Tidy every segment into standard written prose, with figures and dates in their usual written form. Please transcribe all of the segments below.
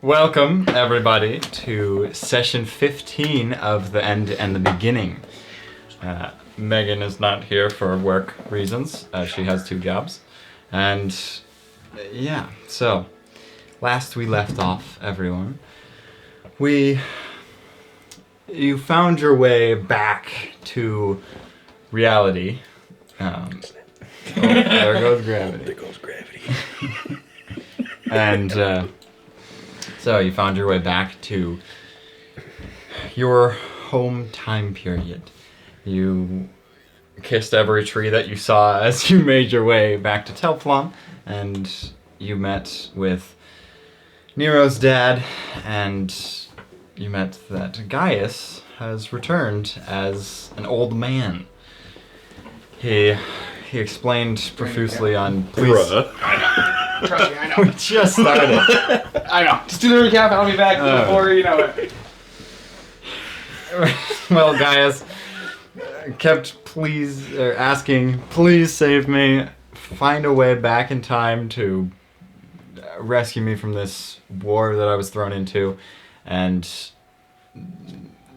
Welcome, everybody, to session 15 of The End and the Beginning. Megan is not here for work reasons. She has 2 jobs. And, yeah, so, last we left off, everyone, you found your way back to reality. There goes gravity. There goes gravity. And, so you found your way back to your home time period. You kissed every tree that you saw as you made your way back to Telflon, and you met with Nero's dad, and you met that Gaius has returned as an old man. He explained profusely on... Please. Trust me, I know. We just started. I know. Just do the recap. I'll be back before you know it. Well, Gaius kept asking, please save me. Find a way back in time to rescue me from this war that I was thrown into. And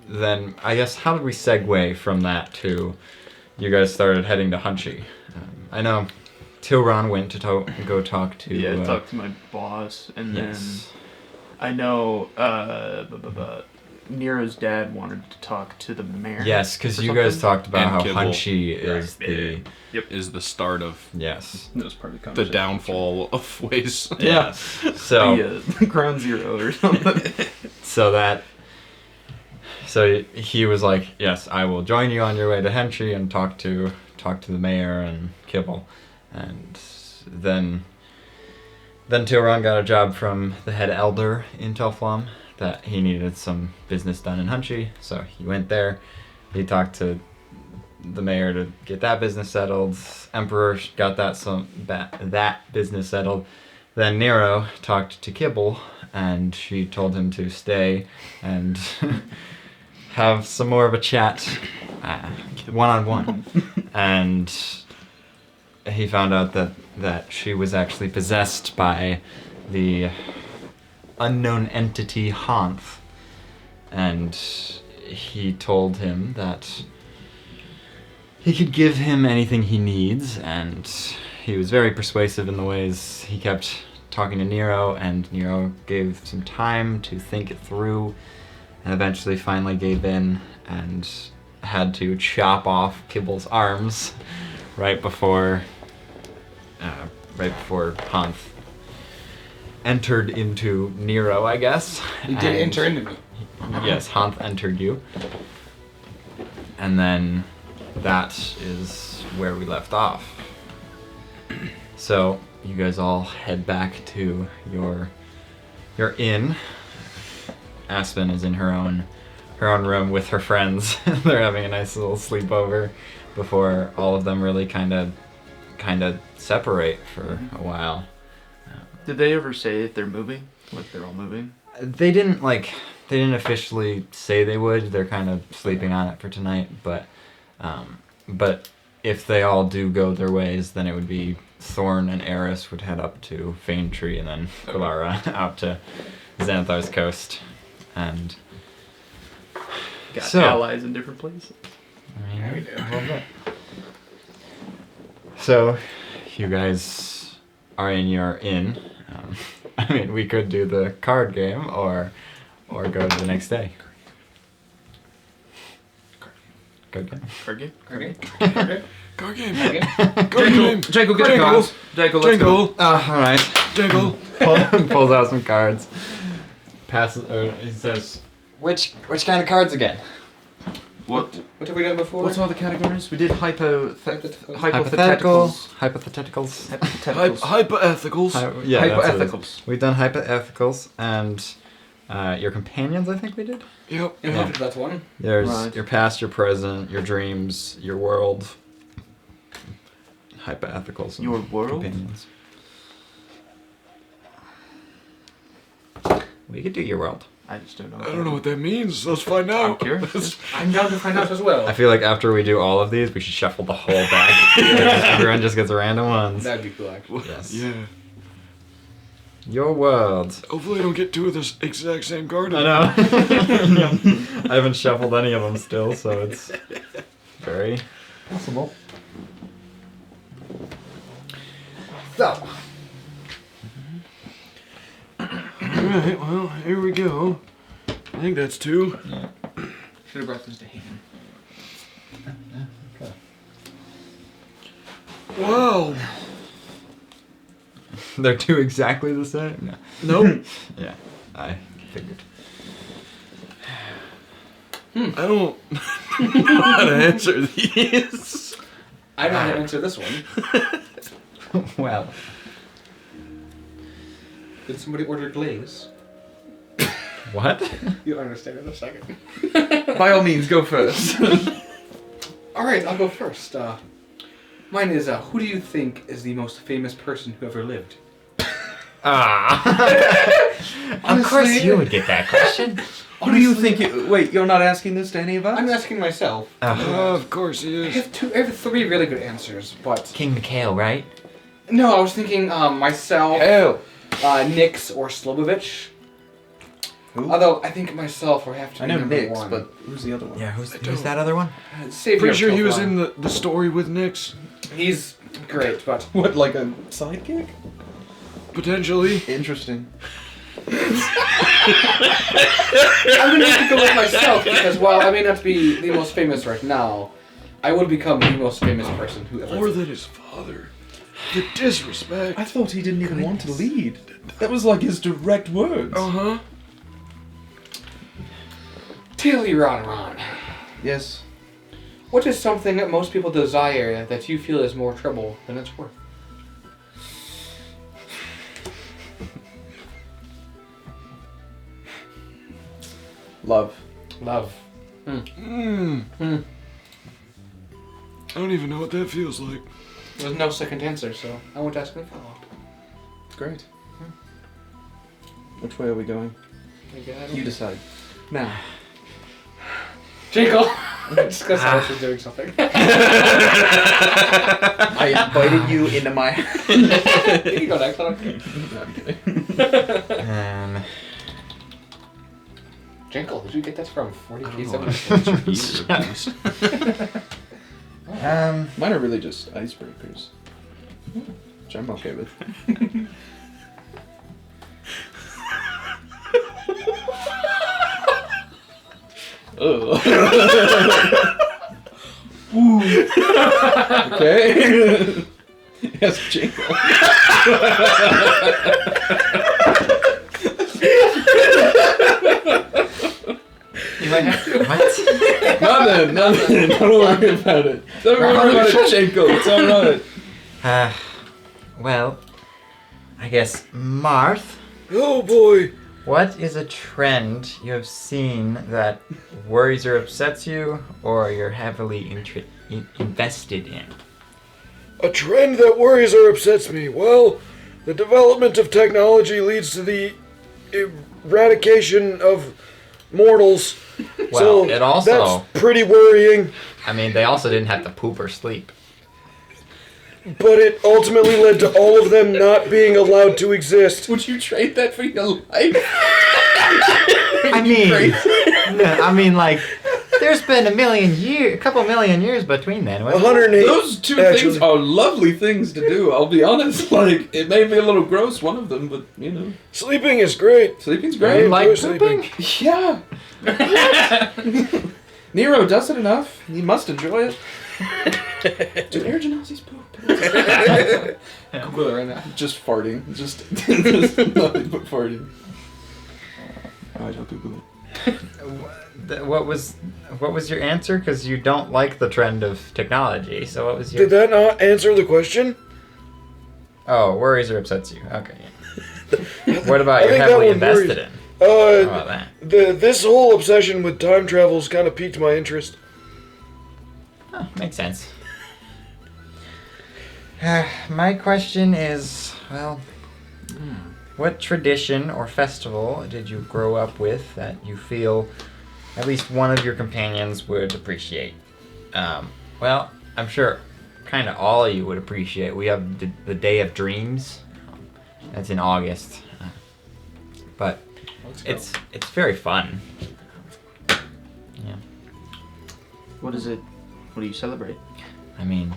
then, I guess, how did we segue from that to you guys started heading to Hunchy? I know Tilron went to go talk to... Yeah, talk to my boss, and then I know Nero's dad wanted to talk to the mayor. Yes, because you guys talked about And how Kibble. Hunchy is the... Is the start of Yes. That was part of the the conversation. downfall of ways. Yes. So... The ground zero or something. So he was like, yes, I will join you on your way to Hunchy and talk to the mayor and Kibble. And then Tilron got a job from the head elder in Telflon that he needed some business done in Hunchy, so he went there. He talked to the mayor to get that business settled. Emperor got that business settled. Then Nero talked to Kibble, and she told him to stay and have some more of a chat, one-on-one. And he found out that she was actually possessed by the unknown entity Hanth, and he told him that he could give him anything he needs, and he was very persuasive in the ways he kept talking to Nero, and Nero gave some time to think it through, and eventually finally gave in and had to chop off Kibble's arms right before Hanth entered into Nero, I guess. He did enter into me. Yes, Hanth entered you. And then that is where we left off. So you guys all head back to your inn. Aspen is in her own room with her friends. They're having a nice little sleepover before all of them really kind of separate for a while. Did they ever say if they're moving? Like they're all moving? They didn't officially say they would. They're kind of sleeping on it for tonight, but if they all do go their ways, then it would be Thorn and Eris would head up to Fanetree, and then Clara out to Xanthar's coast. And Got allies in different places. I mean, a little bit. So, you guys are in your inn. I mean, we could do the card game or go to the next day. Card game. Card game? Card game. Card game. Jacob, get the cards. Jacob, let's go. Alright. Jacob. Pulls out some cards. He says, which kind of cards again? What have we done before? What's all the categories? We did hypotheticals. Hypotheticals. Hyperethicals. Yeah, Hypoethicals. we've done hypoethicals, and your companions, I think we did. Yep. Yeah, that's one. There's Right. your past, your present, your dreams, your world. Hypoethicals. And Your world? Companions. We could do your world. I just don't know. I don't know what that means. Let's find I'm out. curious. I'm down to find out as well. I feel like after we do all of these, we should shuffle the whole bag. Everyone just gets random ones. That'd be cool, actually. Yes. Yeah. Your world. Hopefully I don't get two of this exact same card. I know. I haven't shuffled any of them still, so it's very possible. So. Alright, well, here we go. I think that's two. Should have brought this to hand. Okay. Wow. They're two exactly the same? Nope. Yeah, I figured. I don't know how to answer these. I know how to answer this one. Well. Did somebody order glaze? What? You'll understand in a second. By all means, go first. Alright, I'll go first. Mine is, who do you think is the most famous person who ever lived? Of course Honestly- you would get that question. Who do you think? Wait, you're not asking this to any of us? I'm asking myself. Of course he I is. have three really good answers, but... King McHale, right? No, I was thinking myself, Hell. Nix, or Slobovich. Who? Although, I think myself will have to I be know number Nix, one. but who's the other one? Yeah, who's that other one? Savior Pretty sure of he was Kilflan. in the story with Nyx. He's great, but... What, like a sidekick? Potentially. Interesting. I'm gonna have to go with myself because while I may not be the most famous right now, I will become the most famous person who ever. More than his father. The disrespect. I thought he didn't even want to lead. That was like his direct words. Uh-huh. Tilly Ron. Yes. What is something that most people desire that you feel is more trouble than it's worth? Love. Love. I don't even know what that feels like. There's no second answer, so I won't ask any follow-up. Great. Which way are we going? You decide. Now. Jingle! Just because Alice is doing something. I invited you into my... You can go next, I don't care. Jinkle, did you get that from 40k7? Mine are really just icebreakers. Which I'm okay with. Okay. Yes, Jingle. You might have to. What? Nothing. Don't worry about it. Don't worry about it, Jingle. It's alright. Well, I guess Marth. Oh boy. What is a trend you have seen that worries or upsets you, or you're heavily invested in? A trend that worries or upsets me. Well, the development of technology leads to the eradication of mortals. Well, so it also... that's pretty worrying. I mean, they also didn't have to poop or sleep. But it ultimately led to all of them not being allowed to exist. Would you trade that for your life? I mean, like, there's been a couple million years between then. wasn't there? 108. Those two things are lovely things to do, I'll be honest. Like, it may be a little gross, one of them, but, you know. Sleeping is great. Sleeping's I great. You like enjoy pooping? Yeah. Nero does it enough. He must enjoy it. Do air genazis poop? Google it right now. Just farting. Just nothing but farting. Alright, I'll Google it. What was your answer? Because you don't like the trend of technology. So what was your... Did that not answer the question? Oh, worries or upsets you. Okay. What about I you're think that heavily one invested worries. in? How about that? This whole obsession with time travel's kind of piqued my interest. Oh, makes sense. My question is, well, what tradition or festival did you grow up with that you feel at least one of your companions would appreciate? Well, I'm sure kind of all of you would appreciate. We have the Day of Dreams. That's in August. but Let's go. it's very fun. Yeah. What is it? What do you celebrate? I mean,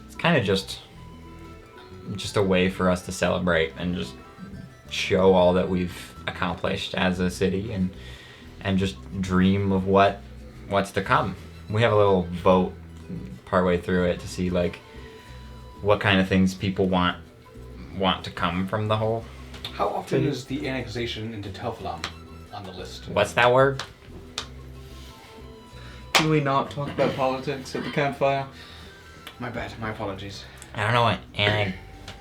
it's kind of just a way for us to celebrate and just show all that we've accomplished as a city and just dream of what's to come. We have a little vote partway through it to see like what kind of things people want to come from the whole. How often is the annexation into Telflam on the list? What's that word? Can we not talk about politics at the campfire? My bad. My apologies. I don't know what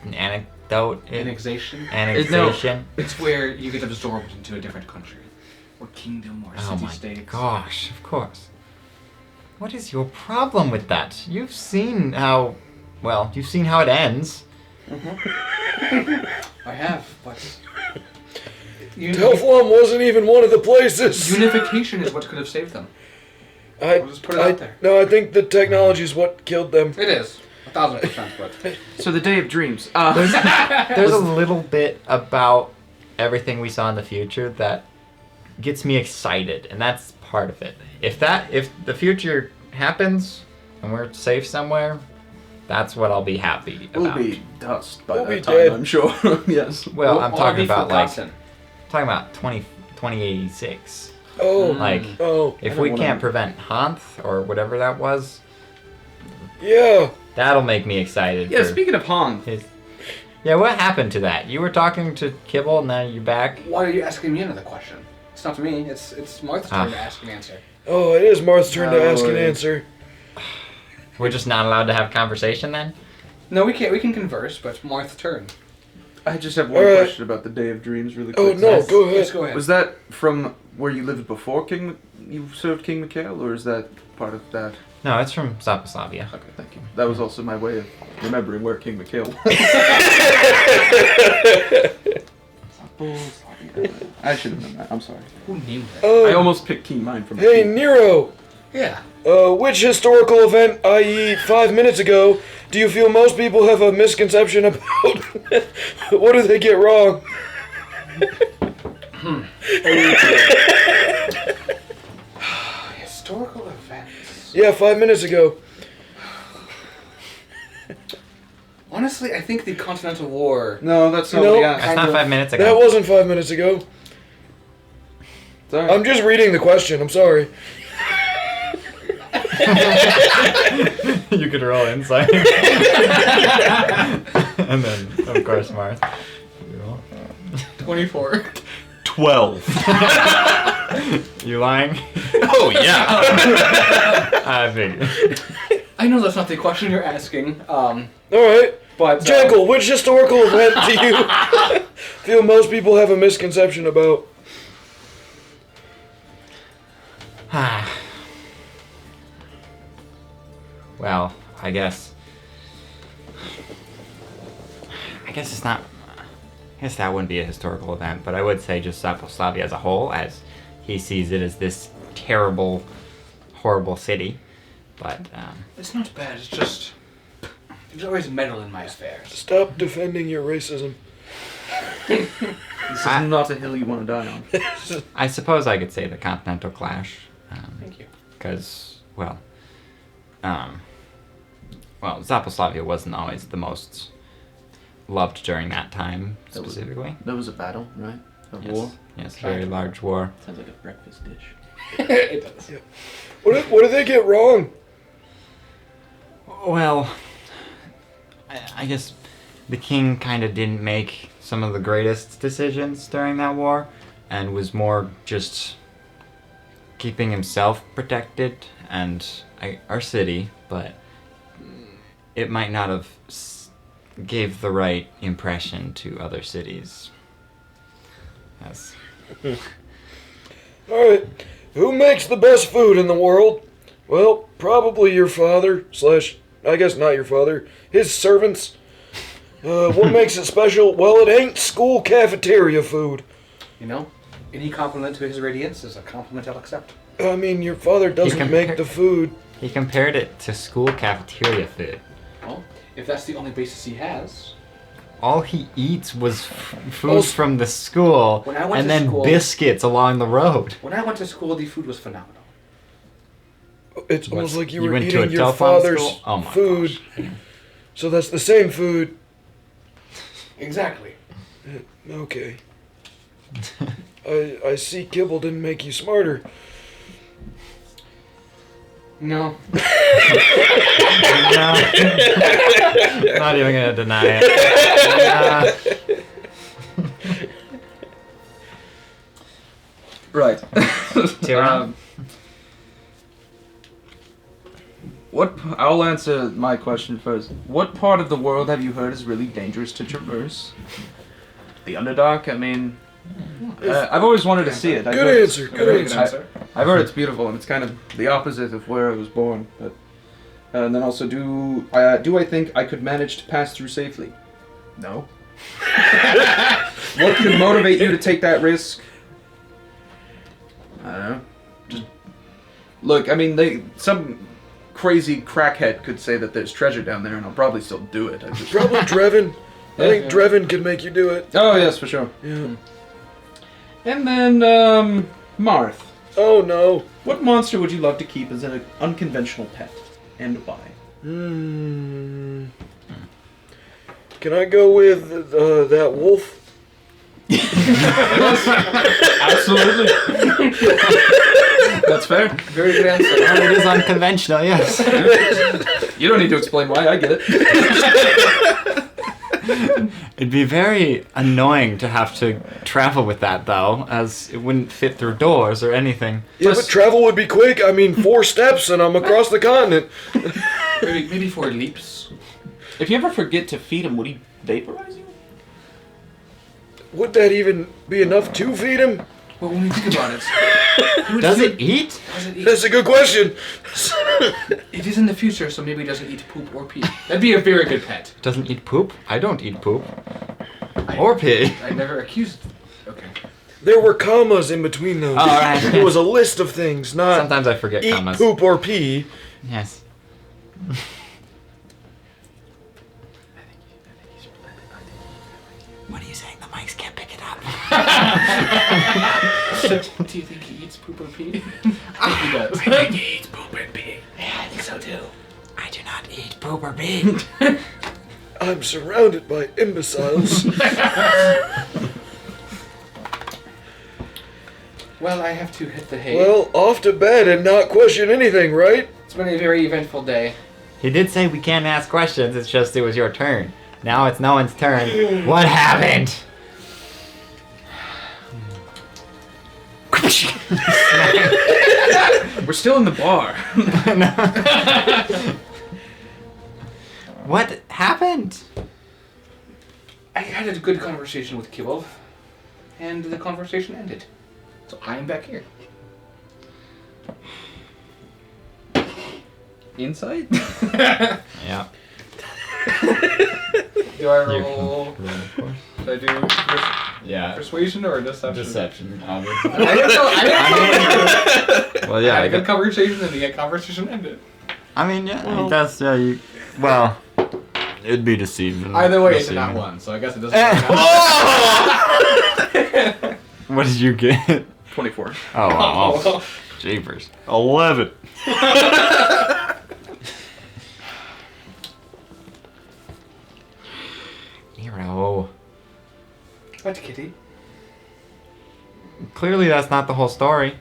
anecdote is. Annexation? Annexation. It's where you get absorbed into a different country, or kingdom, or Oh my city-state. gosh, of course. What is your problem with that? You've seen how it ends. I have, but Telflam wasn't even one of the places. unification is what could have saved them. I'll just put it out there. No, I think the technology is what killed them. It is 1,000%. But So the Day of Dreams. There's a little bit about everything we saw in the future that gets me excited, and that's part of it. If the future happens and we're safe somewhere, that's what I'll be happy We'll about. be dust by We'll that be time, dead. I'm sure. Yes. Well, I'm Or talking be about forgotten. 2086. Oh, Like, oh, if don't we wanna- can't prevent Hanth or whatever that was, yeah. that'll make me excited. Yeah, for speaking of Han, Yeah, what happened to that? You were talking to Kibble, and now you're back. Why are you asking me another question? It's not me. It's Martha's turn to ask and answer. Oh, it is Marth's turn to Oh, ask and yeah. answer. We're just not allowed to have conversation then? No, we can't. We can converse, but Martha's turn. I just have one Alright. question about the Day of Dreams really Oh quick. no, Yes. go ahead. Yes, go ahead. Was that from where you lived before you served King Mikhail, or is that part of that? No, it's from Zaposlavia. Okay, thank you. That was also my way of remembering where King Mikhail was. I should have known that. I'm sorry. Who named that? I almost picked King Mine from Hey, King. Nero. Yeah. Which historical event, i.e., 5 minutes ago, do you feel most people have a misconception about? What do they get wrong? Historical events. Yeah, 5 minutes ago. Honestly, I think the Continental War. No, that's not You know, what he asked. That's not 5 minutes ago. That wasn't 5 minutes ago. Sorry. I'm just reading the question. I'm sorry. You could roll insight. And then, of course, Marth. 24. 12. You lying? Oh, yeah. I figured. I know that's not the question you're asking. All right. But Jekyll, which historical event do you feel most people have a misconception about? Well, I guess it's not. I guess that wouldn't be a historical event, but I would say just Zaposlavia as a whole, as he sees it as this terrible, horrible city. But it's not bad. It's just there's always meddle in my affairs. Stop defending your racism. This is not a hill you want to die on. I suppose I could say the Continental Clash, Thank you. because Zaposlavia wasn't always the most loved during that time That was- specifically. That was a battle, right? A Yes. war. Yes, very large war. Sounds like a breakfast dish. It does. What did they get wrong? Well, I guess the king kind of didn't make some of the greatest decisions during that war, and was more just keeping himself protected and our city, but it might not have gave the right impression to other cities. Yes. All right. Who makes the best food in the world? Well, probably your father, I guess not your father, his servants. What makes it special? Well, it ain't school cafeteria food. You know, any compliment to his radiance is a compliment I'll accept. I mean, your father doesn't compare- make the food. He compared it to school cafeteria food. Well, if that's the only basis he has, all he eats was food Also- from the school, When I went and to then school- biscuits along the road. When I went to school, the food was phenomenal. It's almost like you you were went to eating a your telephone father's school? Oh my food. So that's the same food. Exactly. Okay. I see Kibble didn't make you smarter. No. No. Not even gonna deny it. Right. Tyrion? I'll answer my question first. What part of the world have you heard is really dangerous to traverse? The Underdark? I mean, I've always wanted to see it. I've Good heard- answer. Good answer. I've heard it's beautiful, and it's kind of the opposite of where I was born. But and then also, do I think I could manage to pass through safely? No. What could motivate you to take that risk? I don't know. Just look. I mean, some crazy crackhead could say that there's treasure down there, and I'll probably still do it. Probably Drevin. I think Drevin could make you do it. Oh yes, for sure. Yeah. And then Marth. Oh no. What monster would you love to keep as an unconventional pet, and why? Hmm. Can I go with that wolf? Absolutely. That's fair. Very good answer. Well, it is unconventional, yes. You don't need to explain why. I get it. It'd be very annoying to have to travel with that, though, as it wouldn't fit through doors or anything. Yeah, but travel would be quick. I mean, 4 steps and I'm across the continent. Maybe 4 leaps. If you ever forget to feed him, would he vaporize you? Would that even be enough to feed him? Well, when you think about it, Does it eat? does it eat? That's a good question. It is in the future, so maybe it doesn't eat poop or pee. That'd be a very good pet. Doesn't eat poop? I don't eat poop. Or pee. I never accused. Okay. There were commas in between those. Oh, right. It was a list of things, not Sometimes I forget eat, commas. poop, or pee. Yes. What are you saying? The mics can't pick it up. Do you think he eats poop or pee? I think he does. I think he eats poop and pee. Yeah, I think so too. I do not eat poop or pee. I'm surrounded by imbeciles. Well, I have to hit the hay. Well, off to bed and not question anything, right? It's been a very eventful day. He did say we can't ask questions, it's just it was your turn. Now it's no one's turn. What happened? We're still in the bar. What happened? I had a good conversation with Kibble, and the conversation ended. So I am back here. Insight? Yeah. Do I roll? Should I do Yeah. persuasion or deception? Deception, I didn't know. Well, I yeah, had I a good guess. conversation, and the conversation ended. I mean, yeah, that's you. Well, it'd be deceiving. Either way, it's deceiving. not one, so I guess it doesn't matter. What did you get? 24. Oh, wow. Jeepers. 11. Hero. What, kitty? Clearly, that's not the whole story.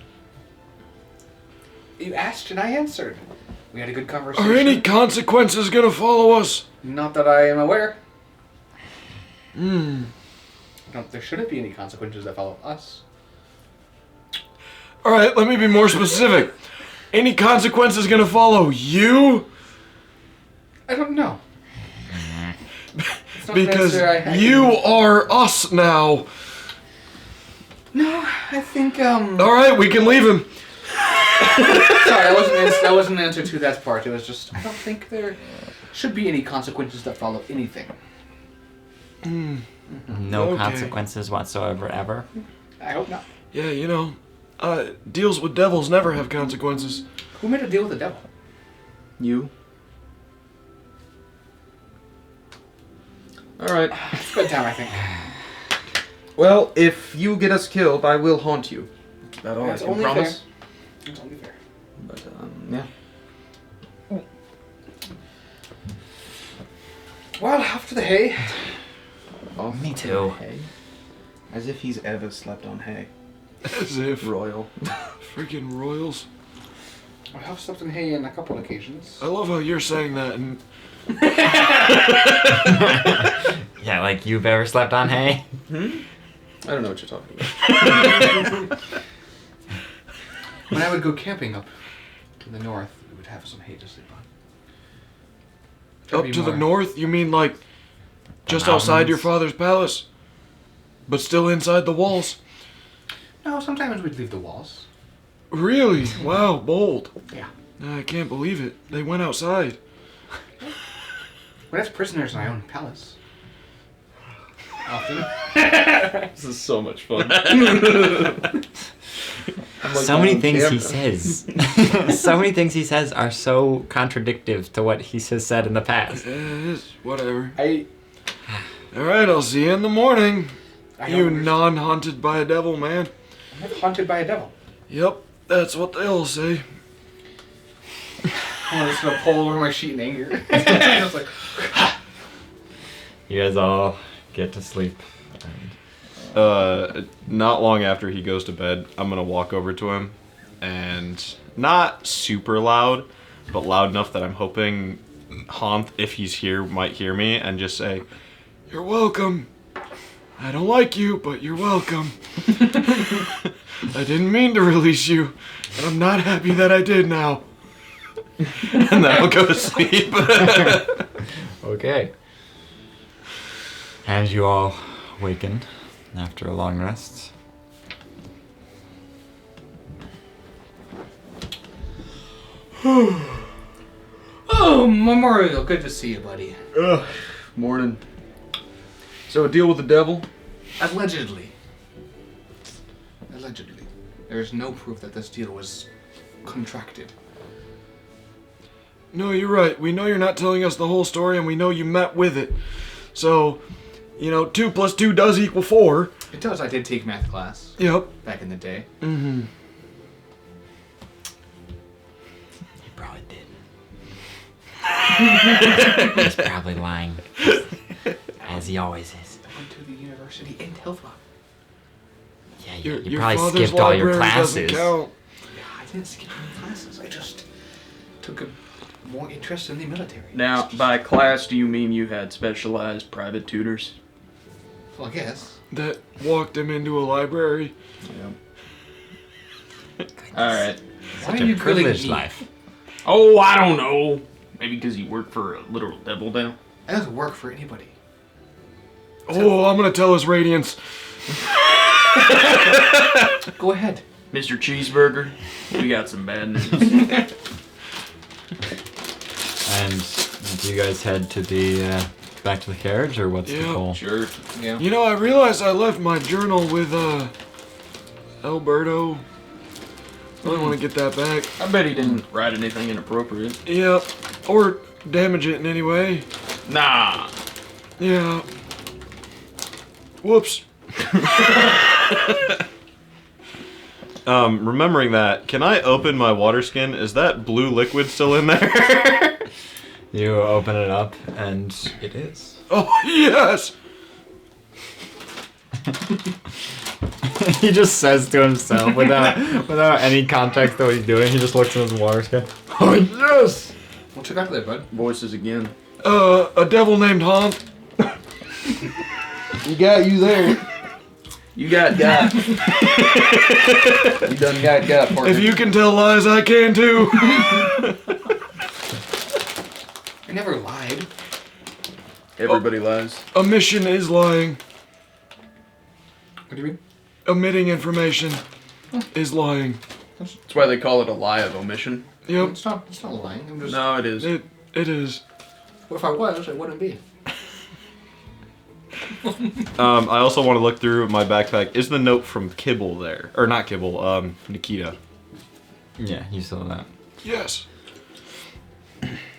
You asked and I answered. We had a good conversation. Are any consequences gonna follow us? Not that I am aware. Hmm. There shouldn't be any consequences that follow us. Alright, let me be more specific. Any consequences gonna follow you? I don't know. It's not Because necessary I you can- are us now. No, I think Alright, we can leave him. Sorry, that wasn't an answer to that part. It was just I don't think there should be any consequences that follow anything. No Okay. consequences whatsoever, ever. I hope not. Yeah, you know, deals with devils never have consequences. Who made a deal with the devil? You? All right. It's bedtime, I think. Well, if you get us killed, I will haunt you. That's all That's I can only promise. fair. It's only fair. But yeah. Well, after the hay. Me too. Hay. As if he's ever slept on hay. As if. Royal. Freaking royals. I have slept in hay on a couple occasions. I love how you're saying that and Yeah, like you've ever slept on hay? I don't know what you're talking about. When I would go camping up in the north, we would have some hay to sleep on. up to the north? You mean like just outside your father's palace? But still inside the walls? No, sometimes we'd leave the walls. Really? Wow, bold. Yeah. I can't believe it. They went outside. We'd have prisoners in our own palace. Often. This is so much fun. So many things he says. So many things he says are so contradictive to what he has said in the past. Whatever. I Alright, I'll see you in the morning. don't You understand. non-haunted by a devil, man. I'm not haunted by a devil. Yep, that's what they all say. I'm just gonna pull over my sheet in anger. I was like, You guys all get to sleep. Not long after he goes to bed, I'm gonna walk over to him, and not super loud, but loud enough that I'm hoping Honth, if he's here, might hear me, and just say, You're welcome. I don't like you, but you're welcome. I didn't mean to release you, and I'm not happy that I did now. and then I'll go to sleep. Okay. As you all waken after a long rest. oh, Memorial, good to see you, buddy. Morning. So a deal with the devil? Allegedly. Allegedly. There's no proof that this deal was contracted. No, you're right. We know you're not telling us the whole story, and we know you met with it. So, 2 + 2 does equal 4. It does. I did take math class Yep. back in the day. Mm-hmm. He probably did. He's probably lying. As he always is. I went to the university in Tilfa. Yeah, Your you probably father's skipped all your library doesn't classes. count. Yeah, I didn't skip any classes. I just took a more interest in the military. Now, by class, do you mean you had specialized private tutors? Well, I guess. That walked him into a library. Alright. Why Such are a you grilling privileged me? life. Oh, I don't know. Maybe because you work for a literal devil now? I don't work for anybody. Oh, I'm gonna tell his radiance. Go ahead. Mr. Cheeseburger, we got some bad news. And do you guys head to the back to the carriage, or what's the Yeah. goal? Sure. Yeah. I realized I left my journal with Alberto. Really want to get that back. I bet he didn't write anything inappropriate. Yep. Or damage it in any way. Nah. Yeah. Whoops. Remembering that, can I open my water skin? Is that blue liquid still in there? You open it up, and it is. Oh, yes. He just says to himself without any context to what he's doing. He just looks in his water skin. Oh, yes. What you got there, bud? Voices again. A devil named Honth. You got you there. You got. You done got, partner. If you can tell lies, I can too. I never lied. Everybody lies. Omission is lying. What do you mean? Omitting information is lying. That's why they call it a lie of omission. Yep. It's not lying. I'm just. No, it is. It is. What if I was? It wouldn't be. I also want to look through my backpack. Is the note from Kibble there? Or not Kibble, Nikita. Yeah, you saw that. Yes.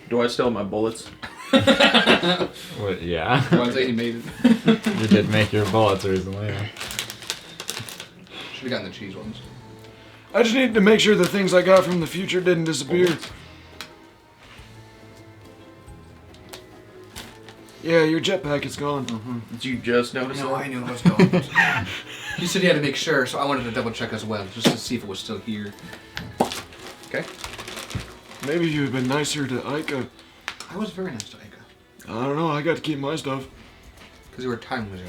Do I still have my bullets? What, yeah. I want to say he made it. You did make your bullets recently. Yeah. Should have gotten the cheese ones. I just needed to make sure the things I got from the future didn't disappear. Yeah, your jetpack is gone. Did you just notice No, that? I knew it was going. He said he had to make sure, so I wanted to double check as well, just to see if it was still here. Okay. Maybe you had been nicer to Ica. I was very nice to Aika. I don't know, I got to keep my stuff. Because you were a time wizard.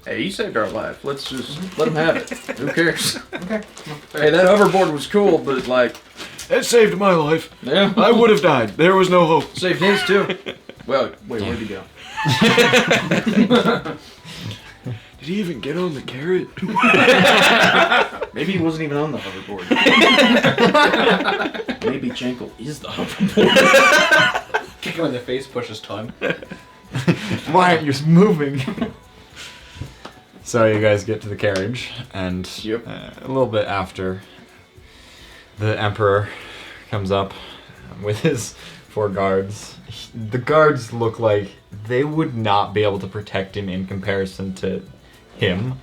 Hey, he saved our life. Let's just let him have it. Who cares? Okay. Hey, that hoverboard was cool, but like, It saved my life. yeah, I would have died. There was no hope. saved his too. Well, wait, where'd he go? Did he even get on the carrot? Maybe he wasn't even on the hoverboard. Maybe Jankel is the hoverboard. Kick him in the face, push his tongue. Why aren't you moving? So you guys get to the carriage, and Yep. a little bit after, the Emperor comes up with his 4 guards. The guards look like they would not be able to protect him in comparison to him,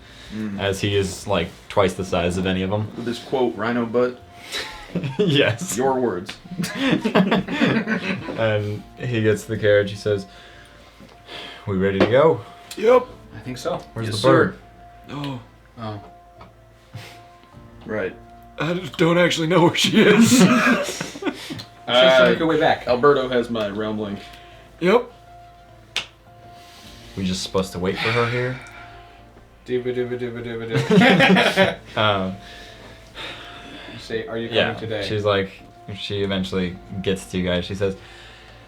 as he is like twice the size of any of them. With this quote, rhino butt. Yes. Your words. And he gets to the carriage, he says, "We ready to go? Yep. I think so. Where's Yes, the bird?" Oh, Oh. Right. I just don't actually know where she is. She's to make her way back. Alberto has my realm link. Yep. We just supposed to wait for her here? Dooba dooba dooba dooba dooba. Um, You say, are you coming yeah, today? she's like, she eventually gets to you guys. She says,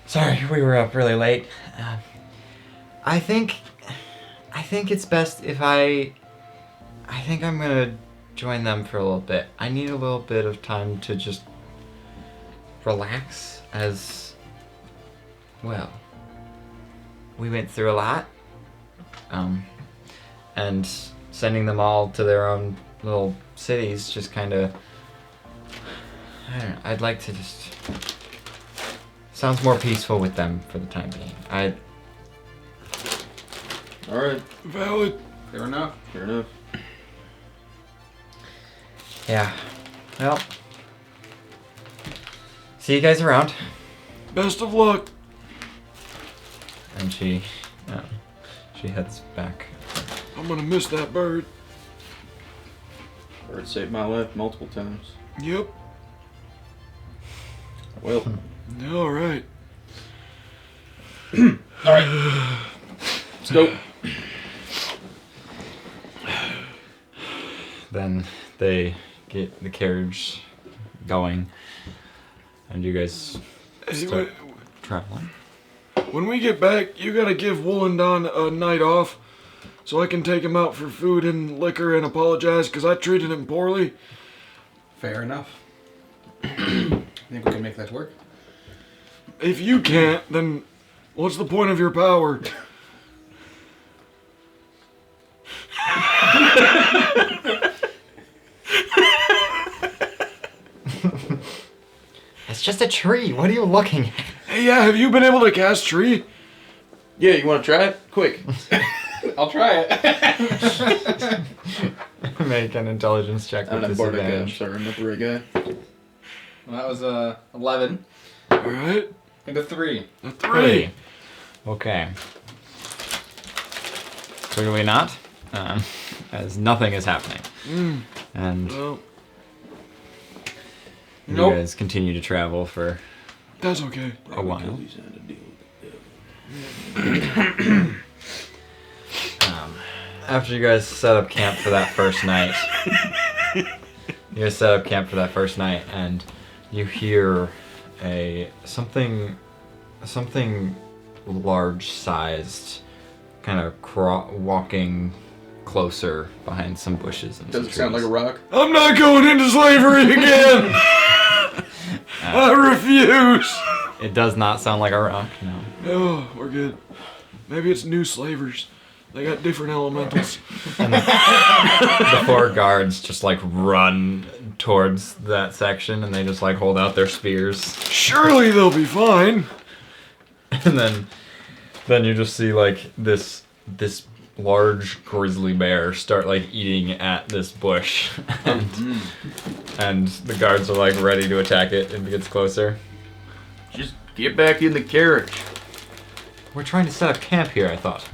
"Sorry, we were up really late. I think it's best if I think I'm gonna join them for a little bit. I need a little bit of time to just relax, as well. We went through a lot, and sending them all to their own little cities just kind of, I don't know, I'd like to just, sounds more peaceful with them for the time being. Alright, Valid. Fair enough. fair enough. Yeah, well, see you guys around." Best of luck. And she heads back. I'm gonna miss that bird. Bird saved my life multiple times. Yep. Well, All right. let's go. Then they get the carriage going, and you guys start traveling. When we get back, you gotta give Wollendon a night off so I can take him out for food and liquor and apologize because I treated him poorly. Fair enough. I think we can make that work. If you can't, then what's the point of your power? It's just a tree. What are you looking at? Hey, yeah, have you been able to cast tree? Yeah, you want to try it? Quick. I'll try it. Make an intelligence check I'm with not Bardic, I'm disadvantage. sorry, I'm not the right guy. Well, that was 11 All right. and a 3. A 3. Okay. Clearly not, as nothing is happening. And Well, you Nope. guys continue to travel for that's okay. a while. He's had to deal with the devil. After you guys set up camp for that first night, and you hear something large-sized, kind of walking closer behind some bushes and Does some it sound like trees. a rock? I'm not going into slavery again. I refuse. It does not sound like a rock. No. Oh, we're good. Maybe it's new slavers. They got different elementals. And the four guards just like run towards that section, and they just like hold out their spears. Surely they'll be fine. And then you just see like this large grizzly bear start like eating at this bush, and the guards are like ready to attack it if it gets closer. Just get back in the carriage. We're trying to set up camp here, I thought.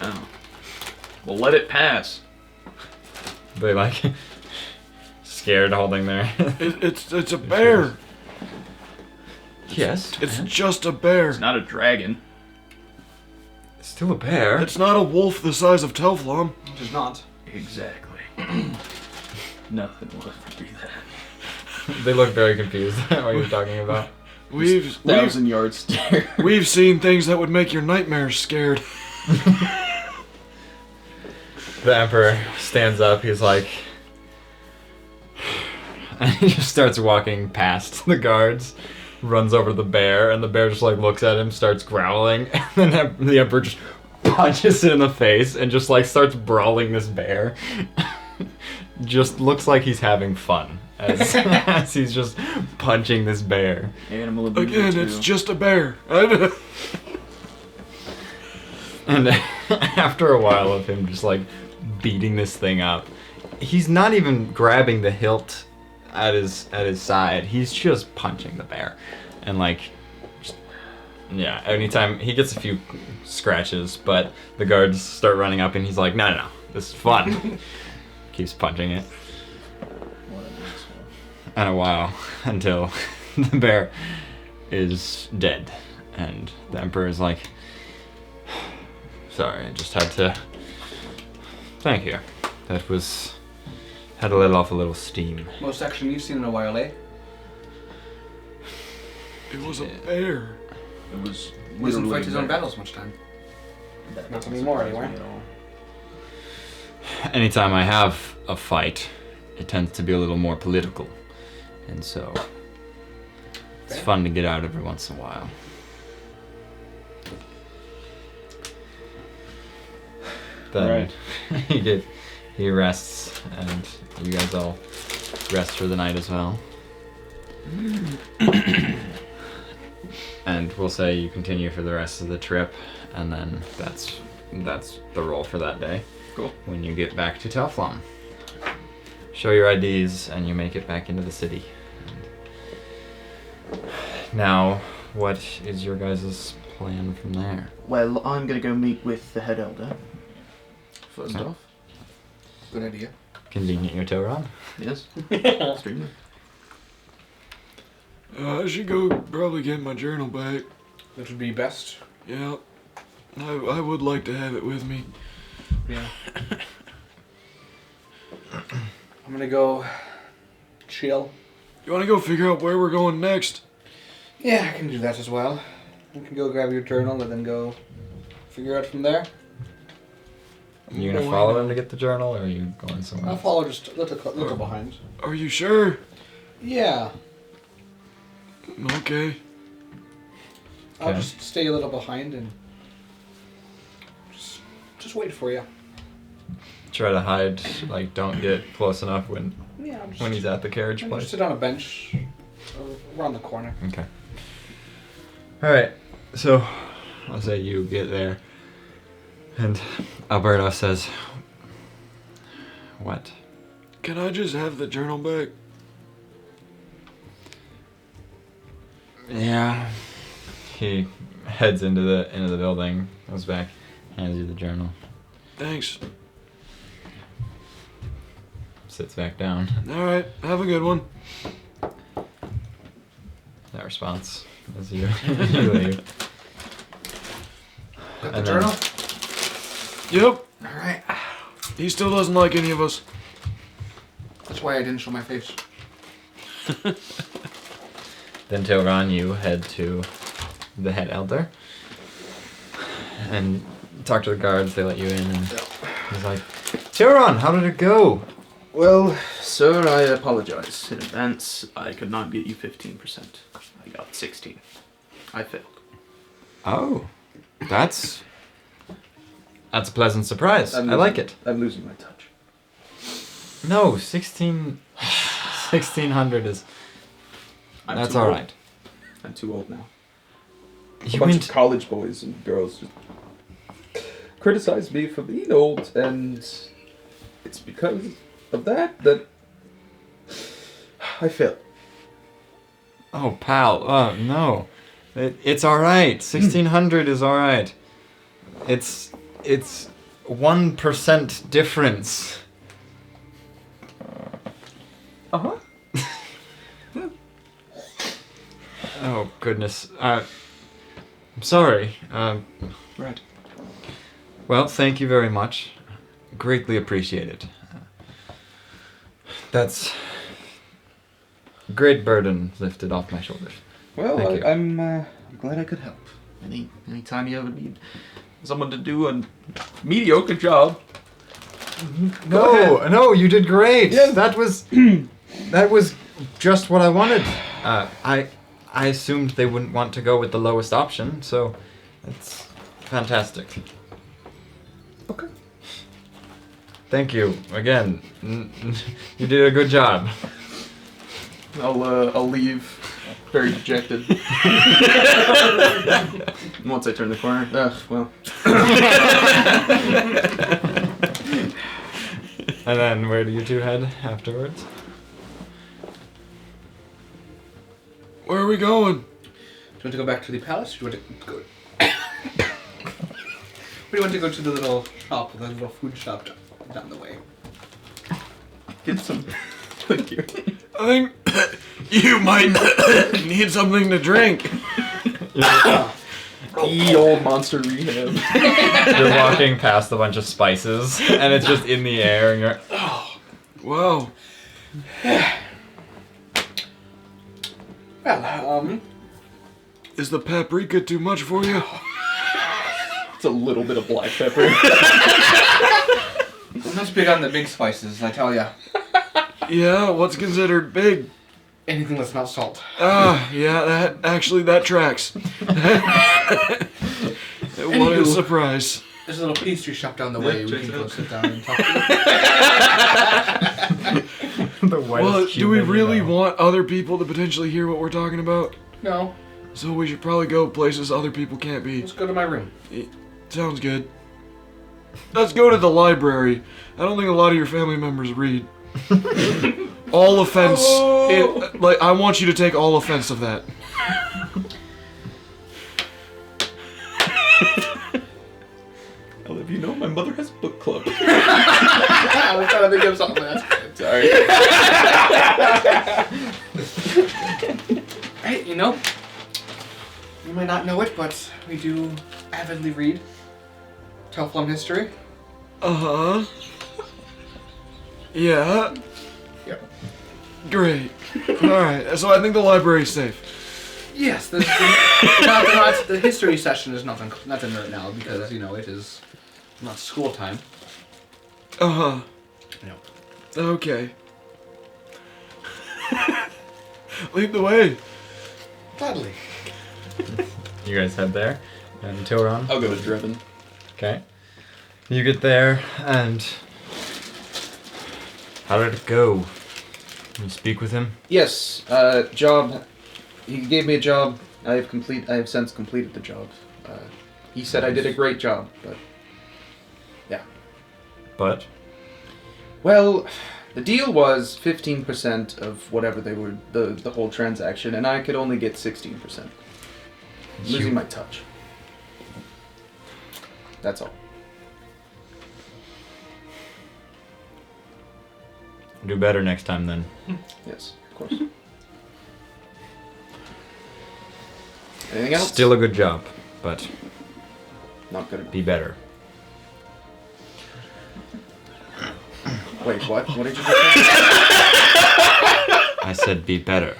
Oh. Well, let it pass. They like scared holding their. It's a bear. Yes. It's just a bear. It's not a dragon. It's still a bear. It's not a wolf the size of Telflom. It is not. Exactly. Nothing will ever do that. They look very confused at what you're talking about. We've 1,000-yard stare. we've seen things that would make your nightmares scared. The Emperor stands up, he's like... And he just starts walking past the guards, runs over to the bear, and the bear just like looks at him, starts growling, and then the Emperor just punches it in the face and just like starts brawling this bear. Just looks like he's having fun as, as he's just punching this bear. Animal abuse. Again, too. it's just a bear. And after a while of him just like beating this thing up, he's not even grabbing the hilt at his side. He's just punching the bear, and like, just, yeah. Anytime he gets a few scratches, but the guards start running up, and he's like, "No, this is fun." Keeps punching it. And a while until the bear is dead, and the Emperor is like, "Sorry, I just had to. Thank you. That was." Had to let off a little steam. Most action you've seen in a while, eh? It was a bear. It was. He doesn't literally fight his own there. battles much time. That Not doesn't anymore, surprise me anyway. at all. Anytime I have a fight, it tends to be a little more political. And so it's fun to get out every once in a while. Then he rests, and you guys all rest for the night as well. And we'll say you continue for the rest of the trip, and then that's the roll for that day. Cool. When you get back to Telflom, show your IDs, and you make it back into the city. Now, what is your guys' plan from there? Well, I'm gonna go meet with the head elder. First Okay. off. Good idea. Convenient your toe run. Yes. Extremely. I should go probably get my journal back. Which would be best. Yeah, I would like to have it with me. Yeah. I'm gonna go chill. You want to go figure out where we're going next? Yeah, I can do that as well. You can go grab your journal and then go figure out from there. You gonna follow him to get the journal, or are you going somewhere I'll else? follow just a little behind. Are you sure? Yeah. Okay. I'll Okay. just stay a little behind and just wait for you. Try to hide, like don't get close enough when Yeah, I'm just, he's at the carriage I'm place. just sit on a bench around the corner. Okay. Alright, so I'll say you get there. And Alberto says, "What?" Can I just have the journal back? Yeah. He heads into the building, goes back, hands you the journal, Thanks. sits back down. Alright, have a good one. That response as you, you leave. Got the And then- journal? Yep, Alright. he still doesn't like any of us. That's why I didn't show my face. Then Tilron, you head to the head elder and talk to the guards. They let you in, and he's like, "Tilron, how did it go?" Well, sir, I apologize in advance. I could not get you 15%. I got 16. I failed. Oh, that's That's a pleasant surprise. I like it. I'm losing my touch. No, 1600 is... That's too old. alright. I'm too old now. A You bunch went... of college boys and girls just criticize me for being old, and it's because of that I fail. Oh, pal. Oh, no. It's alright. 1600 is alright. It's 1% difference. Uh-huh. Oh, goodness. I'm sorry. Right. Well, thank you very much. Greatly appreciated. That's a great burden lifted off my shoulders. Well, Thank you. I'm glad I could help. Anytime you ever need someone to do a mediocre job. No, you did great. Yeah. That was just what I wanted. I assumed they wouldn't want to go with the lowest option, so it's fantastic. Okay. Thank you again. You did a good job. I'll leave very dejected. Once I turn the corner. Well. And then where do you two head afterwards? Where are we going? Do you want to go back to the palace? Or do you want to go? Or do you want to go to the little shop, the little food shop down the way? Get some. Thank you. I think you might need something to drink. Old monster rehab. You're walking past a bunch of spices, and it's just in the air, and you're... Whoa. Well, Is the paprika too much for you? It's a little bit of black pepper. I'm not big on the big spices, I tell ya. Yeah, what's considered big? Anything that's not salt. Yeah, that tracks. What a surprise. There's a little pastry shop down the way. We can go sit down and talk to The whitest Well, do we human you really know. want other people to potentially hear what we're talking about? No, So we should probably go places other people can't be. let's go to my room. Sounds good. Let's go to the library. I don't think a lot of your family members read. All offense. I want you to take all offense of that. I'll let you know my mother has book club. I was trying to think of something else. Sorry. Hey, you know, you might not know it, but we do avidly read Telflum history. Uh-huh. Yeah. Yep. Great. Alright, so I think the library's safe. Yes, the history session is nothing right now because, you know, it is not school time. Uh-huh. No. Okay. Lead the way. Gladly. You guys head there, and Tilron. I'll go with Drebin. Okay. You get there, and... How did it go? You speak with him? Yes, job. He gave me a job. I have since completed the job. He said I did a great job, but yeah. But? Well, the deal was 15% of whatever they were the whole transaction, and I could only get 16%. Losing my touch. That's all. Do better next time, then. Yes, of course. Anything else? Still a good job, but Not good enough. be better. Wait, what? What did you just say? I said be better.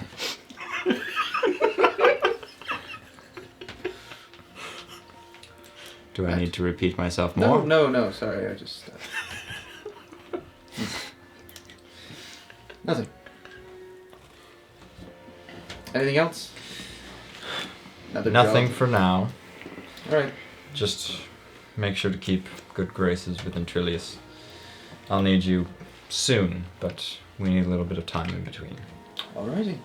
Do I need to repeat myself more? No, sorry, I just... Nothing. Anything else? Nothing job? for now. Alright. Just make sure to keep good graces with Intrilius. I'll need you soon, but we need a little bit of time in between. Alrighty.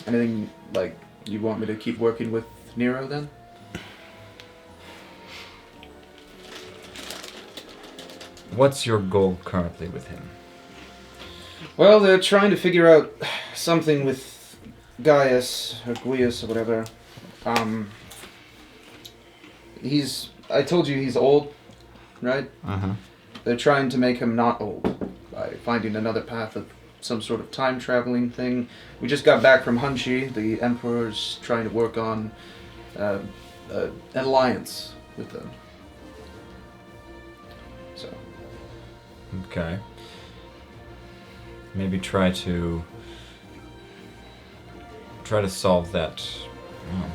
Anything, like, you want me to keep working with Nero then? What's your goal currently with him? Well, they're trying to figure out something with Gaius, or Guius, or whatever. I told you he's old, right? Uh-huh. They're trying to make him not old by finding another path of some sort of time traveling thing. We just got back from Hunchi. The Emperor's trying to work on an alliance with them. So. Okay. Maybe try to solve that. Oh.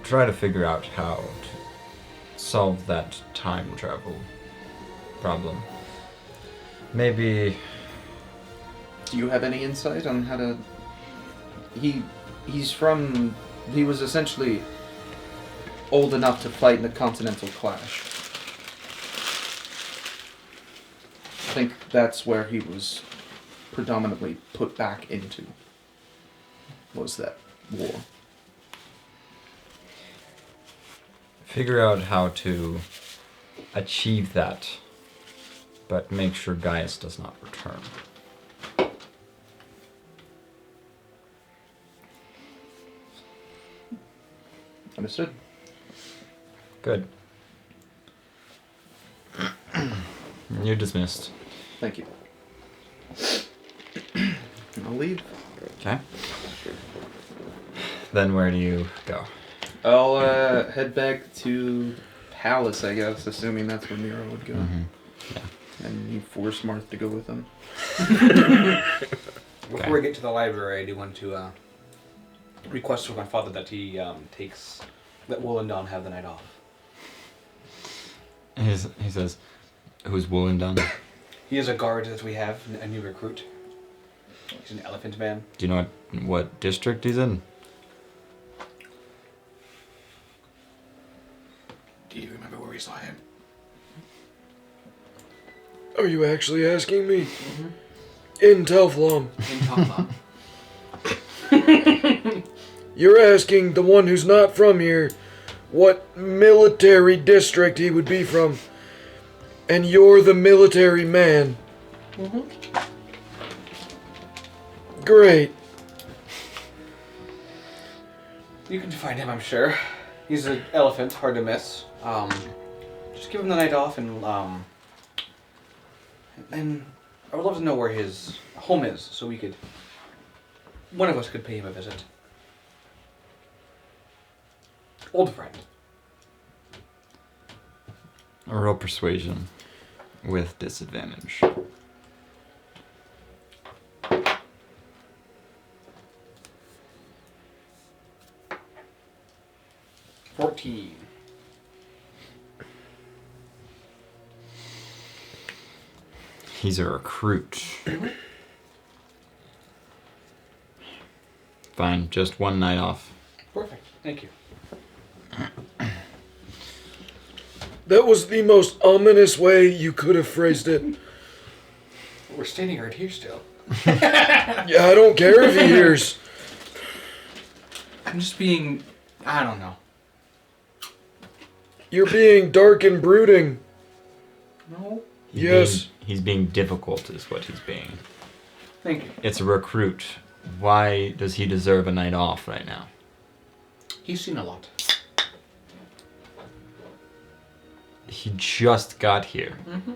Try to figure out how to solve that time travel problem. Maybe. Do you have any insight on how to... He was essentially old enough to fight in a continental clash. I think that's where he was predominantly put back into, was that war. Figure out how to achieve that, but make sure Gaius does not return. Understood. Good. You're dismissed. Thank you. I'll leave. Okay. Then where do you go? I'll head back to Palace, I guess, assuming that's where Nero would go. Mm-hmm. Yeah. And you force Marth to go with him. Before we get to the library, I do want to request from my father that he let Wollendon have the night off. He says, who's Wollendon? He is a guard that we have, a new recruit. He's an elephant man. Do you know what district he's in? Do you remember where we saw him? Are you actually asking me? Mm-hmm. In Telflom. In Telflom. You're asking the one who's not from here what military district he would be from. And you're the military man. Mm-hmm. Great. You can find him, I'm sure. He's an elephant, hard to miss. Just give him the night off, and I would love to know where his home is, so one of us could pay him a visit. Old friend. A roll persuasion with disadvantage. 14. He's a recruit. Fine, just one night off. Perfect. Thank you. That was the most ominous way you could have phrased it. We're standing right here still. Yeah, I don't care if he hears. I'm just being... I don't know. You're being dark and brooding. No. He's being difficult is what he's being. Thank you. It's a recruit. Why does he deserve a night off right now? He's seen a lot. He just got here. Mm-hmm.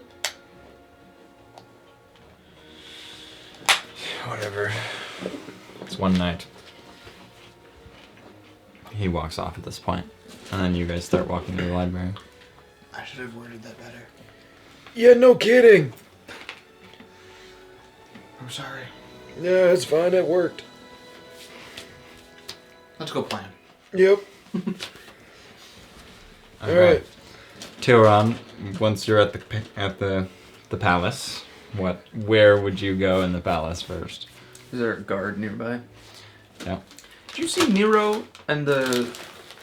Whatever. It's one night. He walks off at this point, and then you guys start walking to the library. I should have worded that better. Yeah, no kidding. I'm sorry. Yeah, it's fine. It worked. Let's go plan. Yep. All right. Tilron, once you're at the palace, Where would you go in the palace first? Is there a guard nearby? Yeah. Did you see Nero and the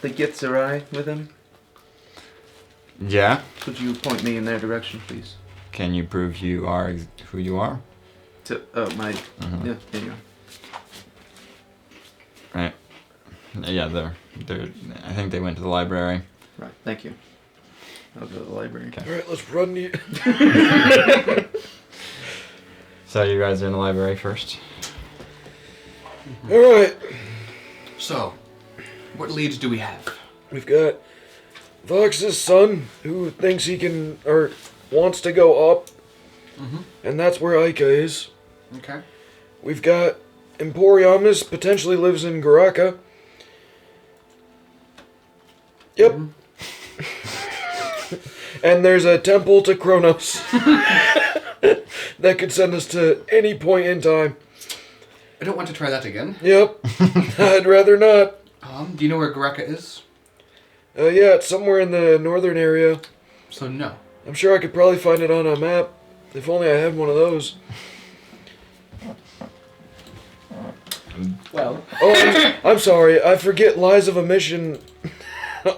Gitzerai with him? Yeah. Could you point me in their direction, please? Can you prove you are who you are? My. Mhm. Yeah, there you go. Right. Yeah, they're. I think they went to the library. Right, thank you. I'll go to the library. All right, let's run you. So you guys are in the library first. All right, So, what leads do we have? we've got Vox's son, who thinks he can or wants to go up, and that's where Ica is. Okay. We've got Emporiamus, potentially lives in Garaka. Yep. And there's a temple to Kronos that could send us to any point in time. I don't want to try that again. Yep. I'd rather not. Do you know where Gareka is? Yeah, it's somewhere in the northern area. So no. I'm sure I could probably find it on a map. If only I had one of those. Well. Oh, I'm sorry. I forget lies of omission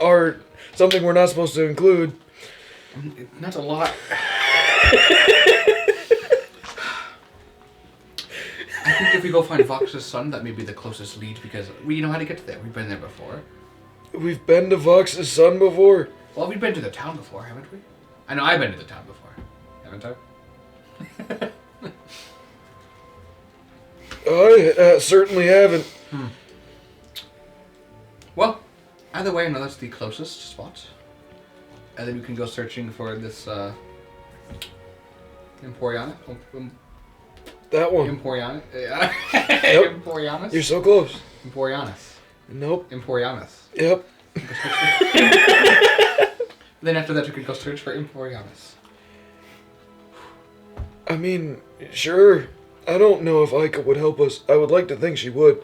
are something we're not supposed to include. Not a lot. I think if we go find Vox's son, that may be the closest lead because we know how to get there. We've been there before. We've been to Vox's son before. Well, we've been to the town before, haven't we? I know I've been to the town before. Haven't I? I certainly haven't. Well, either way, I know that's the closest spot. And then we can go searching for this Emporiana. That one. Emporiana. Yeah. Yep. Emporianus. You're so close. Emporianus. Nope. Emporianus. Yep. Then after that, we could go search for Emporianus. I mean, sure. I don't know if Ica would help us. I would like to think she would.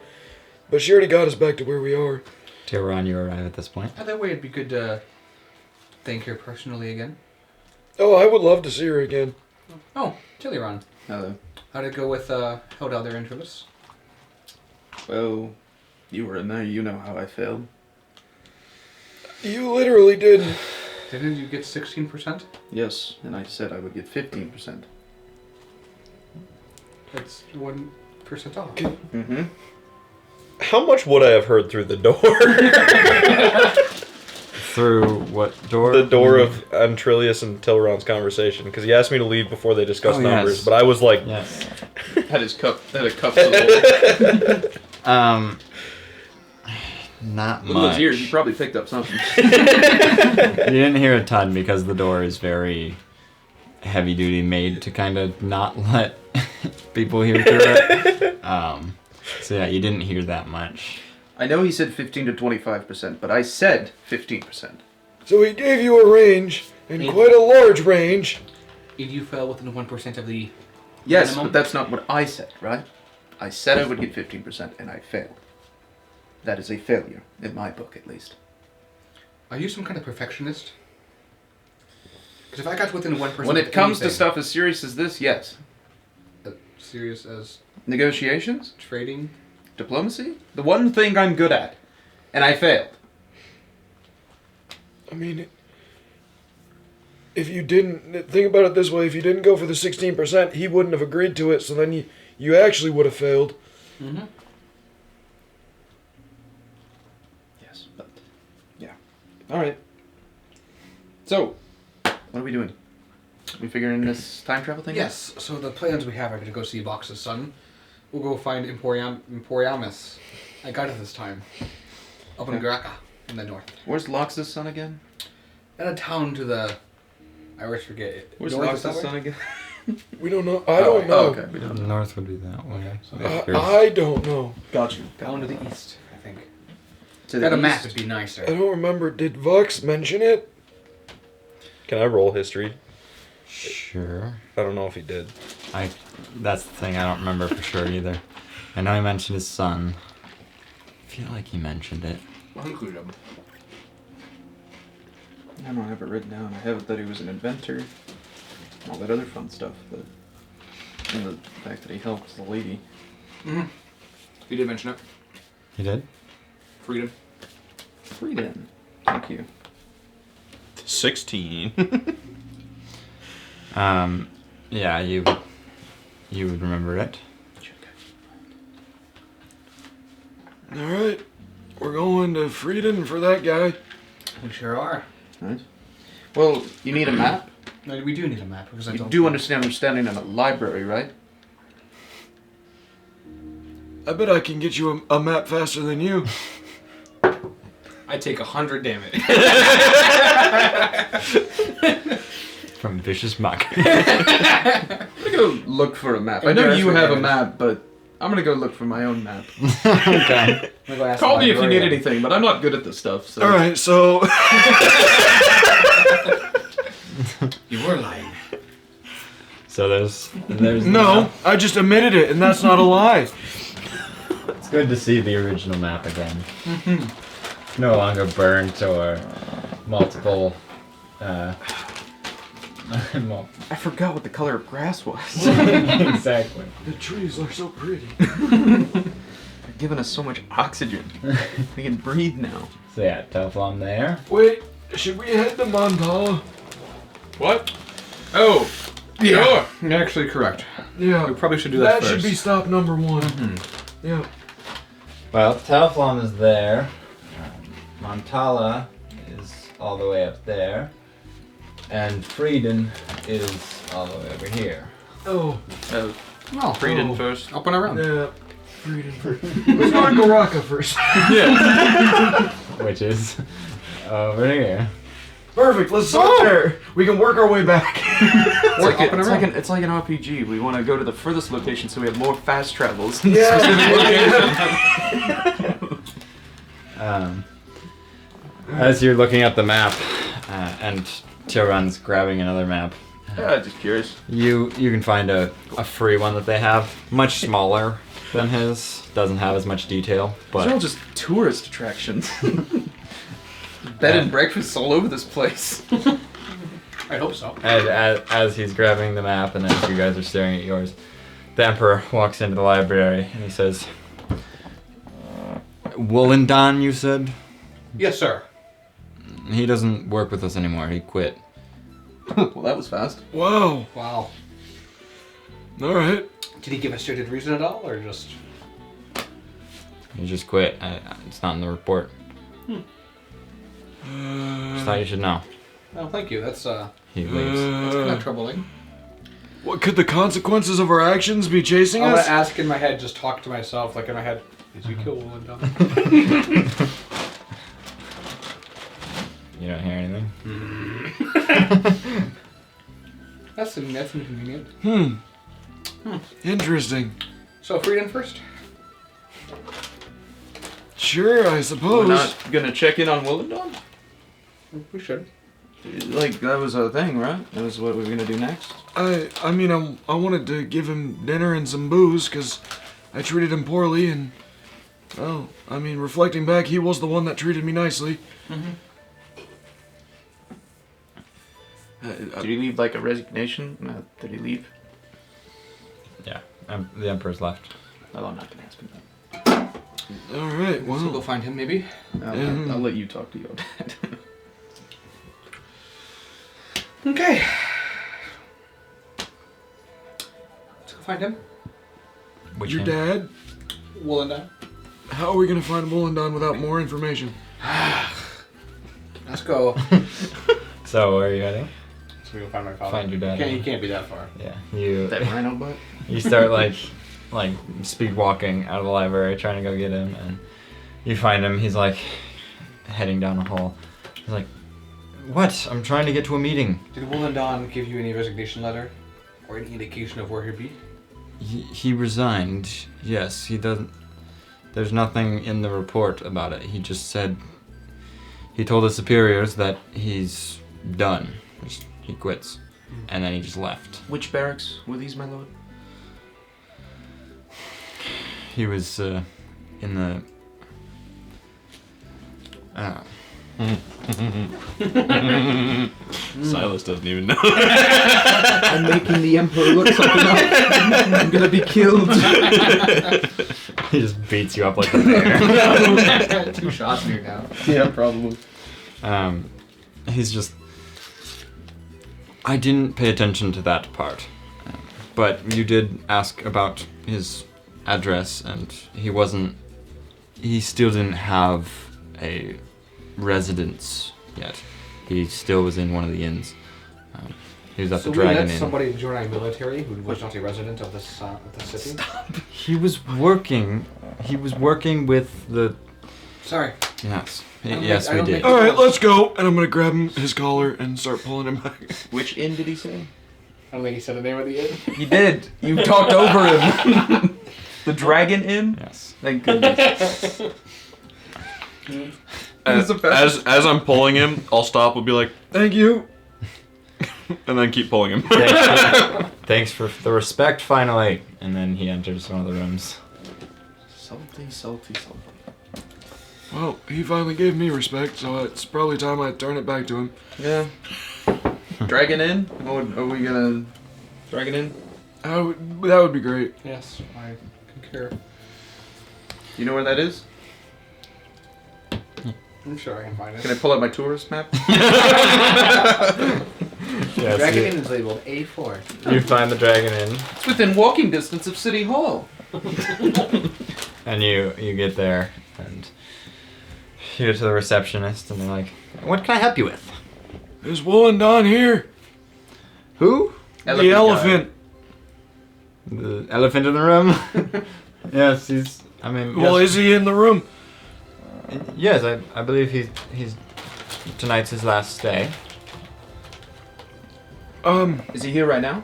But she already got us back to where we are. Tiran, you arrive at this point. Either way, it'd be good to thank her personally again. Oh, I would love to see her again. Oh, Tillyron. Hello. How'd it go with Hodel there, Intrudus? Well, you were in there. You know how I failed. You literally did. Didn't you get 16%? Yes, and I said I would get 15%. That's 1% off. Mm-hmm. How much would I have heard through the door? Through what door? The door of Antrilius and Tilron's conversation, because he asked me to leave before they discussed Oh, numbers, yes. but I was like, Yes. Had a cup full of Not With those much. ears, you probably picked up something. You didn't hear a ton because the door is very heavy duty, made to kind of not let people hear through it. So yeah, you didn't hear that much. I know he said 15 to 25%, but I said 15%. So he gave you a range, and quite a large range. If you fell within 1% of the Yes, minimum? but that's not what I said, right? I said I would get 15%, and I failed. That is a failure, in my book at least. Are you some kind of perfectionist? Because if I got within 1% When it of comes to anything, stuff as serious as this, yes. serious as Negotiations? trading, Diplomacy? The one thing I'm good at. And I failed. I mean, if you didn't, think about it this way, if you didn't go for the 16%, he wouldn't have agreed to it, so then you actually would have failed. mm-hmm. Yes, but... yeah. Alright. So, what are we doing? We figuring this time travel thing? Yes, so the plans we have are to go see Vox's son. We'll go find Emporiamus. I got it this time. Up in Okay. Garaka, in the north. Where's Lox's son again? And a town to the... I always forget it. Where's North Lox's is that son way? again? We don't know. I don't know. Oh, okay. We don't know. North would be that way. I don't know. Got you. Down to the east, I think. To Got the a map, east. it'd be nicer. I don't remember. Did Vox mention it? can I roll history? Sure. I don't know if he did. That's the thing, I don't remember for sure either. I know he mentioned his son. I feel like he mentioned it. I'll include him. I don't have it written down. I have it that he was an inventor. All that other fun stuff, but... And the fact that he helped the lady. You did mention it. You did? Freedom. Freedom. Thank you. 16. Yeah, you would remember it. All right, we're going to Frieden for that guy. We sure are. Nice. Well, you need a map? No, we do need a map because I You don't. do understand we're standing in a library, right? I bet I can get you a map faster than you. I take 100 damage. From Vicious Muck. I'm gonna go look for a map. I know you have a map, but I'm gonna go look for my own map. Okay. Call me if you need anything, but I'm not good at this stuff. So. All right, so You were lying. So there's no, I just admitted it, and that's not a lie. It's good to see the original map again. No longer burnt or multiple. I forgot what the color of grass was. Exactly. The trees are so pretty. They're giving us so much oxygen. We can breathe now. So yeah, Telflon there. Wait, should we head to Montala? What? Oh, yeah. You're actually correct. Yeah, We probably should do that that first. should be stop number one. Yeah. Well, Telflon is there. Montala is all the way up there. And Frieden is all the way over here. Oh, Well, Freedom first. up and around. yeah. Frieden first. Let's go to Garaka first. Which is over here. Perfect. Let's start there. We can work our way back. It's like, up and around. it's like an RPG. We want to go to the furthest location so we have more fast travels. As you're looking at the map, and Tyrann's grabbing another map, Just curious. you can find a free one that they have, much smaller than his. Doesn't have as much detail, These are all but just tourist attractions. Bed and breakfasts all over this place. I hope so. as he's grabbing the map and as you guys are staring at yours, the Emperor walks into the library and he says, "Wollendon, you said? Yes, sir. He doesn't work with us anymore. He quit." Well, that was fast. Wow. Wow. All right. Did he give a stated reason at all, or just? He just quit. It's not in the report. Just thought you should know. Oh, thank you. That's He leaves. kind of troubling. What could the consequences of our actions be chasing I'm gonna us? ask in my head, just talk to myself, like in my head. Did you kill Wollendon? You don't hear anything? That's inconvenient. Interesting. So Frieden first. Sure, I We're suppose. not gonna check in on Wollendon? We should. Like, that was a thing, right? That was what we were gonna do next? I mean, I wanted to give him dinner and some booze because I treated him poorly, and well, I mean, reflecting back, he was the one that treated me nicely. Did he leave, like, a resignation? Did he leave? Yeah. The Emperor's left. Well, I'm not gonna ask him that. All right, So go well, find him, maybe. I'll let you talk to your dad. Okay. Let's go find him. Which your him? dad? Wollendon. How are we gonna find Wollendon without more information? Let's go. So where are you heading? So we go find my father. Find your dad. He can't be that far. Yeah. You That rhino butt? you start like speed walking out of the library trying to go get him, and you find him. He's like heading down a hall. He's like, "What? I'm trying to get to a meeting." Did Wollendon give you any resignation letter? Or any indication of where he'd be? He resigned. Yes, he doesn't. There's nothing in the report about it. He just said he told his superiors that he's done. He quits, and then he just left. Which barracks were these, my lord? He was in the. Silas doesn't even know. I'm making the Emperor look something up. I'm gonna be killed. He just beats you up like a bear. 2 shots and you're down. Yeah, probably. He's just. I didn't pay attention to that part, but you did ask about his address, and he wasn't. He still didn't have a residence yet. He still was in one of the inns. He was at the Dragon let Inn. somebody join our military who was not a resident of this of the city. He was working. He was working with the. Sorry. Yes. I don't Yes, think- I we don't did. think- All right, let's go. And I'm gonna grab him his collar and start pulling him back. Which inn did he say? I don't think he said the name of the inn. He did. You talked over him. The Dragon Inn? Yes. Thank goodness. As I'm pulling him, I'll stop and be like, "Thank you," and then keep pulling him. Thanks for the respect, finally. And then he enters one of the rooms. Salty, salty, salty. Well, he finally gave me respect, so it's probably time I turn it back to him. Yeah. Dragon Inn? Are we gonna... Dragon Inn? That would be great. Yes, I concur. You know where that is? I'm sure I can find it. Can I pull out my tourist map? Yes, Dragon Inn is labeled A4. you find the Dragon Inn, It's within walking distance of City Hall. and you get there, and you get to the receptionist, and they're like, "What can I help you with?" Is Woolen Don here? Who? The elephant. The elephant in the room? Yes, he's. I mean. Well, yes, is he in the room? yes, I believe he's. Tonight's his last day. Is he here right now?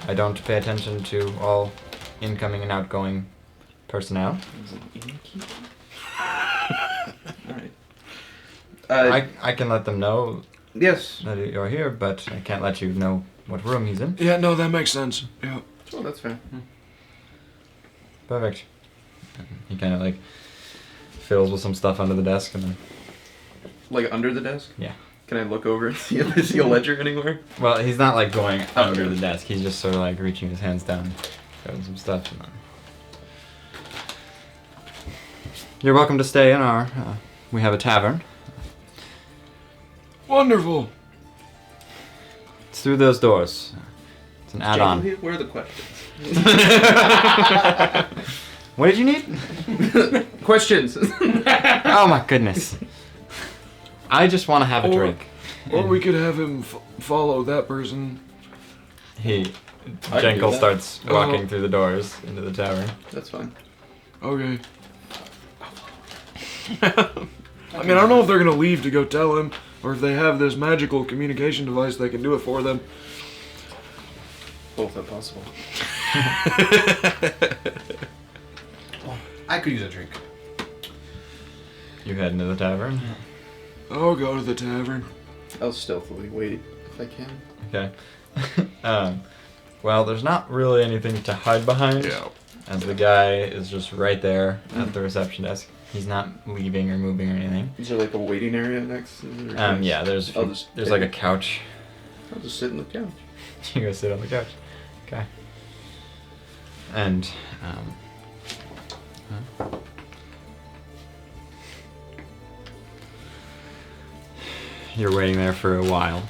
I don't pay attention to all incoming and outgoing personnel. Alright. I can let them know Yes. that you're here, but I can't let you know what room he's in. Yeah, no, that makes sense. Yeah. Oh, that's fair. Perfect. And he kind of like fiddles with some stuff under the desk, and then. Like under the desk? Yeah. Can I look over and see if I see a ledger anywhere? Well, he's not like going Oh, under okay. the desk. He's just sort of like reaching his hands down, grabbing some stuff, and then. You're welcome to stay in our. We have a tavern. Wonderful. It's through those doors. It's an add-on. Jake, where are the questions? What did you need? Questions. Oh my goodness. I just want to have a Or- drink. Or we could have him follow that person. He. I can do Jenkel that. starts walking Oh. through the doors into the tavern. That's fine. Okay. I mean, I don't know if they're gonna leave to go tell him, or if they have this magical communication device that can do it for them. Both are possible. I could use a drink. You head into the tavern. I'll go to the tavern. I'll stealthily wait if I can. Okay. Well, there's not really anything to hide behind. As the guy is just right there at the reception desk. He's not leaving or moving or anything. Is there like a waiting area next to the Yeah, there's I'll just there's like a couch. I'll just sit in the couch. You go sit on the couch. Okay. And you're waiting there for a while.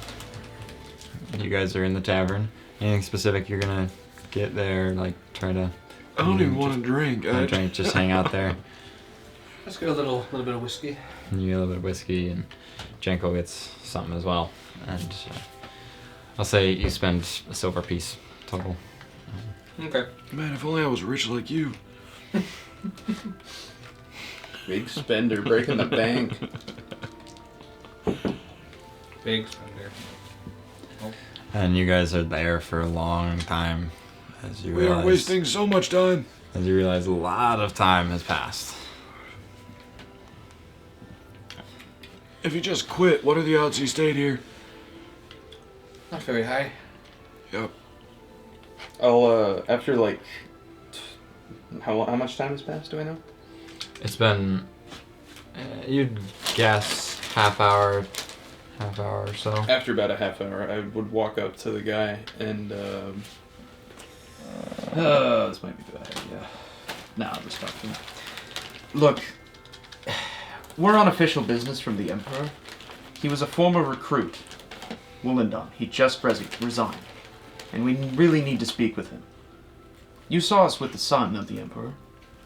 You guys are in the tavern. Anything specific you're gonna get there? Like try to. I don't even want to drink. Not drink, just hang out there. Let's get a little bit of whiskey. And you get a little bit of whiskey, and Jenko gets something as well. And I'll say you spend a silver piece total. Okay. Man, if only I was rich like you. Big spender, breaking the bank. Big spender. And you guys are there for a long time, as you We are realize. wasting so much time. As you realize, a lot of time has passed. If he just quit, what are the odds he stayed here? Not very high. Yep. I'll after like how much time has passed? Do I know? It's been, you'd guess half hour half hour or so. After about a half hour, I would walk up to the guy and This might be a bad idea. No, I'll just talk to him. Look, we're on official business from the Emperor. He was a former recruit, Wollendon. He just resigned, and we really need to speak with him. You saw us with the son of the Emperor.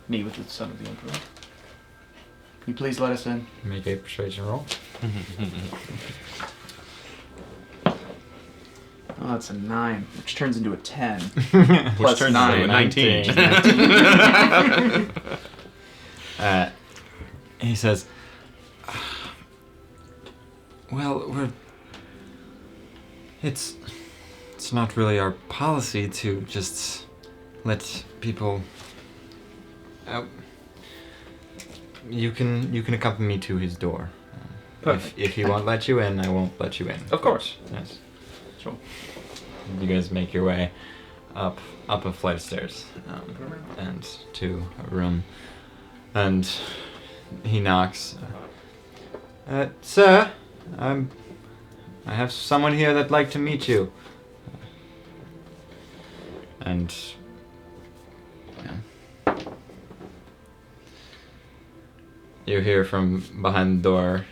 Me with the son of the Emperor. Can you please let us in? Make a persuasion roll. Oh, that's a 9, which turns into a 10. Which Plus turns 9. into a 19. He says, well, it's not really our policy to just let people out. You can accompany me to his door. Perfect. If he won't let you in, I won't let you in. Of course. Yes. Sure. You guys make your way up a flight of stairs and to a room, and he knocks. Sir, I have someone here that'd like to meet you. And you hear from behind the door.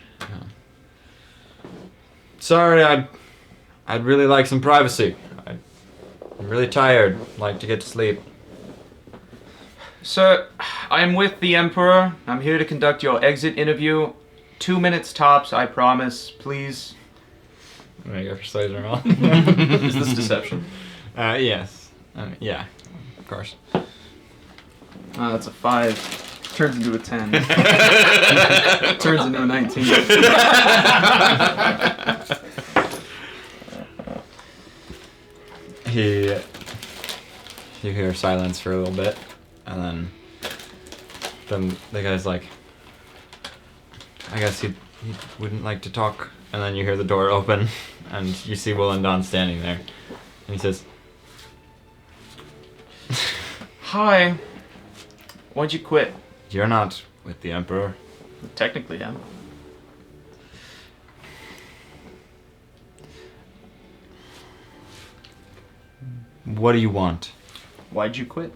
Sorry, I'd really like some privacy. I'm really tired. I'd like to get to sleep. Sir, I'm with the Emperor. I'm here to conduct your exit interview. 2 minutes tops, I promise. Please. Make a persuasion roll. Is this deception? Yes. Yeah, of course. That's a 5. Turns into a 10. Turns into a 19. You hear silence for a little bit, and then the guy's like, I guess he wouldn't like to talk. And then you hear the door open, and you see Wollendon standing there, and he says, Hi. Why'd you quit? "You're not with the Emperor." Technically, yeah. What do you want? Why'd you quit?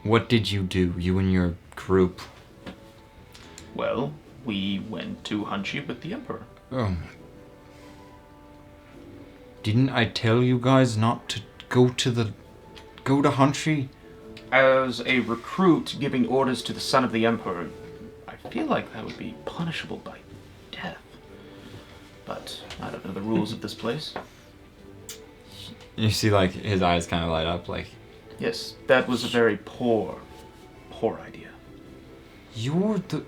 What did you do, you and your group? Well, we went to Hunchy with the Emperor. Oh. Didn't I tell you guys not to go to Hunchy? As a recruit giving orders to the son of the Emperor, I feel like that would be punishable by death. But I don't know the rules of this place. You see, like, his eyes kind of light up, like, Yes, that was a very poor idea. you're the...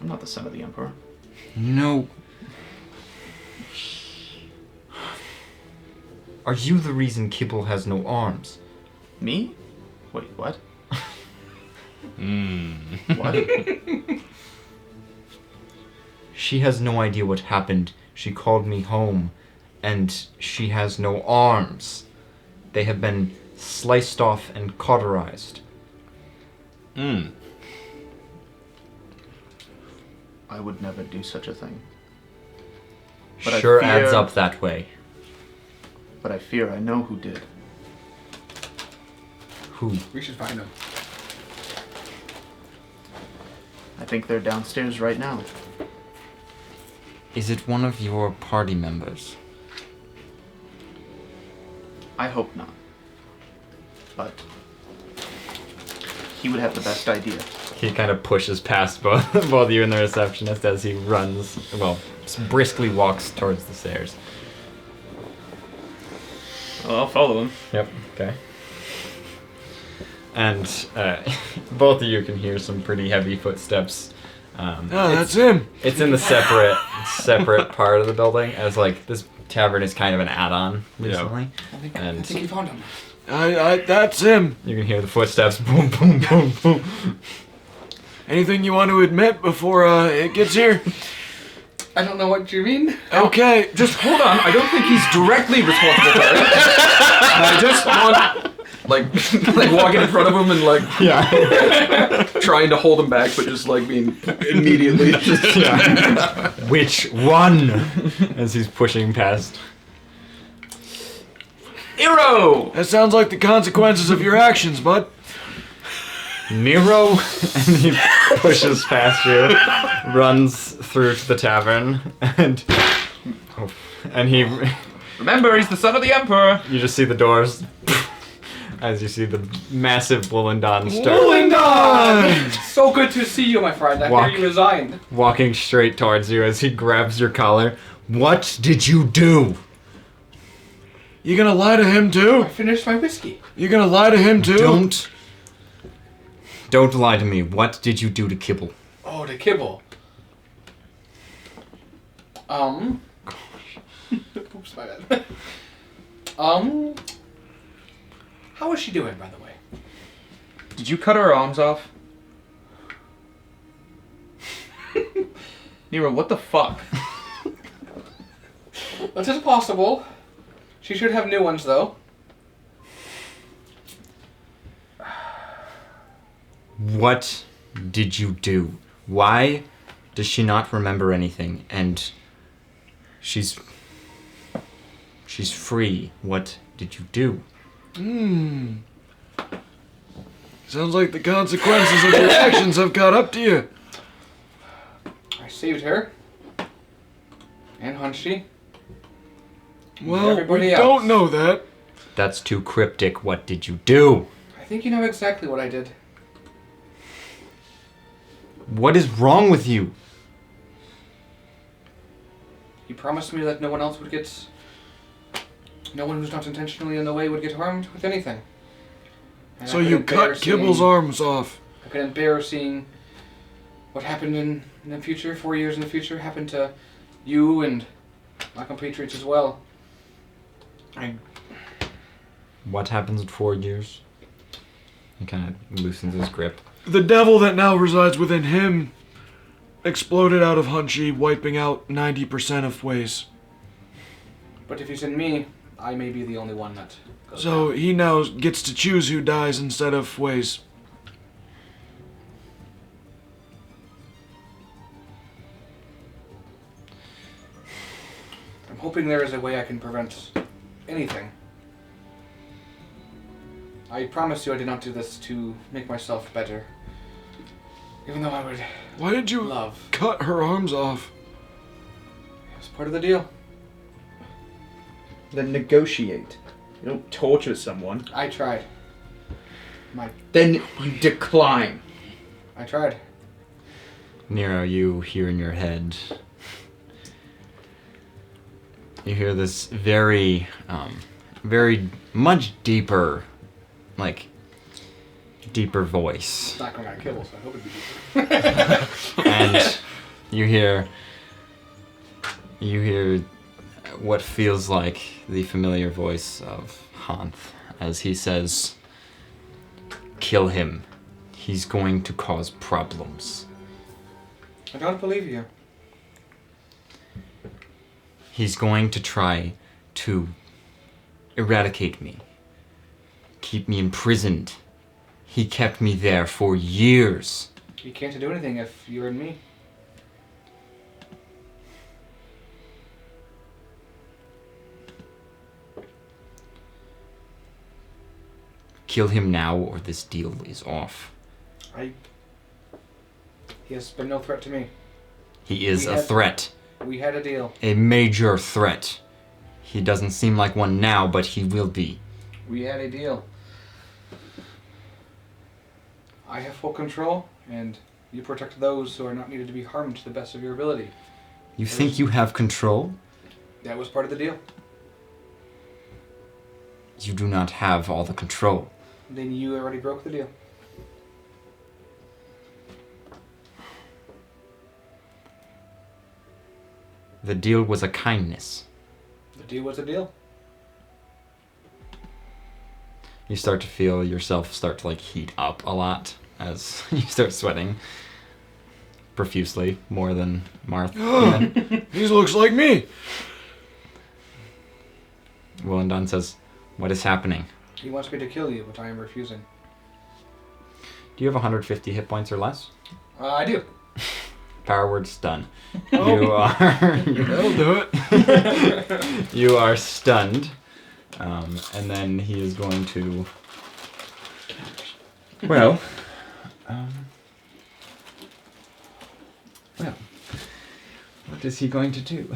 I'm not the son of the Emperor. No. Are you the reason Kibble has no arms? Me? Wait, what? Hmm. What? She has no idea what happened. She called me home, and she has no arms. They have been sliced off and cauterized. Hmm. I would never do such a thing. But I Sure fear- adds up that way. But I fear I know who did. Who? We should find them. I think they're downstairs right now. Is it one of your party members? I hope not. But he would have the best idea. He kind of pushes past both you and the receptionist as he runs, briskly walks towards the stairs. Well, I'll follow him. Yep. Okay. And both of you can hear some pretty heavy footsteps. Oh, that's him. It's in the separate part of the building, as like this tavern is kind of an add-on recently. I think And you found him. That's him. you can hear the footsteps. Boom, boom, boom, boom. Anything you want to admit before it gets here? I don't know what you mean. Okay, just Hold on, I don't think he's directly responsible for it. I just want like walking in front of him and like Yeah. trying to hold him back, but just like being immediately just Yeah. Which one? As he's pushing past. Nero! That sounds like the consequences of your actions, bud. Nero, and he pushes past you, runs through to the tavern, and he. Remember, he's the son of the Emperor. You just see the doors as you see the massive Wollendon start So good to see you, my friend. I Walk. hear you resigned. walking straight towards you as he grabs your collar. What did you do? You gonna lie to him I too? finished my whiskey. You gonna lie to him too? Don't lie to me. What did you do to Kibble? Oh, to kibble. Oops, my bad. How is she doing, by the way? Did you cut her arms off? Nero, what the fuck? That is possible. She should have new ones, though. What did you do? Why does she not remember anything? And she's free. What did you do? Sounds like the consequences of your actions have caught up to you. I saved her. And Hunchy. Well, Everybody we else. don't know that. That's too cryptic. What did you do? I think you know exactly what I did. What is wrong with you? You promised me that no one else would get... No one who's not intentionally in the way would get harmed with anything. And So I you couldn't bear cut Kibble's seeing- arms off. I couldn't bear seeing what happened in the future, 4 years in the future, happened to you and my compatriots as well. What happens in 4 years? He kind of loosens his grip. The devil that now resides within him exploded out of Hunchy, wiping out 90% of Ways. But if it's in me, I may be the only one that goes So down. he now gets to choose who dies instead of Ways. I'm hoping there is a way I can prevent anything. I promise you I did not do this to make myself better. Even though I would Why did you love. cut her arms off? It was part of the deal. Then negotiate. You don't torture someone. I tried. Then you decline. I tried. Nero, you hear in your head. You hear this very much deeper, deeper voice. It's not going to kill, so I hope it'd be deeper. And you hear what feels like the familiar voice of Hanth as he says, "Kill him. He's going to cause problems. I don't believe you. He's going to try to eradicate me. Keep me imprisoned. He kept me there for years. You can't do anything if you're in me. Kill him now or this deal is off." He has been no threat to me. He is We a had- threat. We had a deal. A major threat. He doesn't seem like one now, but he will be. We had a deal. I have full control, and you protect those who are not needed to be harmed to the best of your ability. You think you have control? That was part of the deal. You do not have all the control. Then you already broke the deal. The deal was a kindness. The deal was a deal. You start to feel yourself start to heat up a lot as you start sweating profusely, more than Marth. even. He looks like me. Willendon says, "What is happening?" He wants me to kill you, but I am refusing. Do you have 150 hit points or less? I do. Power word stun. Oh. You are. That'll do it. You are stunned. And then he is going to. Well. Well. What is he going to do?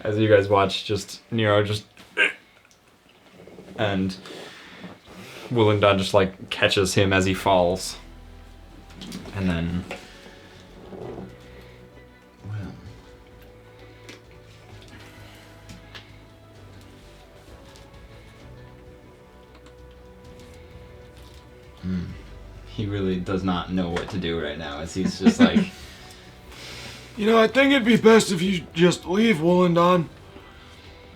As you guys watch, just Nero just. And Wollongdon just like catches him as he falls. And then. Well. He really does not know what to do right now, as he's just like. You know, I think it'd be best if you just leave, Wollongdon.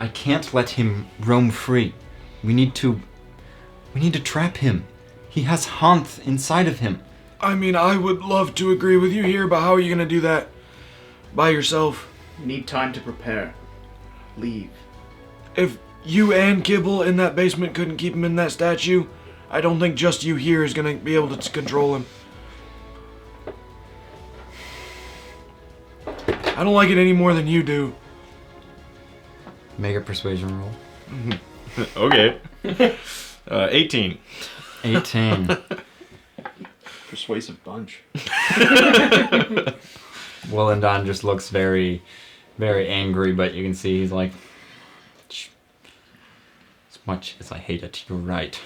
I can't let him roam free. We need to trap him. He has Hanth inside of him. I mean, I would love to agree with you here, but how are you gonna do that by yourself? You need time to prepare. Leave. If you and Kibble in that basement couldn't keep him in that statue, I don't think just you here is gonna be able to control him. I don't like it any more than you do. Make a persuasion roll. Okay. 18. 18. Persuasive bunch. Wollongdon just looks very, very angry, but you can see he's like, as much as I hate it, you're right.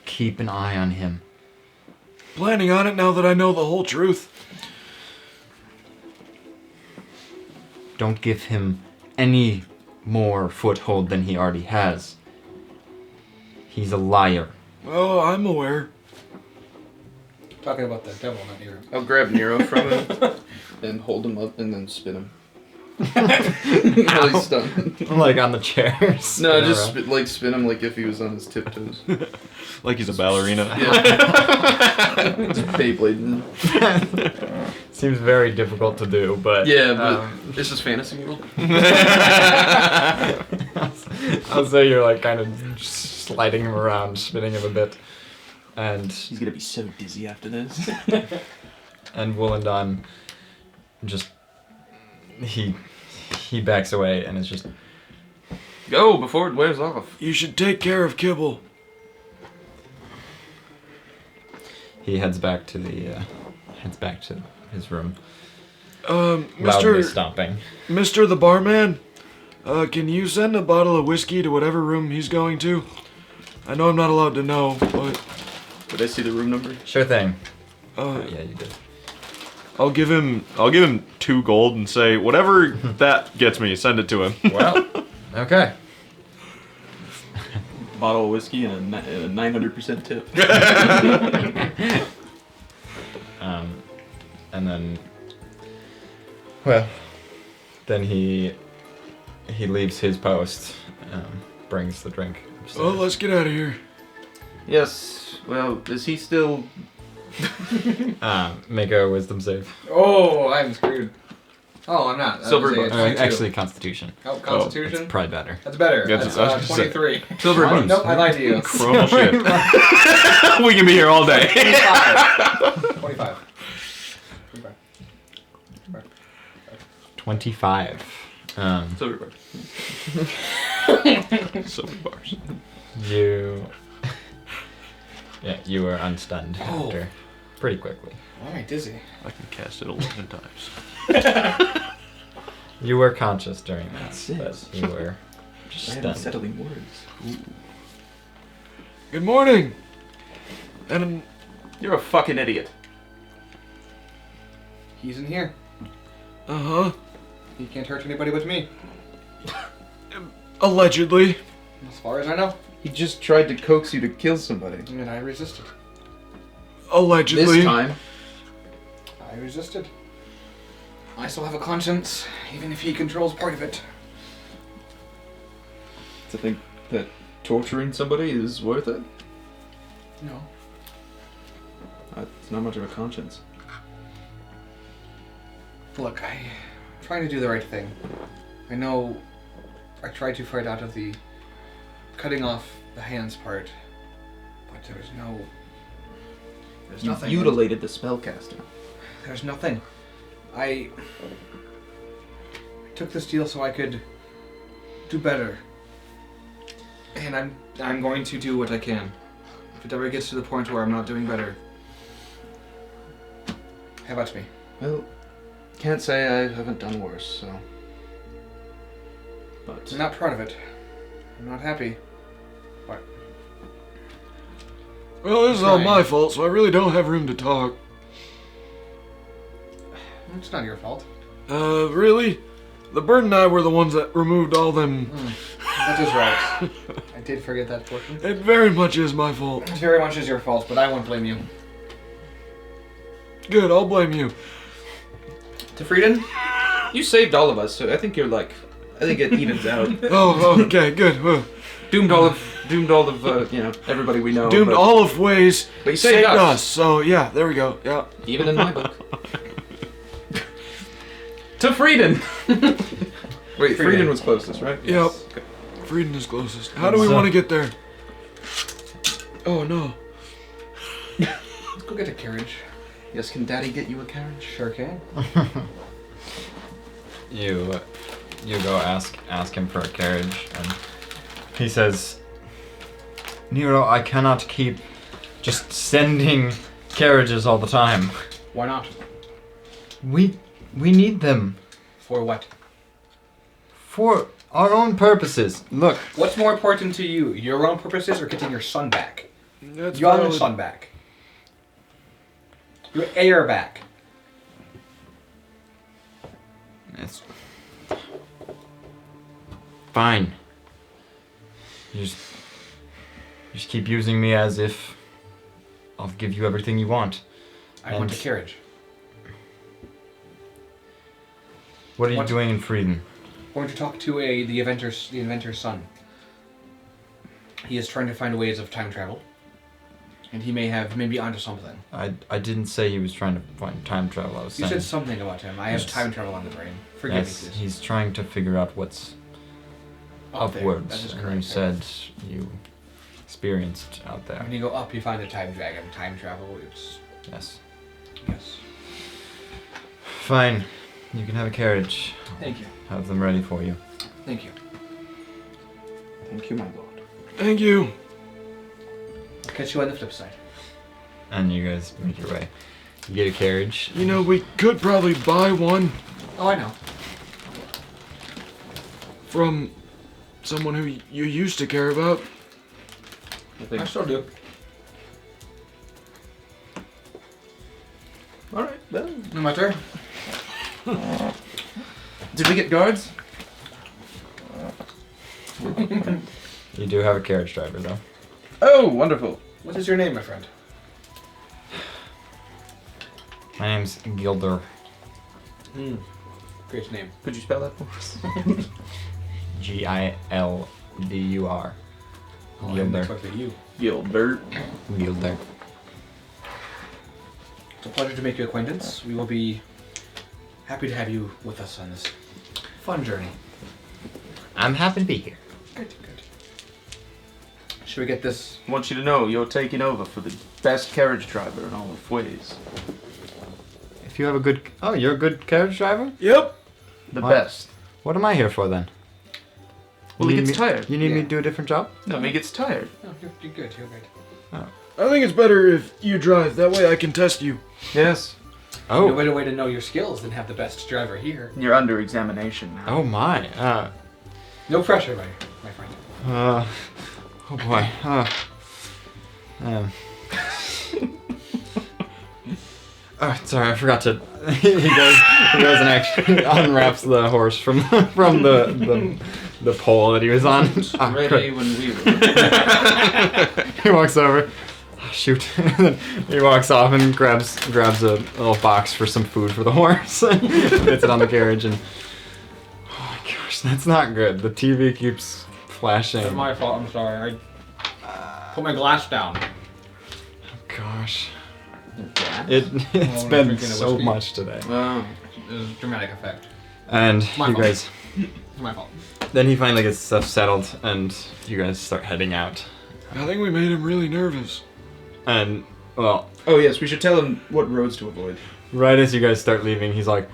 Keep an eye on him. Planning on it now that I know the whole truth. Don't give him any more foothold than he already has. He's a liar. Oh, I'm aware. Talking about the devil, not Nero. I'll grab Nero from him and hold him up and then spin him. While he's stunned. Like on the chairs. No, just spin him like if he was on his tiptoes. Like he's a ballerina. Yeah. Just Beyblading. Seems very difficult to do, but Yeah, but it's just fantasy world. I'll say you're like kind of sliding him around, spinning him a bit, and He's gonna be so dizzy after this. and Wollongdon just he backs away and is just Go before it wears off. You should take care of Kibble. he heads back to his room, loudly Mr. stomping. Mr. the barman, can you send a bottle of whiskey to whatever room he's going to? I know I'm not allowed to know, but Did I see the room number? Sure thing. uh, Yeah, you did. I'll give him 2 gold and say whatever that gets me, send it to him. Well, okay. Bottle of whiskey and a 900% tip. And then, well, then he leaves his post, brings the drink upstairs. well, let's get out of here. Yes. Well, is he still? Make a wisdom save. Oh, I'm screwed. Oh, I'm not. That Silver was a bucks. 22. Actually, Constitution. Oh, Constitution? It's probably better. That's better. Yeah, That's I was gonna say. 23. Silver bucks. Nope, I lied to you. Chrono shit. We can be here all day. 25. 25. Silver bucks. Silver bars. You. Yeah, you were unstunned Oh. after pretty quickly. Alright, dizzy. I can cast it 11 times. You were conscious during that, Yes. but you were just I had stunned. unsettling words. Good morning. And You're a fucking idiot. He's in here. uh-huh. He can't hurt anybody but me. Allegedly. As far as I know. He just tried to coax you to kill somebody. And I resisted. Allegedly. This time. I resisted. I still have a conscience, even if he controls part of it. To think that torturing somebody is worth it? No. It's not much of a conscience. Look, I'm trying to do the right thing. I know I tried to fight out of the cutting off the hands part, but there's You nothing. mutilated the spellcaster. There's nothing. I took this deal so I could do better, and I'm going to do what I can. If it ever gets to the point where I'm not doing better, have at me. Well, can't say I haven't done worse, so. But I'm not proud of it. I'm not happy. Well, this is all Trying. my fault, so I really don't have room to talk. It's not your fault. Really? The bird and I were the ones that removed all them. That is right. I did forget that portion. It very much is my fault. It very much is your fault, but I won't blame you. Good, I'll blame you. To Frieden? you saved all of us, so I think you're like. I think it evens out. Oh, okay, good. Doomed all of everybody we know. Doomed but all of ways, But you saved saved us. us. So yeah, there we go. Yeah. Even in my book. To Frieden. Wait, Frieden was closest, right? Yep. Okay. Frieden is closest. How do we want to get there? Oh no. Let's go get a carriage. Yes, can Daddy get you a carriage? Sure can. You go ask him for a carriage, and he says, Nero, I cannot keep just sending carriages all the time. Why not? We need them For what? for our own purposes. Look, What's more important to you, your own purposes or getting your son back? That's Young valid. son back. Your heir back. it's fine. You just keep using me as if I'll give you everything you want. I want a And- carriage. What are you What? doing in Frieden? Going to talk to the inventor's son. He is trying to find ways of time travel. And he may be onto something. I didn't say he was trying to find time travel. I was You saying said something about him. I have Yes. time travel on the brain. Forgive yes, me, please. he's trying to figure out what's Up there. upwards, That is and correct. you said you experienced out there. When you go up, you find the time dragon. Time travel. It's Yes. yes. Fine. You can have a carriage. Thank you. Have them ready for you. Thank you. Thank you, my lord. Thank you. I'll catch you on the flip side. And you guys make your way. You get a carriage. You know, we could probably buy one Oh, I know. from someone who you used to care about. I still do. All right. Well, No matter. Did we get guards? You do have a carriage driver, though. Oh, wonderful. What is your name, my friend? My name's Gilder. Great name. Could you spell that for us? Gildur. Oh, Gilder. Expect you. Gilbert. Gilder. It's a pleasure to make your acquaintance. We will be happy to have you with us on this fun journey. I'm happy to be here. Good, good. Should we get this? I want you to know you're taking over for the best carriage driver in all of ways. If you have a good... Oh, you're a good carriage driver? Yep. The What? best. What am I here for, then? Well, You he need gets me- tired. You need me Yeah. to do a different job? No, he gets tired. No, you're good. You're good. I think it's better if you drive. That way I can test you. Yes. No Oh. better way to know your skills than have the best driver here. You're under examination now. Oh, my. No pressure, my friend. Oh, boy. Oh, sorry, I forgot to. he goes and actually unwraps the horse from the pole that he was on. Ah, ready crap. when we were. He walks over. Oh, shoot! And then he walks off and grabs a little box for some food for the horse. Puts it on the carriage and. Oh my gosh, that's not good. The TV keeps flashing. It's my fault. I'm sorry. I put my glass down. Gosh, Yeah. it's I'm been drinking a so whiskey. much today. Well, It was a dramatic effect. And My you fault. guys It's my fault. Then he finally gets stuff settled, and you guys start heading out. I think we made him really nervous. And, well, Oh yes, we should tell him what roads to avoid. right as you guys start leaving, he's like,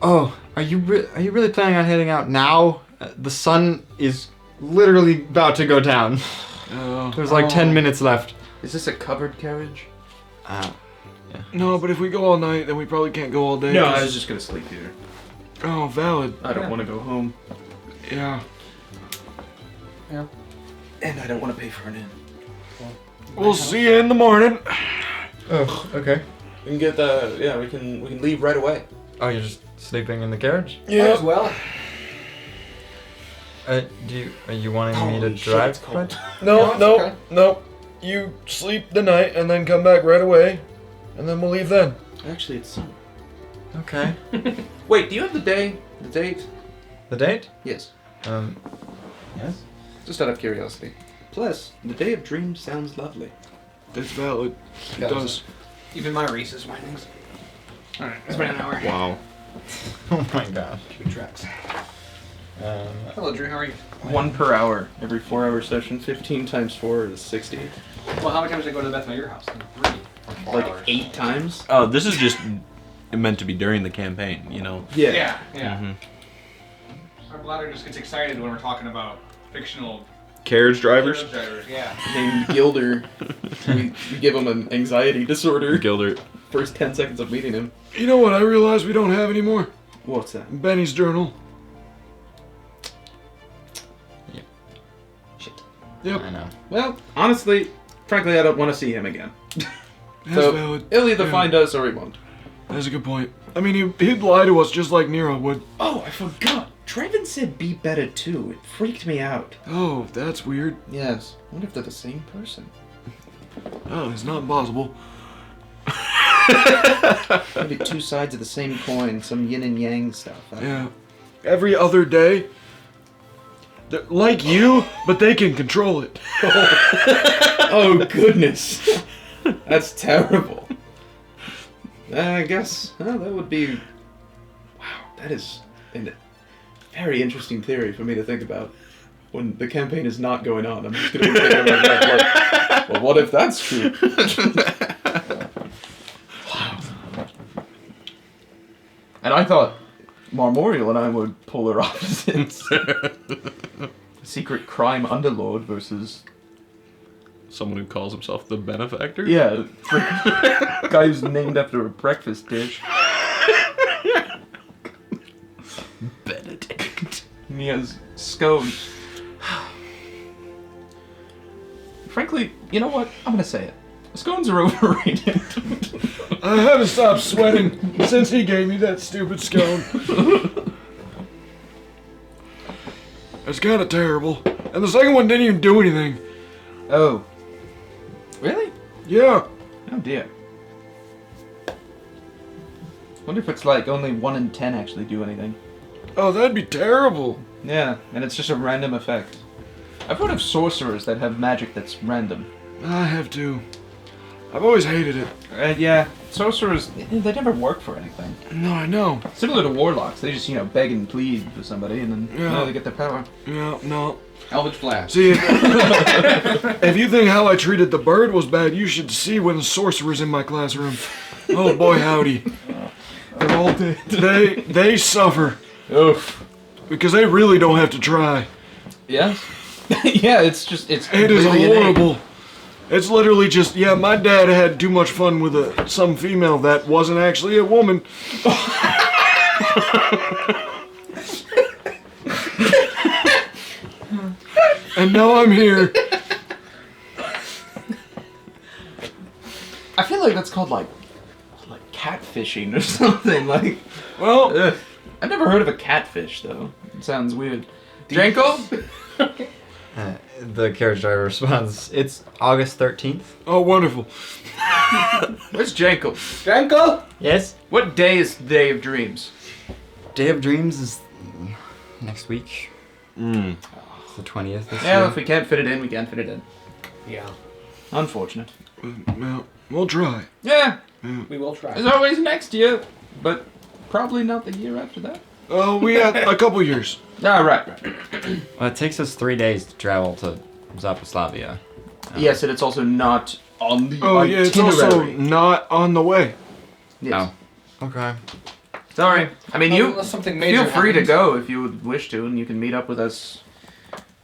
"Oh, are you really planning on heading out now? The sun is literally about to go down. There's like 10 minutes left." Is this a covered carriage? No, but if we go all night, then we probably can't go all day. No, 'cause- I was just gonna sleep here. Oh, valid. I don't want to go home, Yeah. and I don't want to pay for an inn. We'll see you in the morning. Oh, okay. We can get the we can leave right away. Oh, you're just sleeping in the carriage? Might as well. Are you wanting me to Holy shit, drive? it's cold. No, it's no, okay. no. You sleep the night and then come back right away, and then we'll leave then. Actually, it's summer. Okay. Wait, do you have the date? The date? Yes. Yes. Just out of curiosity. Plus, the Day of Dreams sounds lovely. It's valid. It does. Even my races, my things. Alright, it's been an hour. Wow. Oh my gosh. 2 tracks. Hello, Drew. How are you? 1 per hour, every 4-hour session. 15 times 4 is 60. Well, how many times did I go to the bathroom at your house? 3 or 4 Like hours. 8 times? Oh, this is just meant to be during the campaign, you know? Yeah. Mhm. Our bladder just gets excited when we're talking about fictional Carriage drivers? drivers. Yeah. Named Gilder. we give him an anxiety disorder. Gilder. First 10 seconds of meeting him. You know what I realized we don't have anymore? What's that? Benny's journal. Shit. Yep. I know. Well, honestly, frankly, I don't want to see him again. That's So, valid. he'll either Yeah. find us or he won't. That's a good point. I mean, he'd lie to us just like Nero would. Oh, I forgot. Trevin said be better too. It freaked me out. Oh, that's weird. Yes. I wonder if they're the same person. Oh, it's not impossible. Maybe 2 sides of the same coin, some yin and yang stuff. Yeah. Every other day. They're like you, but they can control it. Oh, goodness. That's terrible. I guess that would be... Wow, that is a very interesting theory for me to think about. When the campaign is not going on, I'm just going to be thinking about that. Like, well, what if that's true? And I thought Marmorial and I were polar opposites. Secret crime underlord versus... Someone who calls himself the benefactor? Yeah, guy who's named after a breakfast dish. Benedict. And he has scones. Frankly, you know what? I'm gonna say it. Scones are overrated. I haven't stopped sweating since he gave me that stupid scone. It's kind of terrible. And the second one didn't even do anything. Oh. Really? Yeah. Oh dear. Wonder if it's like only 1 in 10 actually do anything. Oh, that'd be terrible. Yeah, and it's just a random effect. I've heard of sorcerers that have magic that's random. I have to. I've always hated it. Yeah, sorcerers, they never work for anything. No, I know. Similar to warlocks, they just, beg and plead for somebody and then Yeah. they get their power. Yeah, no. Eldritch Blast. See, if you think how I treated the bird was bad, you should see when the sorcerer's in my classroom. Oh boy, howdy. They're all dead. They suffer. Oof. Because they really don't have to try. Yeah? Yeah, it's It is really innate. horrible. It's literally just, yeah, my dad had too much fun with some female that wasn't actually a woman. And now I'm here. I feel like that's called like catfishing or something. Like, Well, ugh. I've never heard of a catfish though. It sounds weird. Janko? The carriage driver responds, "It's August 13th. oh, wonderful. Where's Janko? Janko? Yes? What day is the Day of Dreams? Day of Dreams is next week. Mm. It's the 20th this Yeah, year. if we can't fit it in, we can't fit it in. Yeah. Unfortunate. Well, we'll try. Yeah, We will try. there's always next year, but probably not the year after that. Oh, we had a couple years. Ah, right. Well, it takes us 3 days to travel to Zaposlavia. Yes, and it's also not on the Oh, yeah, it's also itinerary. not on the way. Yes. Oh. Okay. Sorry. I mean, you Unless something major feel free to happens. go if you would wish to, and you can meet up with us.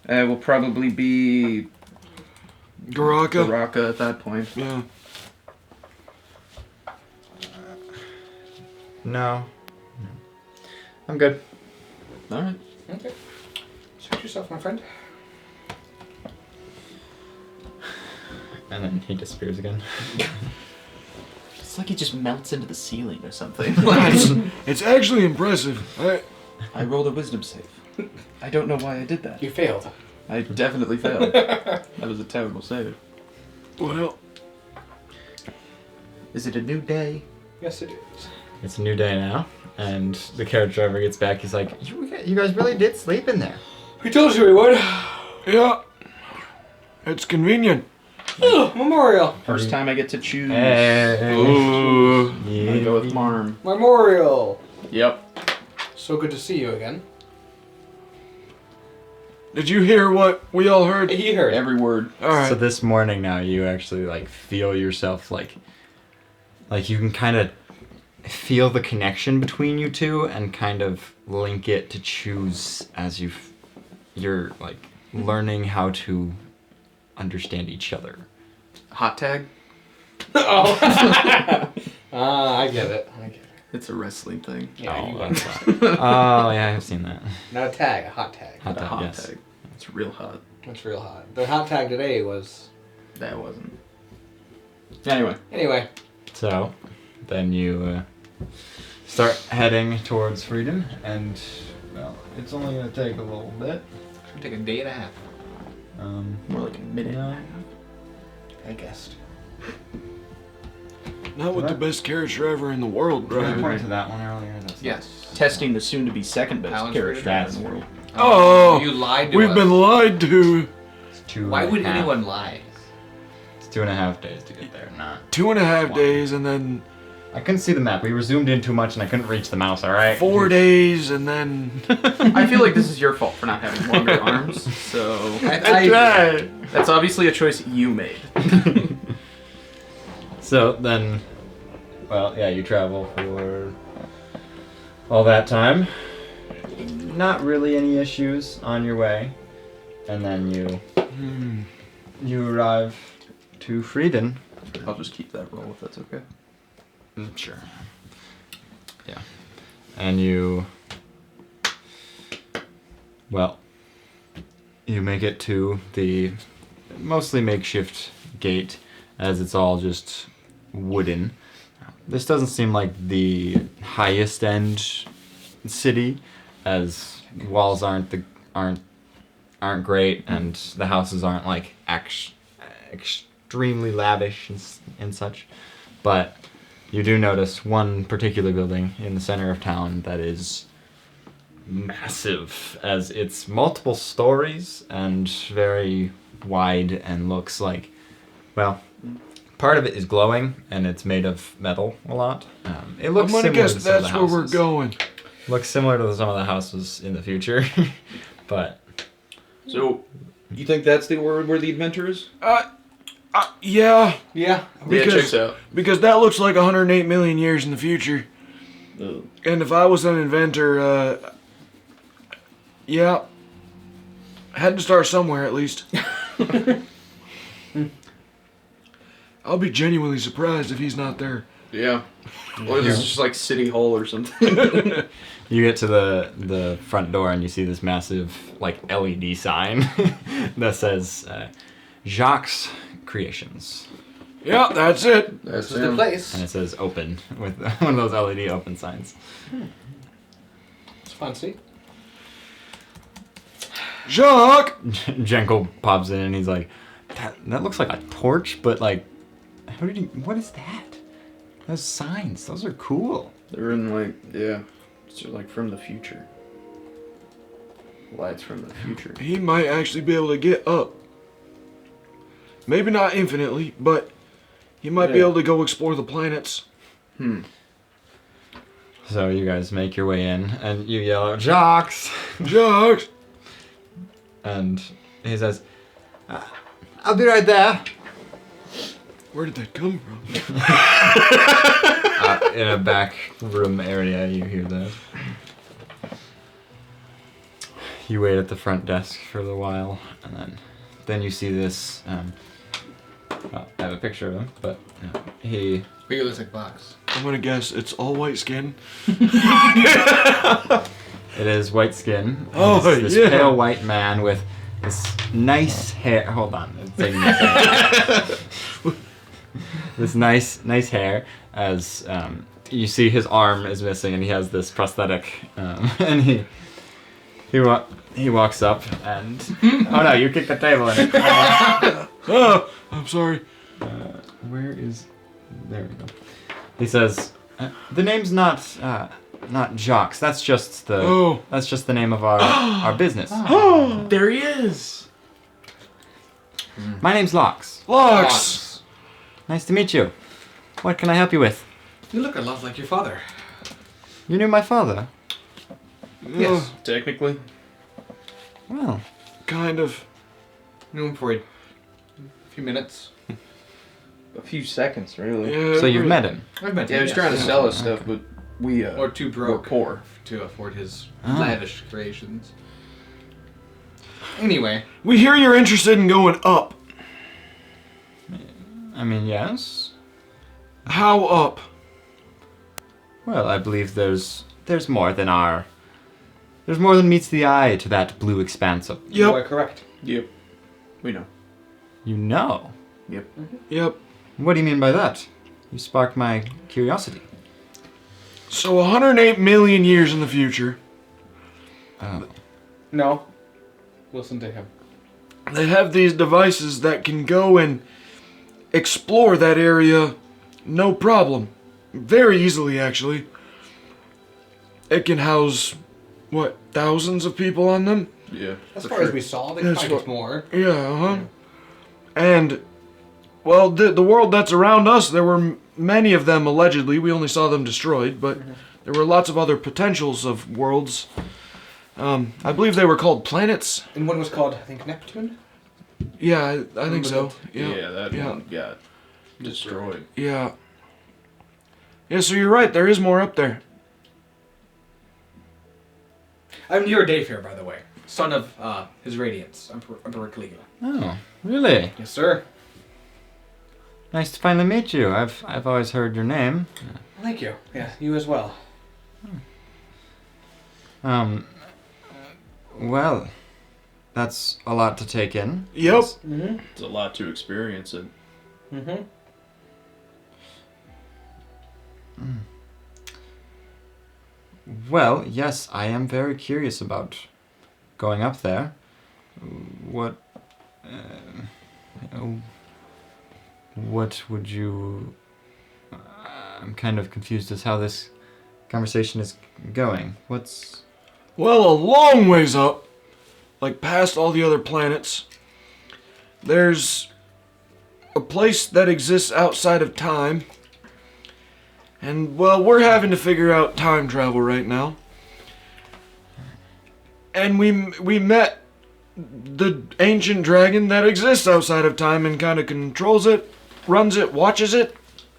We'll probably be Garaka. Baraka at that point. Yeah. No. I'm good. All right. Okay. Suit yourself, my friend. And then he disappears again. It's like he just melts into the ceiling or something. It's actually impressive. I rolled a wisdom save. I don't know why I did that. You failed. I definitely failed. That was a terrible save. Well, Is it a new day? Yes, it is. It's a new day now, and the carriage driver gets back. He's like, "You guys really did sleep in there." We told you we would. yeah. It's convenient. Memorial. First time I get to choose. Ooh. I'm gonna go with Marm. Memorial. Yep. So good to see you again. Did you hear what we all heard? He heard. Every word. All right. So this morning now, you actually like feel yourself like you can kind of feel the connection between you two and kind of link it to choose as you're like learning how to understand each other. Hot tag. Oh. I get it. It's a wrestling thing. Yeah, you that's got right. Oh yeah, I've seen that. Not a tag, a hot tag. Hot A tag, hot yes. tag. It's real hot. That's real hot. The hot tag today was. That wasn't. Anyway. Anyway. So, then you start heading towards freedom, and well, it's only gonna take a little bit. Should take a day and a half. More like a minute. No. I guessed. Not with the best carriage driver in the world, Did I driving. point to that one earlier? That's Yes. Testing the soon-to-be second best Alan's carriage pretty driver fast. in the world. Oh, You lied to we've us. been lied to. It's 2.5. Why would anyone lie? It's 2.5 days to get there. Not. 2.5 Wow. days and then I couldn't see the map. We were zoomed in too much, and I couldn't reach the mouse. All right. 4 days and then. I feel like this is your fault for not having longer arms, so I that's obviously a choice you made. So then, well, yeah, you travel for all that time. Not really any issues on your way, and then you arrive to Frieden. I'll just keep that roll if that's okay. Sure. Yeah. And you make it to the mostly makeshift gate, as it's all just wooden. This doesn't seem like the highest end city, as walls aren't great, and the houses aren't like extremely lavish and such. But you do notice one particular building in the center of town that is massive, as it's multiple stories and very wide, and looks like, well, part of it is glowing and it's made of metal a lot. It looks I'm gonna similar guess to some of that's the where we're houses. going. Looks similar to some of the houses in the future, but So, you think that's the word where the adventure is? Yeah, Yeah. Because- checks out. because that looks like 108 million years in the future. And if I was an inventor, yeah, had to start somewhere at least. I'll be genuinely surprised if he's not there. Yeah. Or this is just like City Hall or something. you get to the front door and you see this massive like LED sign that says Jacques Creations, Yeah, that's it. That's This is the him. place. and it says open with one of those LED open signs. It's fancy. Jacques! Jenko pops in and he's like, that looks like a torch, but like, what is that? Those signs, those are cool. They're in like, yeah. It's like from the future. Lights from the future. He might actually be able to get up. Maybe not infinitely, but he might be Yeah. able to go explore the planets. So you guys make your way in, and you yell out, "Jocks!" Jocks! And he says, "I'll be right there." Where did that come from? In a back room area, you hear that. You wait at the front desk for a little while, and then you see this. Well, I have a picture of him, but he. Realistic box. I'm gonna guess it's all white skin. It is white skin. Oh, this yeah. pale white man with this nice hair. Hold on, it's taking me a second. This nice hair. As you see, his arm is missing, and he has this prosthetic. And he walks up, and oh no, you kicked the table in. Oh, I'm sorry. Where is? There we go. He says, "The name's not Jocks. That's just the name of our business. Oh, there he is. My name's Lox. Lux! Nice to meet you. What can I help you with? You look a lot like your father. You knew my father? Yes. Technically. Well, Kind of. Knew him for a few minutes. A few seconds, really. Yeah, so you've met him. I've met Yeah, him. he was trying to sell us stuff, but we Or too were broke poor. to afford his Oh. lavish creations. Anyway, We hear you're interested in going up. I mean, yes. How up? Well, I believe there's more than meets the eye to that blue expanse of. you are Yep. correct. Yep. We know. You know. Yep. What do you mean by that? You sparked my curiosity. So 108 million years in the future, Oh. No. Listen to him. they have these devices that can go and explore that area no problem. Very easily, actually. It can house, what, thousands of people on them? Yeah. As far as we saw, they That's probably what- get more. Yeah, uh-huh. And, well, the world that's around us, there were many of them, allegedly. We only saw them destroyed, but there were lots of other potentials of worlds. I believe they were called planets. And one was called, I think, Neptune? Yeah, I think so. Yeah. that Yeah. one got destroyed. Yeah. Yeah, so you're right, there is more up there. You're Dayfair, by the way. Son of His Radiance, Emperor Caligula. Oh, really? Yes, sir. Nice to finally meet you. I've always heard your name. Thank you. Yeah, you as well. Well, that's a lot to take in. Yep. Mm-hmm. It's a lot to experience it. Mm-hmm. Well, yes, I am very curious about going up there. What would you... I'm kind of confused as how this conversation is going. What's... Well, a long ways up, like past all the other planets, there's a place that exists outside of time. And, well, we're having to figure out time travel right now. And we met the ancient dragon that exists outside of time and kind of controls it, runs it, watches it.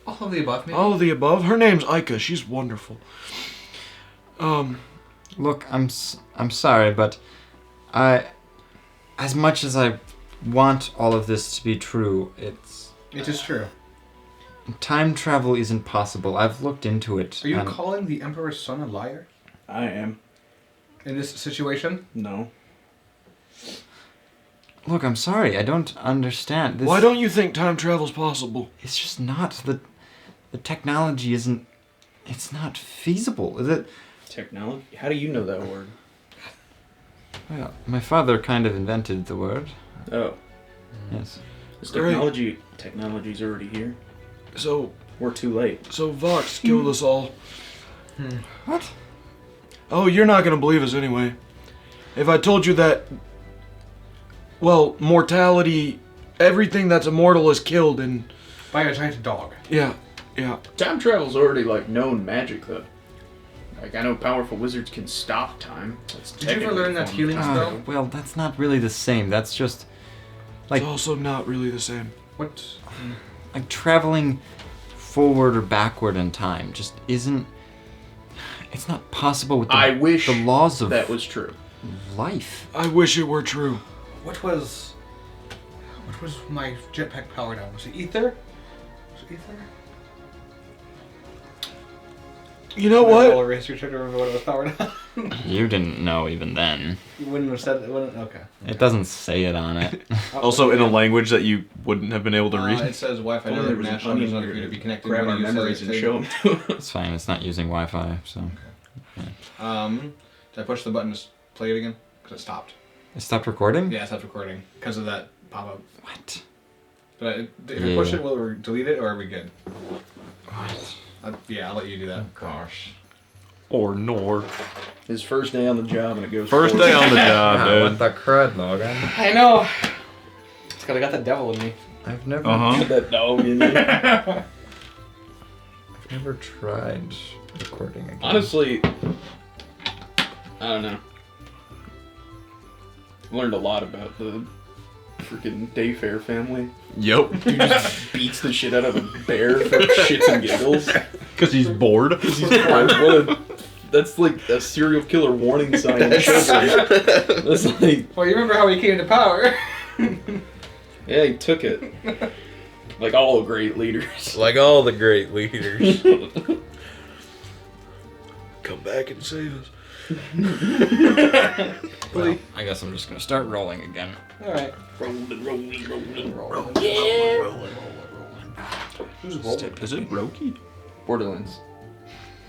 All of the above, maybe? All of the above. Her name's Aika. She's wonderful. Look, I'm sorry, but as much as I want all of this to be true, It is true. time travel isn't possible. I've looked into it. Are you and- calling the Emperor's son a liar I am. in this situation? No. Look, I'm sorry. I don't understand. This, Why don't you think time travel's possible? It's just not. The technology isn't... It's not feasible. Technology? How do you know that word? Well, my father kind of invented the word. Oh. Yes. This Great. technology's already here. So We're too late. Vox killed us all. What? Oh, you're not gonna believe us anyway. If I told you that, well, mortality, everything that's immortal is killed and, By a giant dog. yeah. Time travel's already, like, known magic, though. Like, I know powerful wizards can stop time. That's Did you ever technically learn a that form of healing time. spell? Well, that's not really the same. That's just like It's also not really the same. What? like traveling forward or backward in time just isn't. It's not possible with I wish the laws of that was true. life. I wish it were true. What was my jetpack powered on? Was it ether? Was it ether? You know Roll what? a race, you tried to remember what it was powered on. You didn't know even then. You wouldn't have said it. Okay. It doesn't say it on it. Also in a language that you wouldn't have been able to read. It says Wi-Fi Only there network was an national onion is not here free to be connected. Grab our When you said memories it, and it- show them to us. It's fine. It's not using Wi-Fi, so Did I push the button to play it again? Because it stopped. it stopped recording. Yeah, it stopped recording because of that pop-up. What? But if I push Yeah. it, will we delete it or are we good? What? Yeah, I'll let you do that. Gosh. Or nor. His first day on the job, and it goes. First day on the job, What dude. the crud, Logan? I know. It's because I got the devil in me. I've never. That dog in there. I've never tried recording again. Honestly, I don't know. Learned a lot about the freaking Dayfair family. Yep. Dude just beats the shit out of a bear for shits and giggles. Because he's bored. That's like a serial killer warning sign in children. That's like, Well, you remember how he came to power? yeah, he took it. Like all great leaders. Like all the great leaders. Come back and save us. Well, I guess I'm just gonna start rolling again. All right. Rolling. Is it Roki? Borderlands.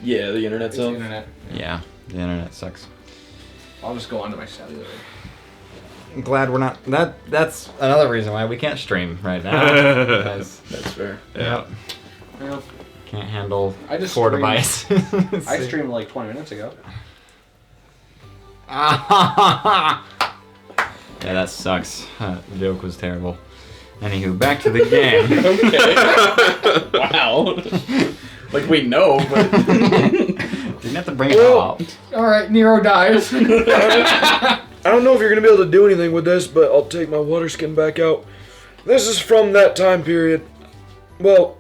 Yeah, the internet It's the stuff. internet. Yeah, the internet sucks. I'll just go onto my cellular. I'm glad we're not. That's another reason why we can't stream right now. Because, That's fair. yeah, Well, can't handle I just 4 streamed- devices. I streamed like 20 minutes ago. Yeah, that sucks. The joke was terrible. Anywho, back to the game. Okay. Wow. Like we know, but Didn't have to bring it Well, up. All right, Nero dies. I don't know if you're gonna be able to do anything with this, but I'll take my water skin back out. This is from that time period. Well,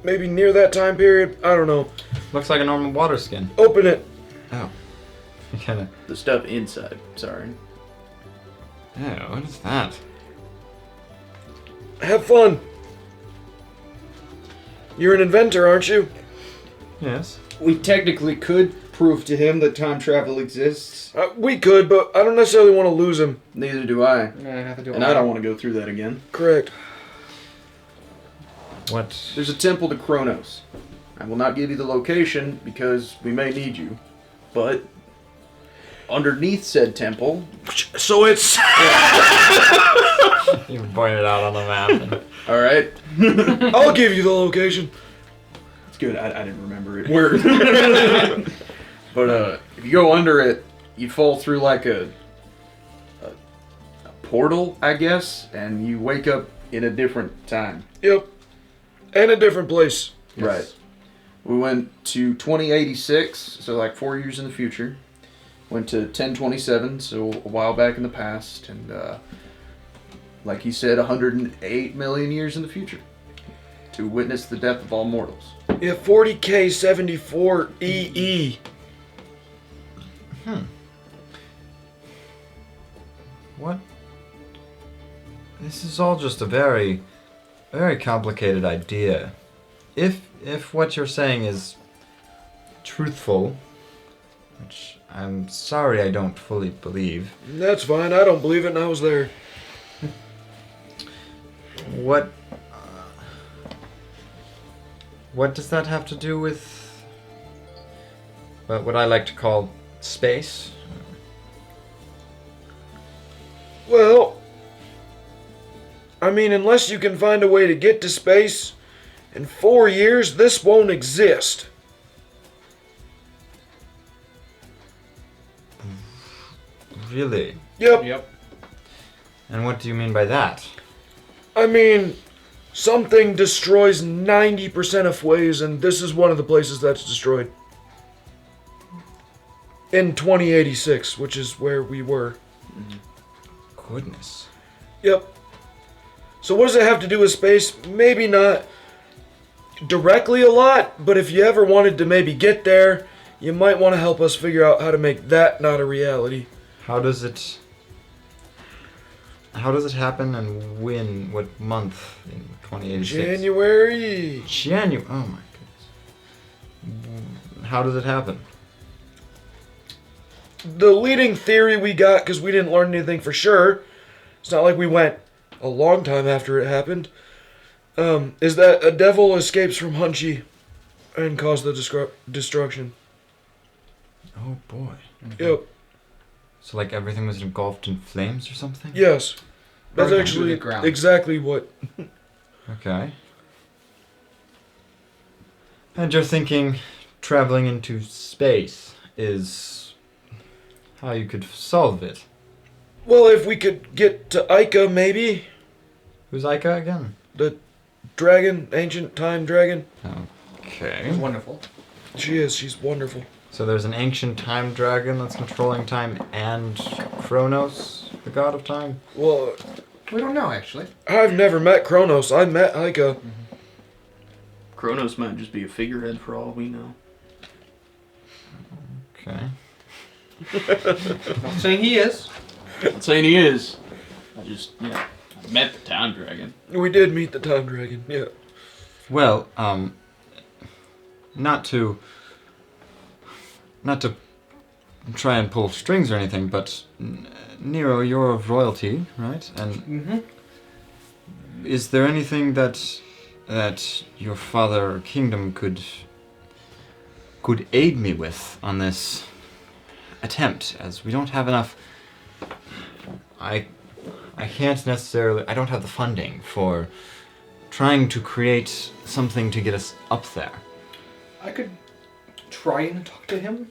maybe near that time period. I don't know. Looks like a normal water skin. Open it. Oh. Kind of. the stuff inside. Sorry. Yeah, what is that? Have fun. You're an inventor, aren't you? Yes. We technically could prove to him that time travel exists. We could, but I don't necessarily want to lose him. Neither do I. I have to do And I don't want to go through that again. Correct. What? There's a temple to Kronos. I will not give you the location because we may need you. But underneath said temple, So it's. You pointed out on the map. all right, I'll give you the location. it's good. I didn't remember it. Word. But if you go under it, you fall through like a portal, I guess, and you wake up in a different time. Yep. And a different place. Right. We went to 2086, so like 4 years in the future. Went to 1027, so a while back in the past, and like he said, 108 million years in the future to witness the death of all mortals. Yeah, 40K74 EE. What? This is all just a very, very complicated idea. If what you're saying is truthful, which I'm sorry I don't fully believe, That's fine. I don't believe it, and I was there. what does that have to do with what I like to call space? Well, I mean, unless you can find a way to get to space, in 4 years, this won't exist. Really? Yep. Yep. And what do you mean by that? I mean, something destroys 90% of ways, and this is one of the places that's destroyed. in 2086, which is where we were. Goodness. Yep. So what does it have to do with space? Maybe not directly a lot, but if you ever wanted to maybe get there, you might want to help us figure out how to make that not a reality. How does it happen and when? What month in 2086? January. January. Oh my goodness. How does it happen? The leading theory we got, because we didn't learn anything for sure, it's not like we went a long time after it happened, is that a devil escapes from Hunchy and caused the destruction. Oh boy. Yep. So like everything was engulfed in flames or something? Yes. That's Burned to actually the ground. exactly what. Okay. And you're thinking traveling into space is how you could solve it. Well, if we could get to Ica, maybe. Who's Ica again? The dragon, ancient time dragon. Okay. It's wonderful. She is. She's wonderful. So there's an ancient time dragon that's controlling time and Kronos, the god of time? Well, We don't know, actually. I've never met Kronos. I met Ica. Kronos might just be a figurehead for all we know. Okay. Not saying he is. I'm not saying he is. I just, I met the town dragon. We did meet the time dragon. Yeah. Well, not to try and pull strings or anything, but Nero, you're of royalty, right? And Mm-hmm. is there anything that your father or kingdom could aid me with on this attempt, as we don't have enough. I can't necessarily. I don't have the funding for trying to create something to get us up there. I could try and talk to him.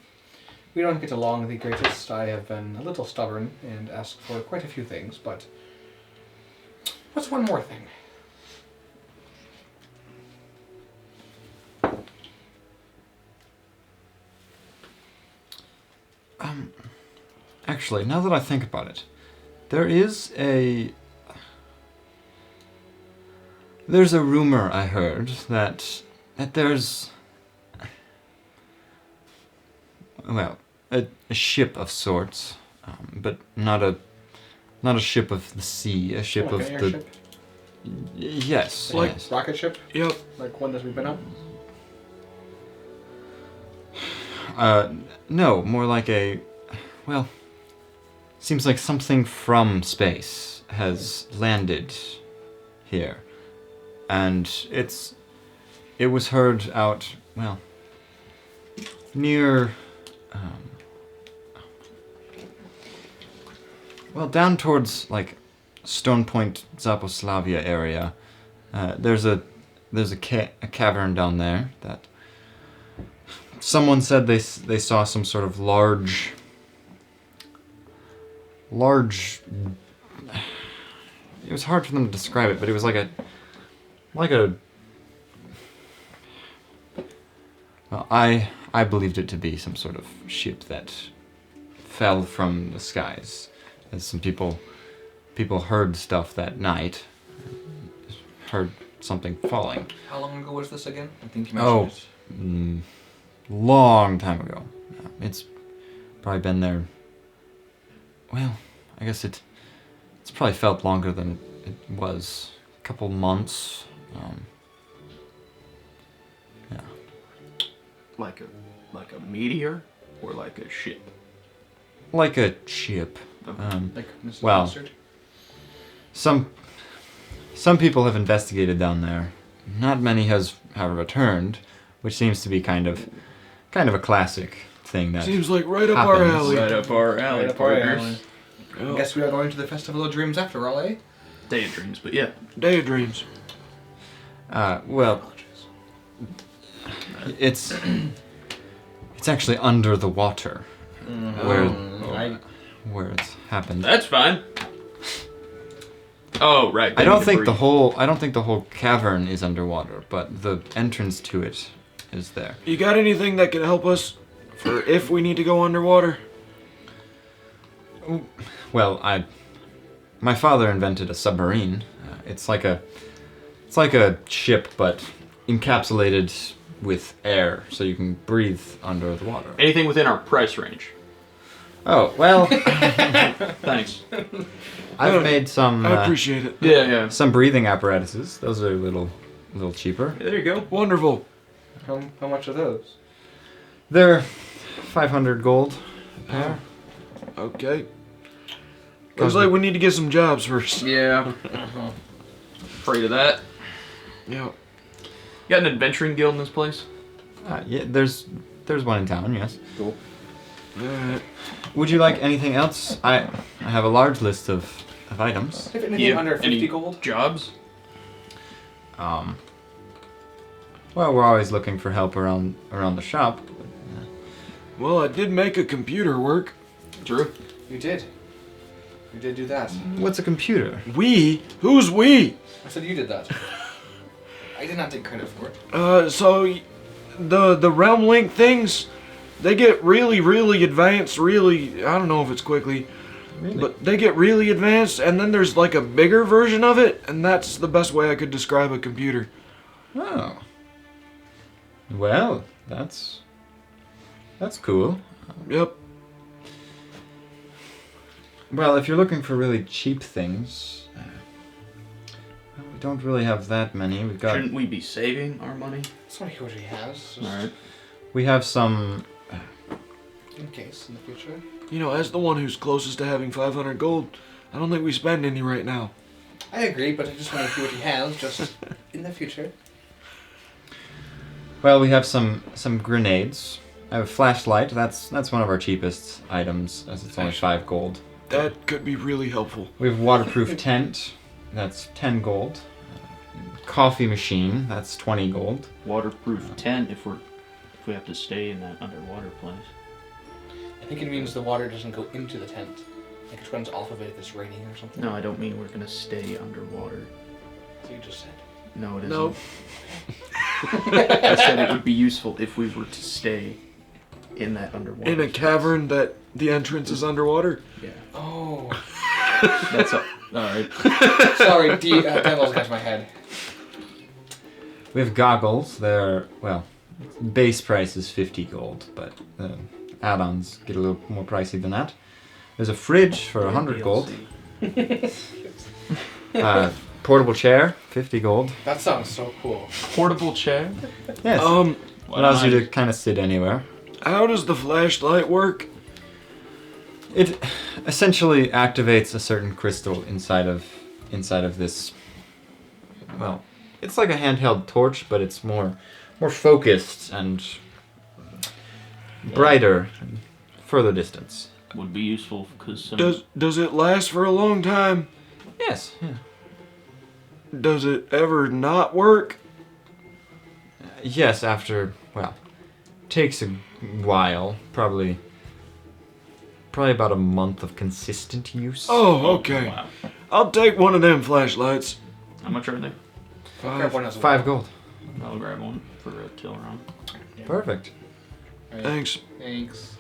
We don't get along the greatest. I have been a little stubborn and asked for quite a few things, but what's one more thing? Actually, now that I think about it, there's a rumor I heard that there's a ship of sorts, but not a ship of the sea, a ship Like of an the airship? yes, Like- yes. Rocket ship? Yep. Like one that we've been up? No, more like seems like something from space has landed here. And it was heard out, near, down towards, like, Stone Point, Zaposlavia area. There's a cavern down there that someone said they saw some sort of large. It was hard for them to describe it, but it was like a. Well, I believed it to be some sort of ship that fell from the skies, as some people heard stuff that night. Heard something falling. How long ago was this again? I think you Oh. mentioned Long time ago. It's probably been there. Well, I guess it's probably felt longer than it was. A couple months. Yeah. Like a meteor or like a ship. Like a ship. Like Mr. Well. Mustard? Some people have investigated down there. Not many have returned, which seems to be kind of a classic thing that Seems like right up our happens. alley. Right up our alley, Right up our partners. alley. Well, Guess we are going to the Festival of Dreams after all, eh? Day of dreams, but yeah. Day of Dreams. it's actually under the water where it's happened. That's fine. Oh, right. I don't think breathe. the whole cavern is underwater, but the entrance to it is there. You got anything that can help us for if we need to go underwater? Well, my father invented a submarine. It's like a ship, but encapsulated with air, so you can breathe under the water. Anything within our price range. Oh well, Thanks. I've made some. I appreciate it. Yeah. Some breathing apparatuses. Those are a little cheaper. There you go. Wonderful. How much are those? They're 500 gold a pair. Okay. Looks like we need to get some jobs first. Yeah. Afraid of that. Yeah. You got an adventuring guild in this place? Yeah, there's one in town. Yes. Cool. Alright. Would you like anything else? I have a large list of items. If anything under 50 any gold? jobs? Well, we're always looking for help around the shop. Well, I did make a computer work. True. You did. You did do that. What's a computer? We? Who's we? I said you did that. I did not take credit for it. So the realm link things, they get really advanced. Really, I don't know if it's quickly, Really? but they get really advanced, and then there's like a bigger version of it, and that's the best way I could describe a computer. Oh. Well, that's cool. Yep. Well, if you're looking for really cheap things, well, we don't really have that many. We've got Shouldn't we be saving our money? That's what he already has. Just Alright. we have some. in case in the future. You know, as the one who's closest to having 500 gold, I don't think we spend any right now. I agree, but I just want to see what he has, just in the future. Well, we have some grenades. I have a flashlight. That's one of our cheapest items, as it's only 5 gold. That could be really helpful. We have a waterproof tent. That's 10 gold. Coffee machine. That's 20 gold. Waterproof tent if we have to stay in that underwater place. I think it means the water doesn't go into the tent. Like it runs off of it if it's raining or something. No, I don't mean we're gonna stay underwater. So you just said. No, it isn't. Nope. I said it would be useful if we were to stay in that underwater In a space. cavern that the entrance is underwater. Yeah. Oh. That's alright. Sorry, devils got to my head. We have goggles. They're, well, base price is 50 gold, but add-ons get a little more pricey than that. There's a fridge for 100 gold. Portable chair, 50 gold. That sounds so cool. Portable chair? Yes. Allows you to kind of sit anywhere. How does the flashlight work? It essentially activates a certain crystal inside of this. Well, it's like a handheld torch, but it's more focused and brighter and further distance. Would be useful because some... Does it last for a long time? Yes. Yeah. Does it ever not work? Yes. After, well, takes a while. Probably about a month of consistent use. Oh, okay. Wow. I'll take one of them flashlights. How much are they? Grab one as well. 5 gold. I'll grab one for a till round. Perfect. Right. Thanks. Thanks.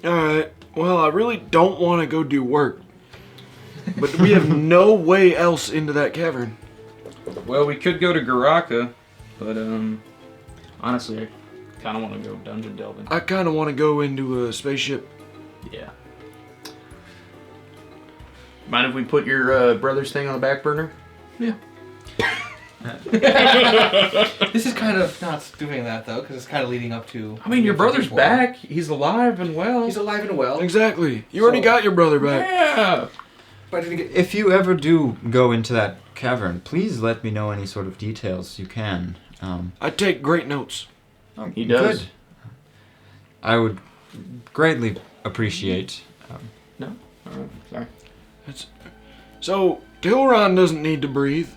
Alright. Well, I really don't want to go do work. But we have no way else into that cavern. Well, we could go to Garaka, but honestly, I kind of want to go dungeon delving. I kind of want to go into a spaceship. Yeah. Mind if we put your brother's thing on the back burner? Yeah. This is kind of not doing that though, because it's kind of leading up to. I mean, your brother's back. He's alive and well. He's alive and well. Exactly. You already got your brother back. Yeah. But I didn't get. If you ever do go into that cavern, please let me know any sort of details you can. I take great notes. He does. Good. I would greatly appreciate. No? Alright, sorry. So, Tilron doesn't need to breathe.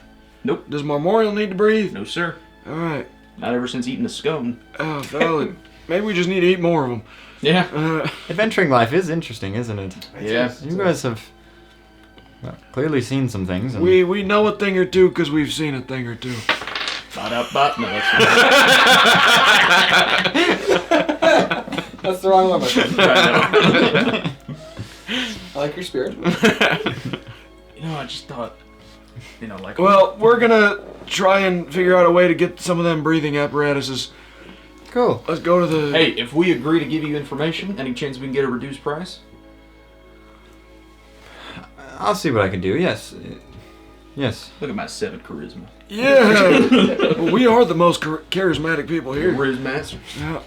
Nope. Does Memorial need to breathe? No, sir. Alright. Not ever since eating a scone. Oh, valid. Maybe we just need to eat more of them. Yeah. Adventuring life is interesting, isn't it? Yeah. You guys have clearly seen some things. And We know a thing or two because we've seen a thing or two. Bot up, bot. No, that's That's the wrong limit. I I like your spirit. I just thought, like. Well, we're gonna try and figure out a way to get some of them breathing apparatuses. Cool. Let's go to the... Hey, if we agree to give you information, any chance we can get a reduced price? I'll see what I can do. Yes. Yes. Look at my 7 charisma. Yeah! Well, we are the most charismatic people here. Charismasters. Yeah.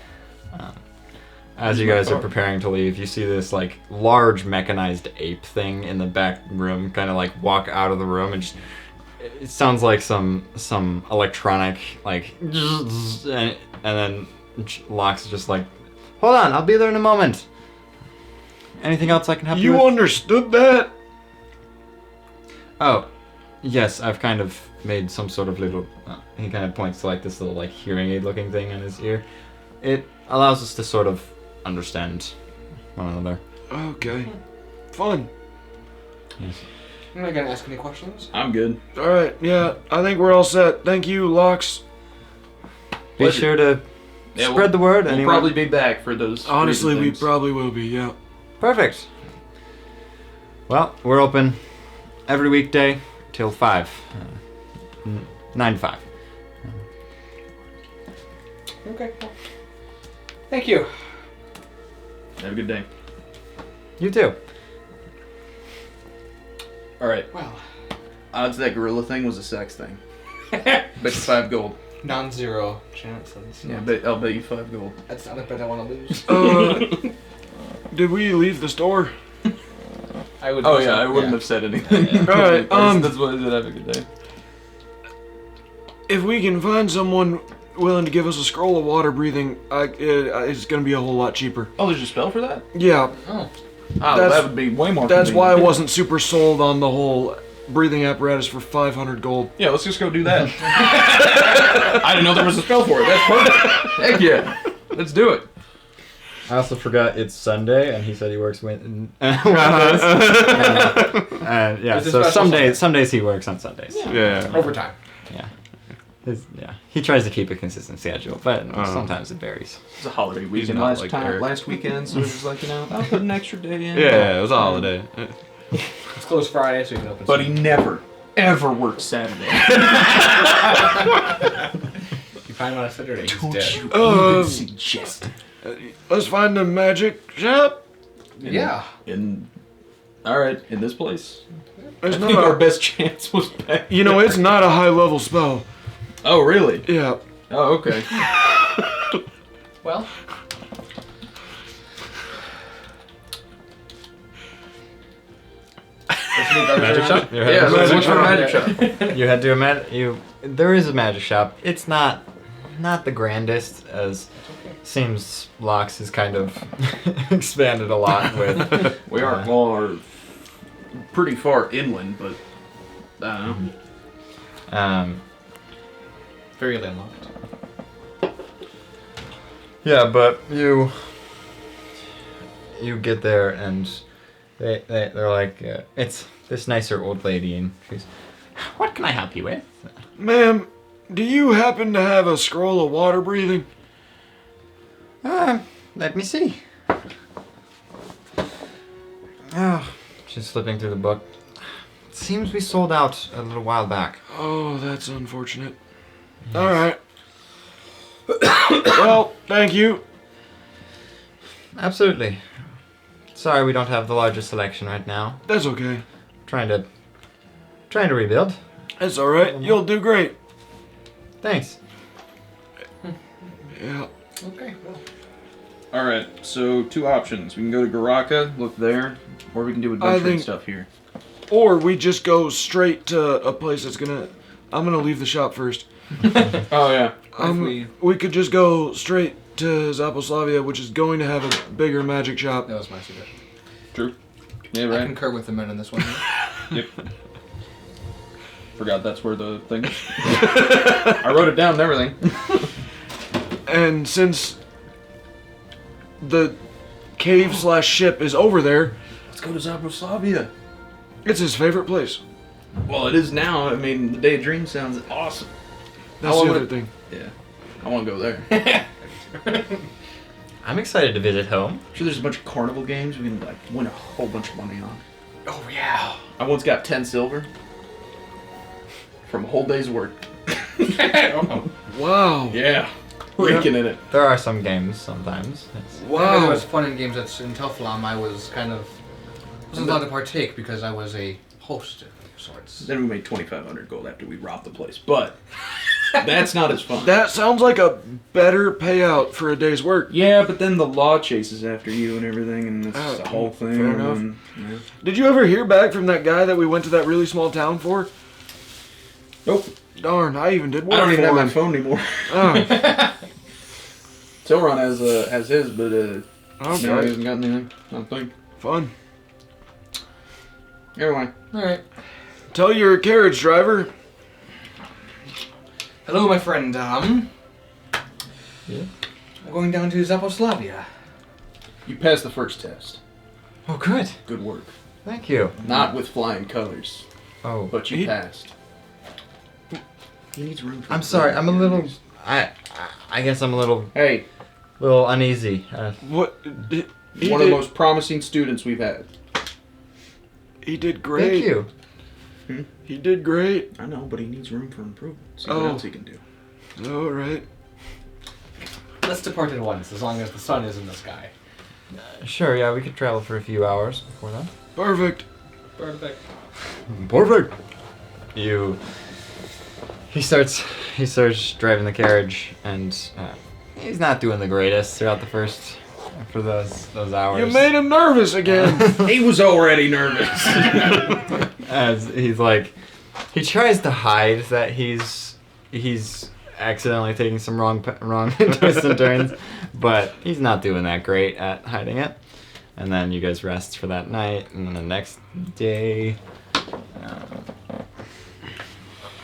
As you guys are preparing to leave, you see this like large mechanized ape thing in the back room kind of like walk out of the room and just, it sounds like some electronic like and then Locke's just like, hold on, I'll be there in a moment. Anything else I can help you with? You understood that? Oh, yes, I've kind of made some sort of little, he kind of points to like this little like hearing aid looking thing in his ear. It allows us to sort of understand one another. Okay. Fun. Yes. I'm not gonna ask any questions. I'm good. Alright, yeah, I think we're all set. Thank you, Lox. Be Pleasure. sure to Yeah, spread the word. We'll Anyone? probably be back for those. Honestly, we things. probably will be, yeah. Perfect. Well, we're open every weekday till 5. 9 to 5. Okay. Well, thank you. Have a good day. You too. All right. Well, Odds that gorilla thing was a sex thing. Bet you 5 gold. non-zero chance. That's Yeah, not, I'll bet you 5 gold. that's not a bet I want to lose. Did we leave the store? I would. Oh yeah, I wouldn't have said anything. Alright, that's what I said. Have a good day. If we can find someone willing to give us a scroll of water breathing, it's gonna be a whole lot cheaper. Oh, there's a spell for that? Yeah, Oh. Oh, that would be way more. that's why I convenient. wasn't super sold on the whole breathing apparatus for 500 gold. Yeah, let's just go do that. I didn't know there was a spell for it. That's perfect. Heck yeah, let's do it. I also forgot it's Sunday, and he said he works Wednesdays. Yeah, It's a so special some days he works on Sundays. Yeah. Overtime. He tries to keep a consistent schedule, but sometimes it varies. It's a holiday weekend not last like time, Eric. last weekend, so it was like, I'll put an extra day in. Yeah, it was a holiday. It's closed Friday, so you can open. But he never, ever worked Saturday. You find him on a Saturday, he's dead. Um, Suggest. Let's find the magic shop. Yeah. All right, in this place. It's I not think our a, best chance was back. it's not a high level spell. Oh, really? Yeah. Oh, okay. Well. Magic shop? Yeah, so Magic what's our shop. magic shop? You head to there is a magic shop. It's not the grandest, as seems Lox has kind of expanded a lot with. We are pretty far inland, but I don't know. Very landlocked. Yeah, but you get there and they're like, it's this nicer old lady, and she's, what can I help you with? Ma'am, do you happen to have a scroll of water breathing? Let me see. Oh, she's flipping through the book. It seems we sold out a little while back. Oh, that's unfortunate. Alright. Well, thank you. Absolutely. Sorry we don't have the largest selection right now. That's okay. Trying to rebuild. That's alright. You'll do great. Thanks. Yeah. Okay. Well. All right, so 2 options. We can go to Garaka, look there, or we can do I adventuring think- stuff here. Or we just go straight to a place that's I'm gonna leave the shop first. Oh yeah. We could just go straight to Zaposlavia, which is going to have a bigger magic shop. That was my suggestion. True. Yeah, I right. concur with the men in this one. Yep. Forgot that's where the thing is. I wrote it down and everything. And since the cave/ship is over there, Let's go to Zabroslavia. it's his favorite place. Well, it is now. I mean, the Daydream sounds awesome. That's How the long other would- thing. Yeah. I want to go there. I'm excited to visit home. I'm sure there's a bunch of carnival games we can like win a whole bunch of money on. Oh yeah. I once got 10 silver from a whole day's work. Wow. Yeah. Raking in it. There are some games sometimes. Wow. It was fun in games that's in Telflam. I was wasn't allowed to partake because I was a host of sorts. Then we made 2,500 gold after we robbed the place, but that's not as fun. That sounds like a better payout for a day's work. Yeah, but then the law chases after you and everything, and it's Oh, the whole thing. fair enough. And, yeah. Did you ever hear back from that guy that we went to that really small town for? Nope. Darn, I even did I work don't even for have my him. phone anymore. Oh, Tilron has his, but no, he okay. hasn't got anything. I don't think. Fun. Anyway. Alright. Tell your carriage driver. Hello, my friend. Yeah. I'm going down to Zaposlavia. You passed the first test. Oh, good. Good work. Thank you. Not with flying colors, Oh, but you He- passed. He needs room for I'm sorry. I'm a little. I guess I'm a little Hey, uneasy. What? He one of did, the most promising students we've had. He did great. Thank you. He did great. I know, but he needs room for improvement. See Oh. what else he can do. All right. Let's depart at once, as long as the sun is in the sky. Sure. Yeah, we could travel for a few hours before that. Perfect. Perfect. He starts driving the carriage, and he's not doing the greatest throughout the first for those hours. You made him nervous again. He was already nervous. As he's like, he tries to hide that he's accidentally taking some wrong twists and turns, but he's not doing that great at hiding it. And then you guys rest for that night, and then the next day.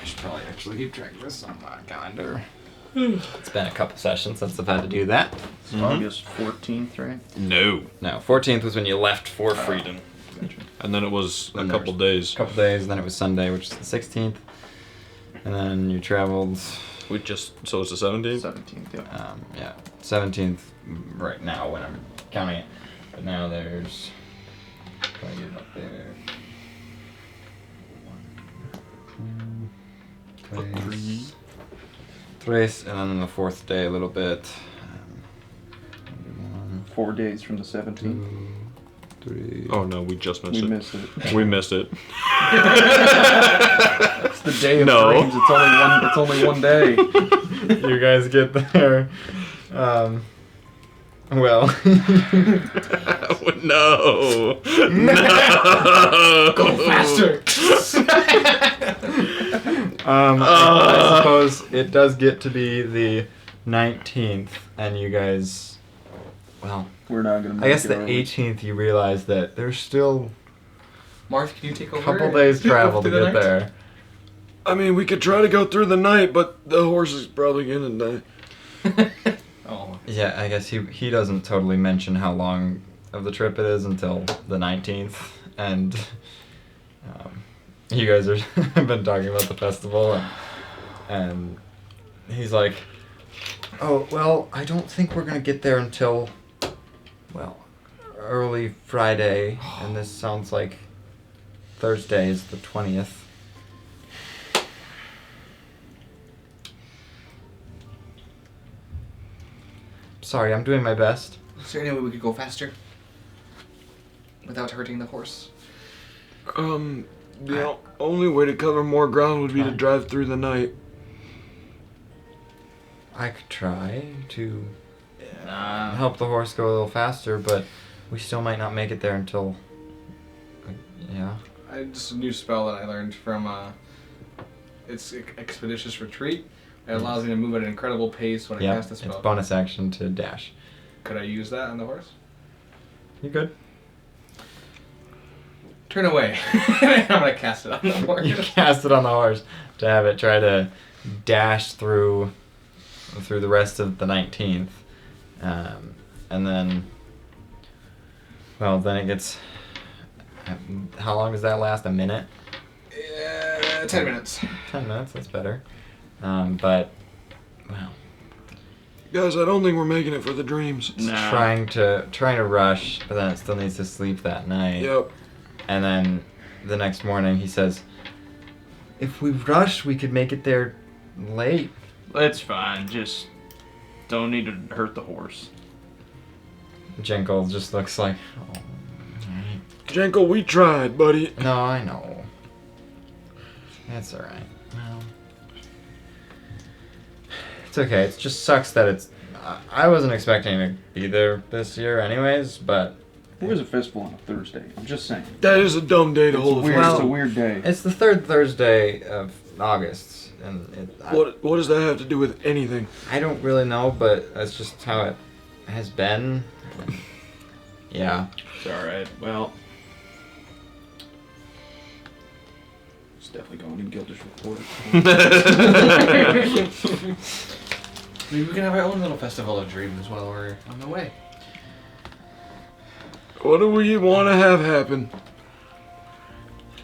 I should probably actually keep track of this on my calendar. It's been a couple sessions since I've had to do that. It's August 14th, right? No. No, 14th was when you left for freedom. And then it was a And couple there days. A couple days, then it was Sunday, which is the 16th. And then you traveled, We just so it's the 17th. 17th, yeah. 17th right now when I'm counting it. But now there's, can I get it up there? 1, 2, 3. Tres, and then on the fourth day a little bit. 1, 4 days from the 17th. 2, 3. Oh no, we just missed We it. missed it. We missed it. It's the day of No. dreams. It's only one day. You guys get there. Well. No. No. Go faster! I suppose it does get to be the 19th, and you guys, well, We're not gonna. I guess the 18th you realize that there's still Marth, can you take a over? couple days travel to through the get night? there. I mean, we could try to go through the night, but the horse is probably gonna die. Oh. Yeah, I guess he doesn't totally mention how long of the trip it is until the 19th, and you guys have been talking about the festival, and he's like, oh, well, I don't think we're going to get there until, well, early Friday, and this sounds like Thursday is the 20th. Sorry, I'm doing my best. Is there any way we could go faster? Without hurting the horse? The only way to cover more ground would be to drive through the night. I could try to help the horse go a little faster, but we still might not make it there until. Yeah. Just a new spell that I learned from. It's Expeditious Retreat. It allows me to move at an incredible pace when I Yep. cast the It's spell. bonus action to dash. Could I use that on the horse? You good? Turn away. I'm gonna cast it on the horse. You cast it on the horse to have it try to dash through the rest of the 19th, and then. Well, then it gets. How long does that last? A minute? 10 minutes. 10 minutes. That's better. But well, Guys, I don't think we're making it for the dreams. Nah. trying to rush, but then it still needs to sleep that night. Yep. And then the next morning he says, if we rush, we could make it there late. It's fine. Just don't need to hurt the horse. Jenkle just looks like, oh, alright. Jenkle, we tried, buddy. No, I know. That's alright. Well, it's okay. It just sucks that it's... I wasn't expecting to be there this year anyways, but... Where's a festival on a Thursday? I'm just saying. That is a dumb day to hold a Weird, festival. it's a weird day. It's the third Thursday of August, and What does that have to do with anything? I don't really know, but that's just how it has been. Yeah. It's alright. Well, it's definitely going in Gilda's report. Maybe we can have our own little festival of dreams while we're on the way. What do we want to have happen?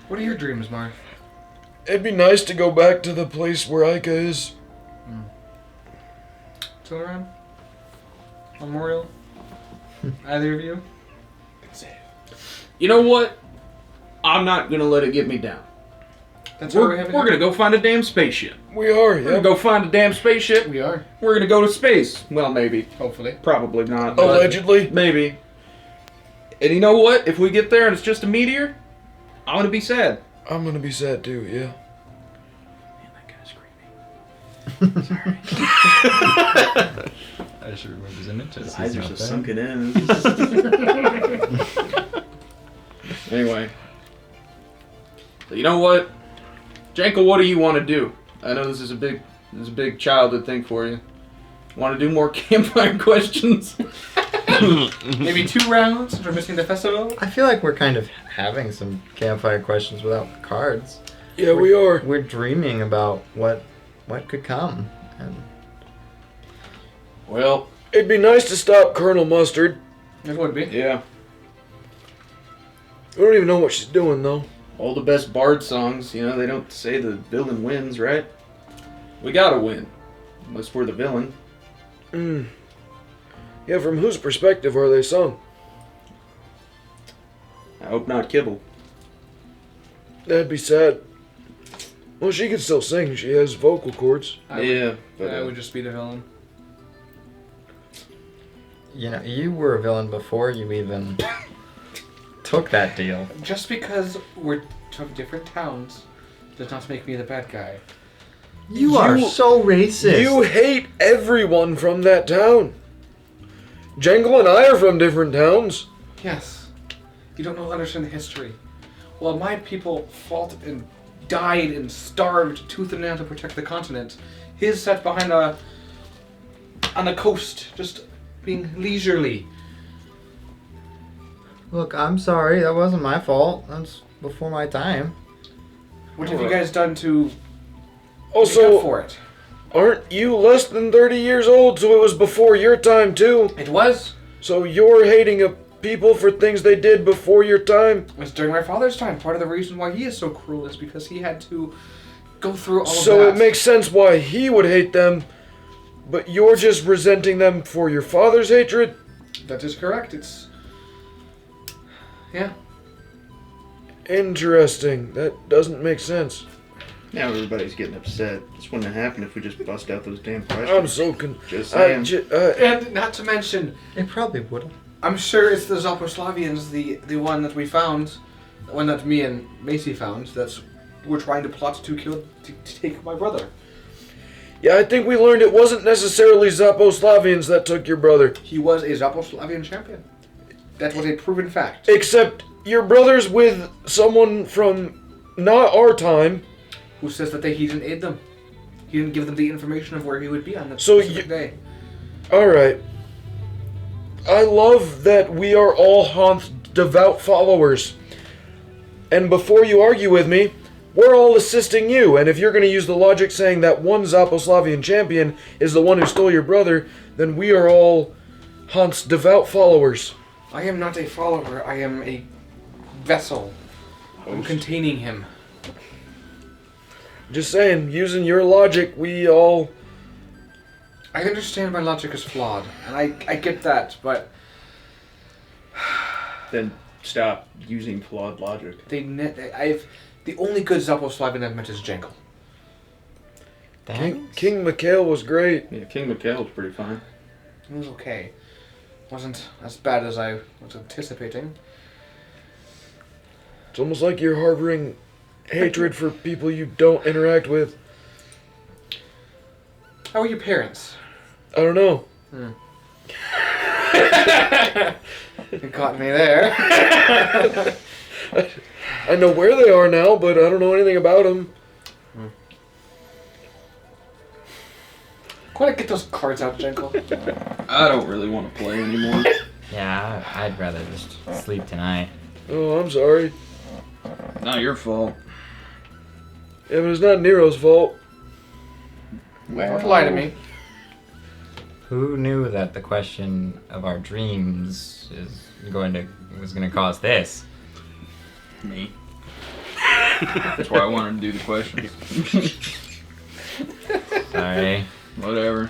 What are your dreams, Mark? It'd be nice to go back to the place where Ica is. Still around? Memorial? Either of you? You know what? I'm not gonna let it get me down. That's why We're gonna go find a damn spaceship. We are, We're gonna yeah. go find a damn spaceship. We are. We're gonna go to space. Well, maybe. Hopefully. Probably not. but Allegedly. Maybe. And you know what? If we get there and it's just a meteor, I'm gonna be sad. I'm gonna be sad too, yeah. Man, that guy's creepy. I should remember his images. His eyes are just sunken in. Anyway. So you know what? Janko, what do you want to do? I know this is a big childhood thing for you. Want to do more campfire questions? Maybe 2 rounds since we're missing the festival? I feel like we're kind of having some campfire questions without the cards. Yeah, we are. We're dreaming about what could come. And Well, It'd be nice to stop Colonel Mustard. It would be. yeah. We don't even know what she's doing, though. All the best bard songs, you know, they don't say the villain wins, right? We gotta win. Unless we're the villain. Yeah, from whose perspective are they sung? I hope not Kibble. That'd be sad. Well, she can still sing. She has vocal cords. Yeah, but I would just be the villain. you know, you were a villain before you even took that deal. Just because we're from different towns does not make me the bad guy. You are so racist. You hate everyone from that town. Jangle and I are from different towns. Yes. You don't know understand the history. While my people fought and died and starved tooth and nail to protect the continent, his sat behind on the coast, just being leisurely. Look, I'm sorry. That wasn't my fault. That's before my time. What have you guys done to make up Also, for it? aren't you less than 30 years old, so it was before your time, too? It was. So you're hating people for things they did before your time? It was during my father's time. Part of the reason why he is so cruel is because he had to go through all of that. So it makes sense why he would hate them, but you're just resenting them for your father's hatred? That is correct. It's... Yeah. Interesting. That doesn't make sense. Now everybody's getting upset. This wouldn't have happened if we just bust out those damn questions. I'm so Just saying. And not to mention, It probably would have. I'm sure it's the Zaposlavians, the one that we found, the one that me and Macy found, that's we're trying to plot to take my brother. Yeah, I think we learned it wasn't necessarily Zaposlavians that took your brother. He was a Zaposlavian champion. That was a proven fact. Except your brother's with someone from not our time. Who says that he didn't aid them? He didn't give them the information of where he would be on that So specific day. Alright. I love that we are all Han's devout followers. And before you argue with me, we're all assisting you. And if you're going to use the logic saying that one Zaposlavian champion is the one who stole your brother, then we are all Han's devout followers. I am not a follower. I am a vessel. I'm containing him. Just saying, using your logic, we all I understand my logic is flawed, and I get that, but Then stop using flawed logic. the only good Zelposlavian I've met is Jangle. King Mikhail was great. Yeah, King Mikhail's pretty fine. It was okay. Wasn't as bad as I was anticipating. It's almost like you're harboring hatred for people you don't interact with. How are your parents? I don't know. You caught me there. I know where they are now, but I don't know anything about them. Want to get those cards out, Jangle? I don't really want to play anymore. Yeah, I'd rather just sleep tonight. Oh, I'm sorry. Not your fault. Yeah, but it's not Nero's fault. Don't lie to me. Who knew that the question of our dreams was gonna cause this? Me. That's why I wanted to do the questions. Sorry. Whatever.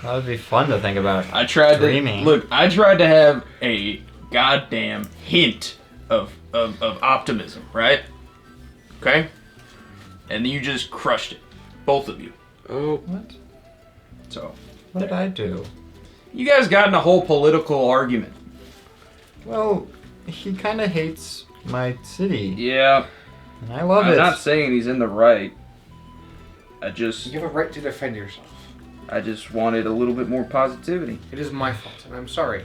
That would be fun to think about. I tried dreaming. I tried to have a goddamn hint of optimism, right? Okay? And you just crushed it. Both of you. Oh, What? So, What did I do? you guys got in a whole political argument. Well, he kind of hates my city, Yeah. and I love I'm it. not saying he's in the right. You have a right to defend yourself. I just wanted a little bit more positivity. It is my fault, and I'm sorry.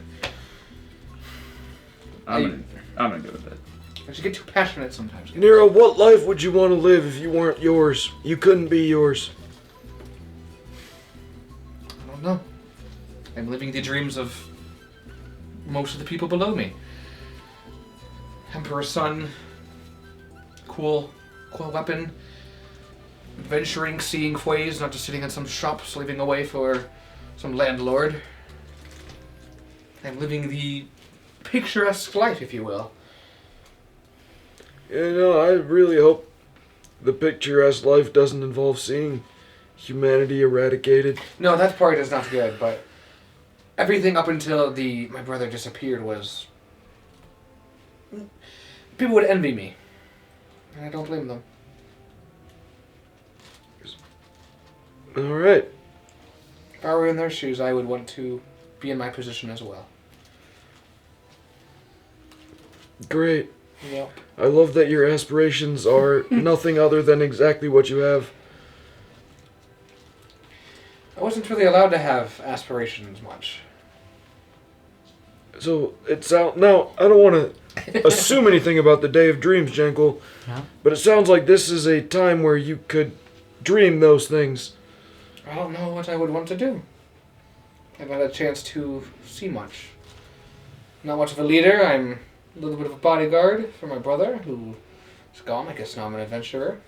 I'm gonna go to bed. I just get too passionate sometimes. Nero, what life would you want to live if you weren't yours? You couldn't be yours. I don't know. I'm living the dreams of most of the people below me. Emperor's son, cool weapon, adventuring, seeing ways, not just sitting in some shop slaving away for some landlord. I'm living the picturesque life, if you will. You know, I really hope the picturesque life doesn't involve seeing humanity eradicated. No, that part is not good, but everything up until my brother disappeared was... People would envy me. And I don't blame them. Alright. If I were in their shoes, I would want to be in my position as well. Great. Yep. I love that your aspirations are nothing other than exactly what you have. I wasn't really allowed to have aspirations much. So, now, I don't want to assume anything about the Day of Dreams, Jankel, Yeah. but it sounds like this is a time where you could dream those things. I don't know what I would want to do. I haven't had a chance to see much. Not much of a leader. I'm a little bit of a bodyguard for my brother, who is gone. I guess now I'm an adventurer.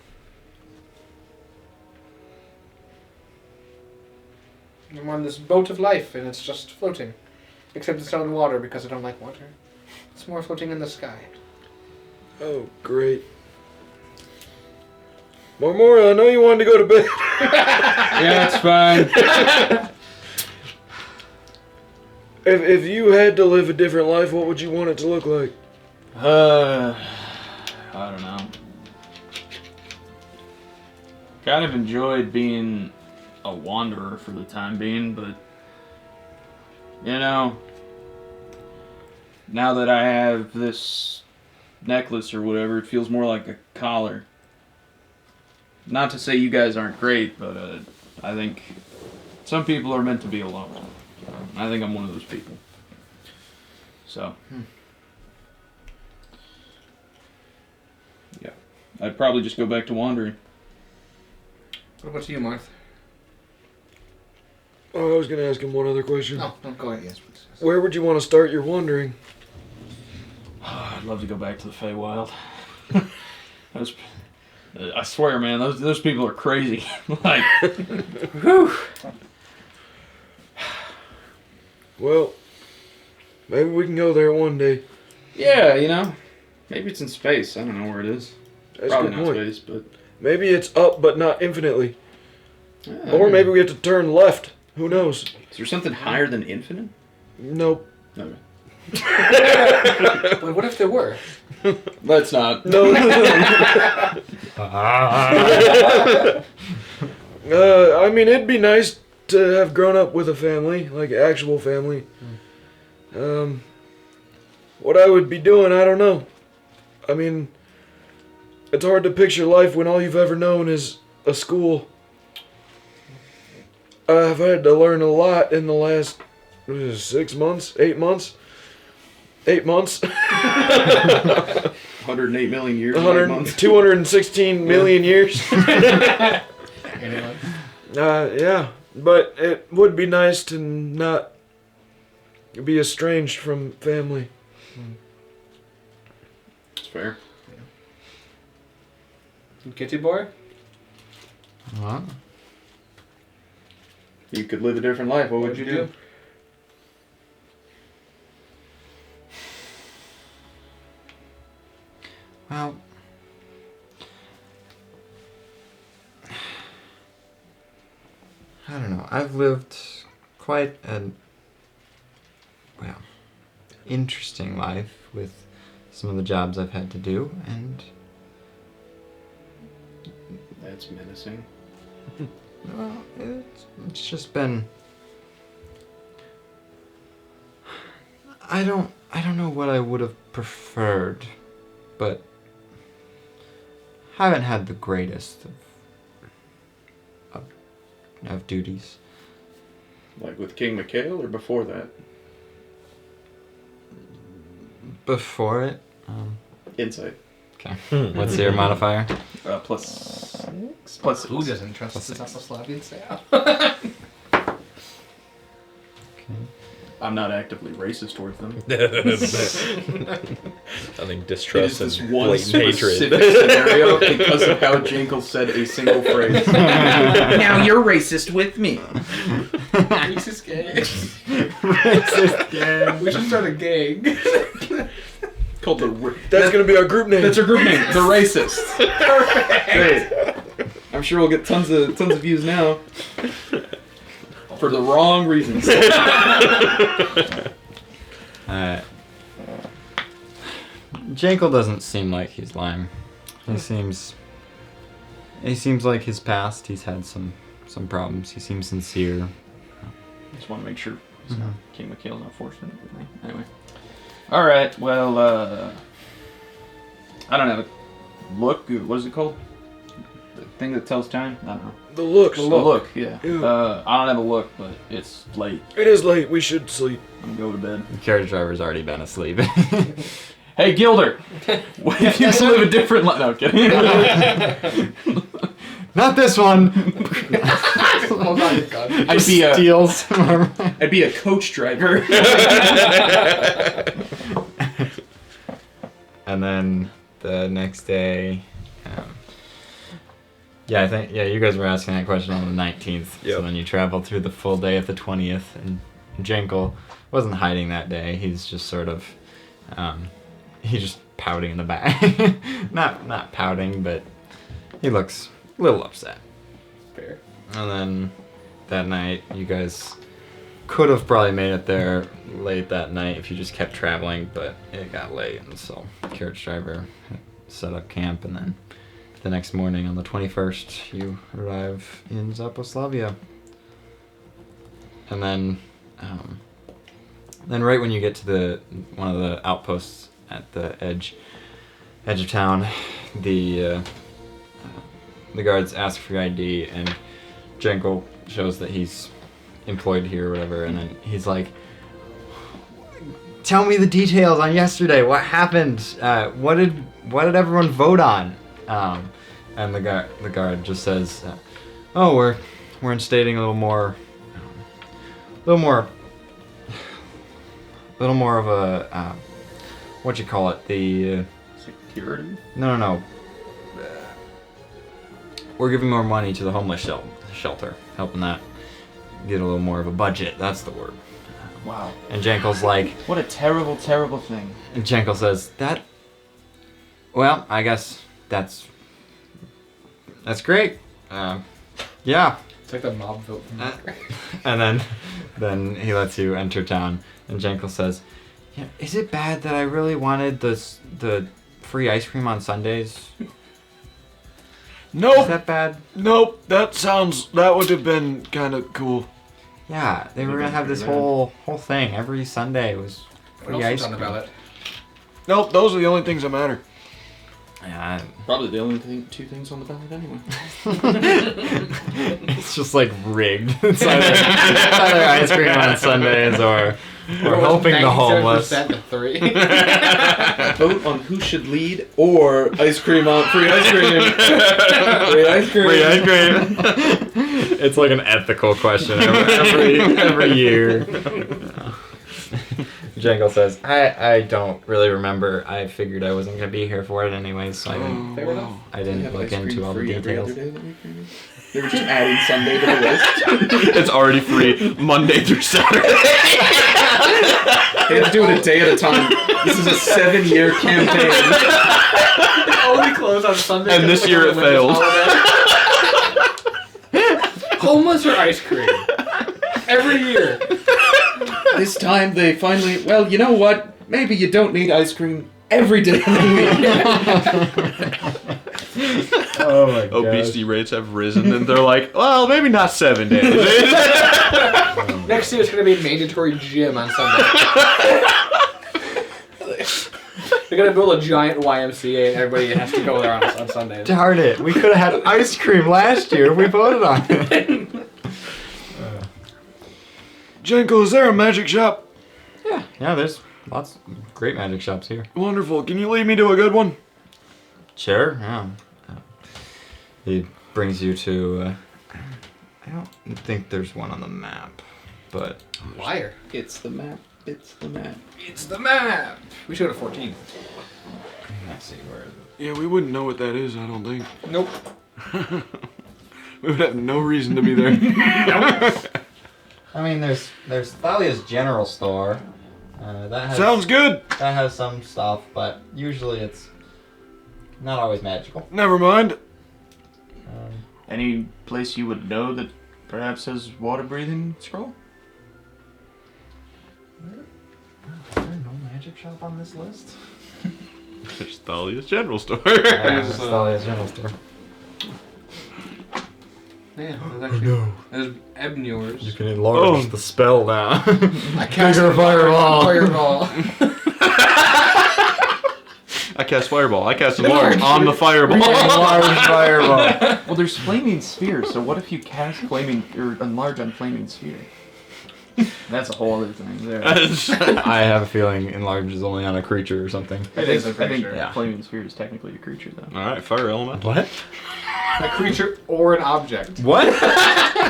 I'm on this boat of life, and it's just floating. Except it's not in water, because I don't like water. It's more floating in the sky. Oh, great. Marmora, I know you wanted to go to bed. Yeah, it's fine. If you had to live a different life, what would you want it to look like? I don't know. Kind of enjoyed being a wanderer for the time being, but you know, now that I have this necklace or whatever, it feels more like a collar. Not to say you guys aren't great, but I think some people are meant to be alone. I think I'm one of those people. So, yeah, I'd probably just go back to wandering. What about you, Marth? Oh, I was going to ask him one other question. No, go ahead. Yes, please. Where would you want to start your wandering? I'd love to go back to the Feywild. Those, I swear, man, those people are crazy. Like, whew. Well, maybe we can go there one day. Yeah, you know, maybe it's in space. I don't know where it is. That's Probably a not good point. space, but Maybe it's up, but not infinitely. Or maybe we have to turn left. Who knows? Is there something higher than infinite? Nope. Okay. But what if there were? Let's not. No. I mean, it'd be nice to have grown up with a family, like actual family. What I would be doing, I don't know. I mean, it's hard to picture life when all you've ever known is a school. I've had to learn a lot in the last 6 months, 8 months. 8 months. 108 million years. 216 million years. Anyone? Yeah, but it would be nice to not be estranged from family. It's fair. Kitty boy? What? You could live a different life. What would you do? Well, I don't know. I've lived quite an, interesting life with some of the jobs I've had to do, and That's menacing. well, it's just been. I don't know what I would have preferred, but haven't had the greatest of duties. Like with King McHale or before that? Before it, Insight. okay. What's your modifier? Plus Who doesn't trust the Slavian South? I'm not actively racist towards them. I think It distrust is this and one blatant hatred. specific scenario because of how Jinkle said a single phrase. Now you're racist with me. Racist gang. Racist gang. We should start a gang. Called the. That's gonna be our group name. That's our group name. The Racists. Great. I'm sure we'll get tons of views now. For the wrong reasons. Jankel doesn't seem like he's lying. He seems like his past. He's had some problems. He seems sincere. Just want to make sure he's not, King McHale's not fortunate with me. Anyway. Alright, well, I don't have a look. What is it called? The thing that tells time? I don't know. The looks. The look, yeah. Yeah. I don't have a look, but it's late. It is late. We should sleep. I'm gonna go to bed. The carriage driver's already been asleep. Hey, Gilder! What if you could live a different life? No, I'm kidding. Not this one. Oh my god. I'd be a, Steals. I'd be a coach driver. And then the next day, I think you guys were asking that question on the 19th. Yep. So then you traveled through the full day of the 20th, and Jankel wasn't hiding that day. He's just sort of, he's just pouting in the back. not pouting, but he looks a little upset. Fair. And then that night, you guys could have probably made it there late that night if you just kept traveling, but it got late, and so carriage driver set up camp, and then the next morning on the 21st, you arrive in Zaposlavia. And then right when you get to one of the outposts at the edge of town, the guards ask for your ID, and Jankel shows that he's employed here or whatever, and then he's like, "Tell me the details on yesterday. What happened? What did everyone vote on?" And the guard just says, "Oh, we're instating a little more of a what you call it? The Security? no. We're giving more money to the homeless shelter, helping that get a little more of a budget. That's the word." Wow. And Jankel's like, What a terrible, terrible thing. and Jankel says, well, I guess that's great. Yeah. It's like the mob vote. And then he lets you enter town. And Jankel says, "Yeah, is it bad that I really wanted the free ice cream on Sundays? Nope. Is that bad?" Nope. That would have been kind of cool. Yeah, they were gonna have this whole thing every Sunday was What free else ice was on the cream. ballot? Nope. Those are the only things that matter. Yeah, Probably the only two things on the ballot anyway. it's just like rigged. It's either ice cream on Sundays or helping the homeless. 97% to 3. Vote on who should lead or ice cream on free ice cream. Free ice cream. Free ice cream. It's like an ethical question every year. Jangle says, I don't really remember. I figured I wasn't going to be here for it anyways, so Fair enough. I didn't look into all the details. They were just adding Sunday to the list. It's already free Monday through Saturday. They had to do it a day at a time. This is a 7-year campaign. Only close on Sunday. And this year it failed. Homeless or ice cream? Every year. This time they finally, well, you know what? Maybe you don't need ice cream every day of the week. Oh my god. Obesity rates have risen, and they're like, well, maybe not 7 days. Next year it's going to be mandatory gym on Sunday. They're going to build a giant YMCA and everybody has to go there on Sundays. Darn it. We could have had ice cream last year if we voted on it. Jankel, is there a magic shop? Yeah, there's lots of great magic shops here. Wonderful. Can you lead me to a good one? Sure, yeah. He brings you to, I don't think there's one on the map, but... Liar. It's the map. It's the map. It's the map. We should go to 14. Let's see, where is it? Yeah, we wouldn't know what that is, I don't think. Nope. We would have no reason to be there. I mean, there's Thalia's General Store. That has, Sounds good. That has some stuff, but usually it's not always magical. Never mind. Any place you would know that perhaps has water breathing scroll? Is there no magic shop on this list? There's Thalia's General Store. There's Thalia's General Store. Yeah, there's actually... There's Ebnur's. You can enlarge the spell now. I cast Bigger fireball. Fireball. I cast Fireball. I cast Enlarge on the Fireball. Enlarge fireball. Well, there's flaming sphere, so what if you cast flaming or enlarge on flaming sphere? That's a whole other thing there. I have a feeling enlarge is only on a creature or something. I think Yeah. flaming sphere is technically a creature, though. Alright, Fire Element. What? A creature or an object. What?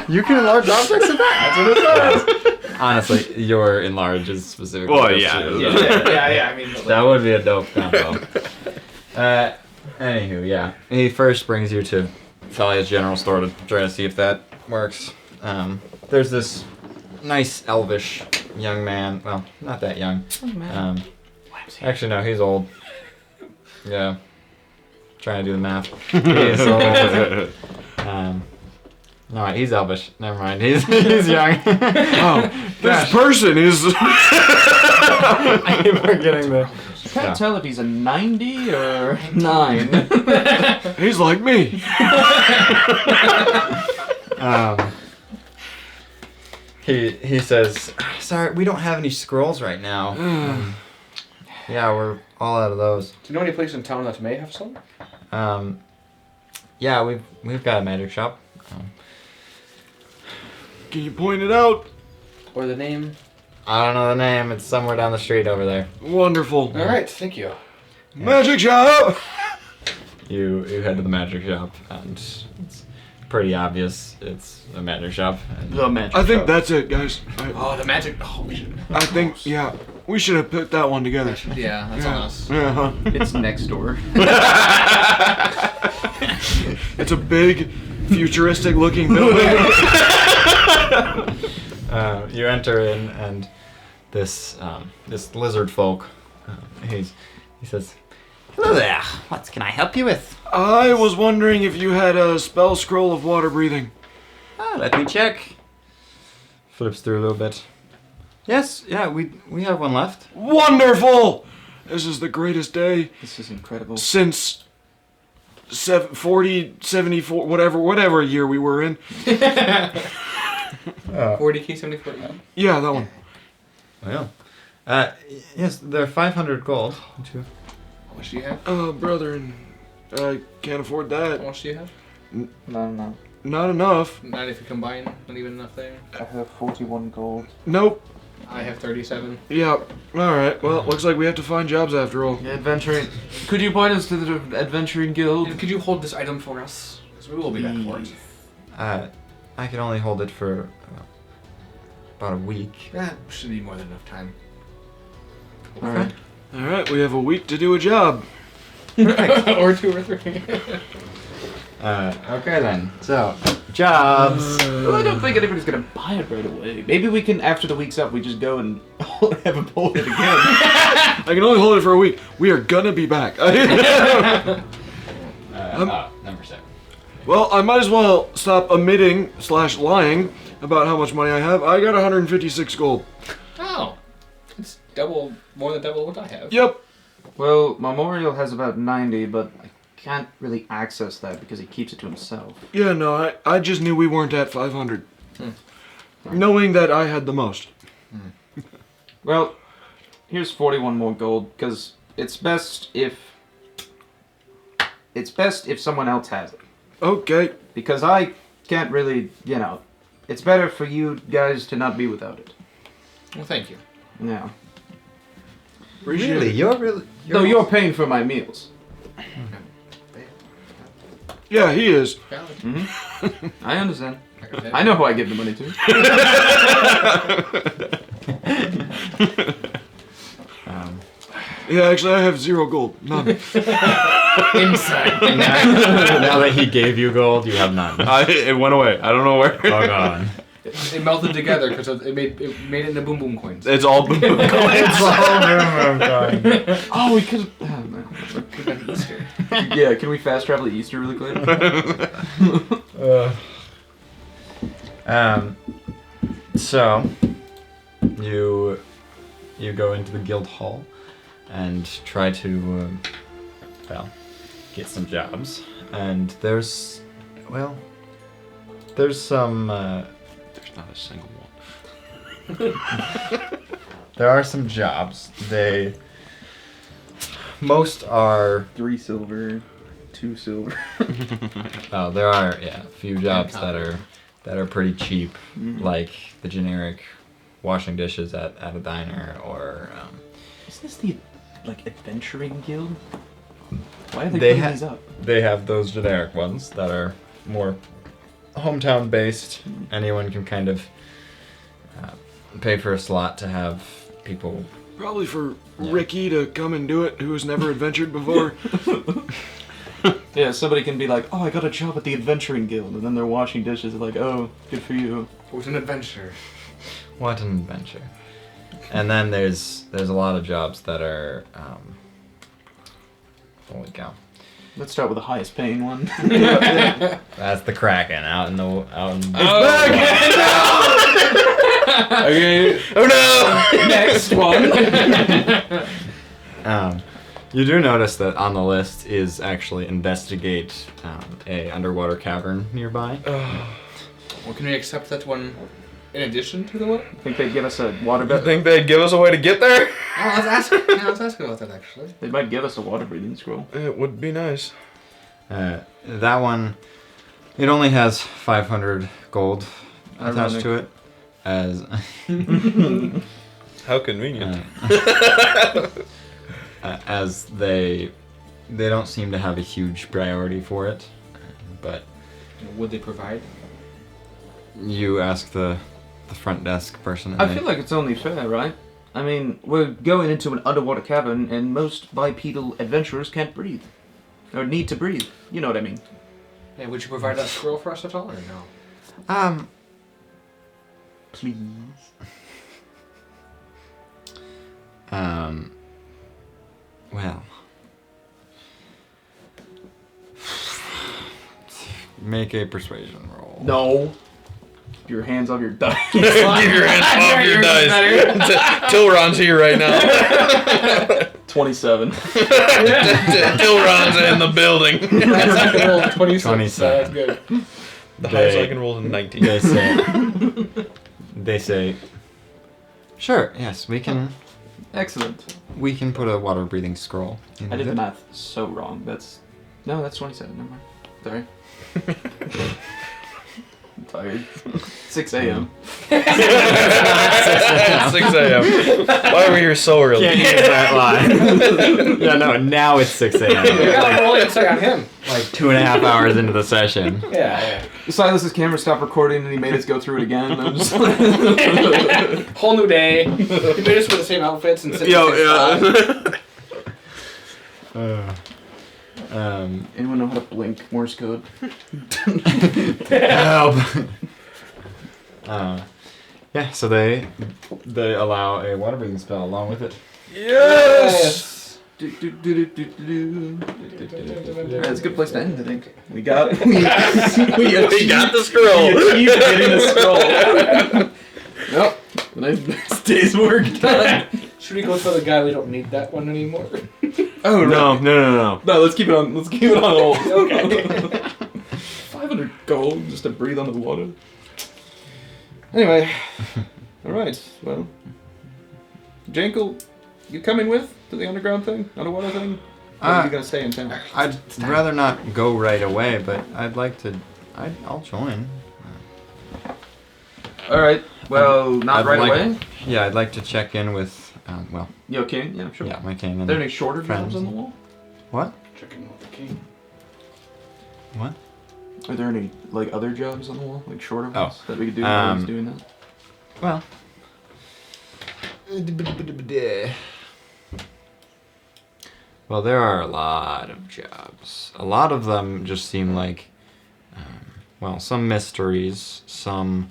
You can enlarge objects with that? That's what it says. Honestly, your enlarge is specifically. Well, those yeah. two. Yeah, I mean... That would be a dope combo. Anywho, yeah. He first brings you to Thalia's General Store to try to see if that works. There's this nice elvish young man. Well, not that young. Actually, no, he's old. Yeah. Trying to do the math. He's old. No, he's elvish. Never mind. He's young. Oh, this person is... I keep forgetting the... I can't tell if he's a 90 or 9. He's like me. He says, sorry, we don't have any scrolls right now. Yeah, we're all out of those. Do you know any place in town that may have some? Yeah, we've got a magic shop. Can you point it out? Or the name? I don't know the name. It's somewhere down the street over there. Wonderful. Alright, thank you. Magic shop! You head to the magic shop, and it's pretty obvious it's a magic shop. And The magic I think shop. that's it, guys. Oh, the magic... Oh, we should... I think, yeah, we should have put that one together. Yeah, that's on us. Yeah, huh? It's next door. It's a big, futuristic-looking building. You enter in, and this lizard folk, he says, "Hello there. What can I help you with?" I was wondering if you had a spell scroll of water breathing. Let me check. Flips through a little bit. Yes, yeah, we have one left. Wonderful! This is the greatest day This is incredible. since 40, 74, whatever year we were in. 40K, 74. Yeah, that one. Well, yes, they're 500 gold. How much do you have? Oh, brother, and I can't afford How that. much do you have? No. Not enough. Not if you combine, not even enough there. I have 41 gold. Nope. I have 37. Yeah. Alright, well, looks like we have to find jobs after all. Yeah, adventuring. Could you point us to the adventuring guild? And could you hold this item for us? Because we will be back for it. I can only hold it for about a week. That should be more than enough time. Alright. Alright, we have a week to do a job. Or 2 or 3. Okay then. So, jobs. Well, I don't think anybody's gonna buy it right away. Maybe we can, after the week's up, we just go and have him hold it again. I can only hold it for a week. We are gonna be back. Number 7. Well, I might as well stop omitting/lying about how much money I have. I got 156 gold. Oh. It's more than double what I have. Yep. Well, Memorial has about 90, but I can't really access that because he keeps it to himself. Yeah, no, I just knew we weren't at 500. Knowing that I had the most. Well, here's 41 more gold, because it's best if someone else has it. Okay. Because I can't really, it's better for you guys to not be without it. Well, thank you. Yeah. Really? You're No, you're paying for my meals. Yeah, he is. Valid. I understand. Okay. I know who I give the money to. Yeah, actually, I have 0 gold. None. Inside. now that he gave you gold, you have none. It went away. I don't know where. Oh god. It melted together because it made it into boom boom coins. It's all boom. Oh, we could. Oh, man. Could have been Easter. Yeah, can we fast travel to Easter really quick? So you go into the guild hall and try to get some jobs, and there's some There's not a single one. there are some jobs. Most are 3 silver, 2 silver. there are a few jobs that are pretty cheap, like the generic washing dishes at a diner, or Is this the adventuring guild? Why are they They putting these up? they have those generic ones that are more hometown based. Anyone can kind of pay for a slot to have people. Probably for Yeah. Ricky to come and do it, who has never adventured before. Yeah, somebody can be like, oh, I got a job at the adventuring guild, and then they're washing dishes. Like, oh, good for you. It was an adventure. What an adventure! And then there's a lot of jobs that are holy cow. Let's start with the highest paying one. That's the Kraken out in the Okay. Oh no! Next one. You do notice that on the list is actually investigate a underwater cavern nearby. Well, can we accept that one in addition to the one? Think they'd give us a water You bed? think they'd give us a way to get there? I was asking about that actually. They might give us a water breathing scroll. It would be nice. That one, it only has 500 gold attached to it, as How convenient. as they don't seem to have a huge priority for it, but Would they provide? you ask the front desk person. And I feel like it's only fair, right? I mean, we're going into an underwater cavern, and most bipedal adventurers can't breathe. Or need to breathe. You know what I mean. Hey, would you provide that scroll for us at all, or no? Please. Well, make a persuasion roll. No. your hands off your dice. Keep your hands off your dice. Tilron's here right now. 27. Tilron's in the building. That's I can roll 26. 27. So that's good. The highest I can roll is a 19. They say, sure, yes, we can Excellent. put a water breathing scroll in I did the it. math so wrong. That's 27. Never mind. Sorry. I'm tired. 6 a.m. 6 a.m. Why are we here so early? Can't use that line. Yeah, no, now it's 6 You gotta a.m. roll it on him. Like 2.5 hours into the session. Yeah. Silas's camera stopped recording and he made us go through it again. I'm just Whole new day. You made us wear the same outfits and sit in the same spot. Anyone know how to blink Morse code? Help. Yeah, so they allow a water breathing spell along with it. Yes! That's a good place to end, I think. We got the scroll. We achieved getting the scroll. Nope. Nice day's work done. Should we go tell the guy we don't need that one anymore? Oh No. no, let's keep it on hold. Okay. 500 gold just to breathe on the water. Anyway. Alright, well. Jankel, you coming with to the underground thing? Underwater thing? Or are you gonna stay in town? I'd rather not go right away, but I'll join. Alright, well, not I'd right like- away. Yeah, I'd like to check in with, You okay? Yeah, sure. yeah, my king. Are And there any shorter friends. jobs on the wall? What? Checking with the king. What? Are there any other jobs on the wall, shorter Oh, ones that we could do while he's doing that? Well. Well, there are a lot of jobs. A lot of them just seem like, some mysteries, some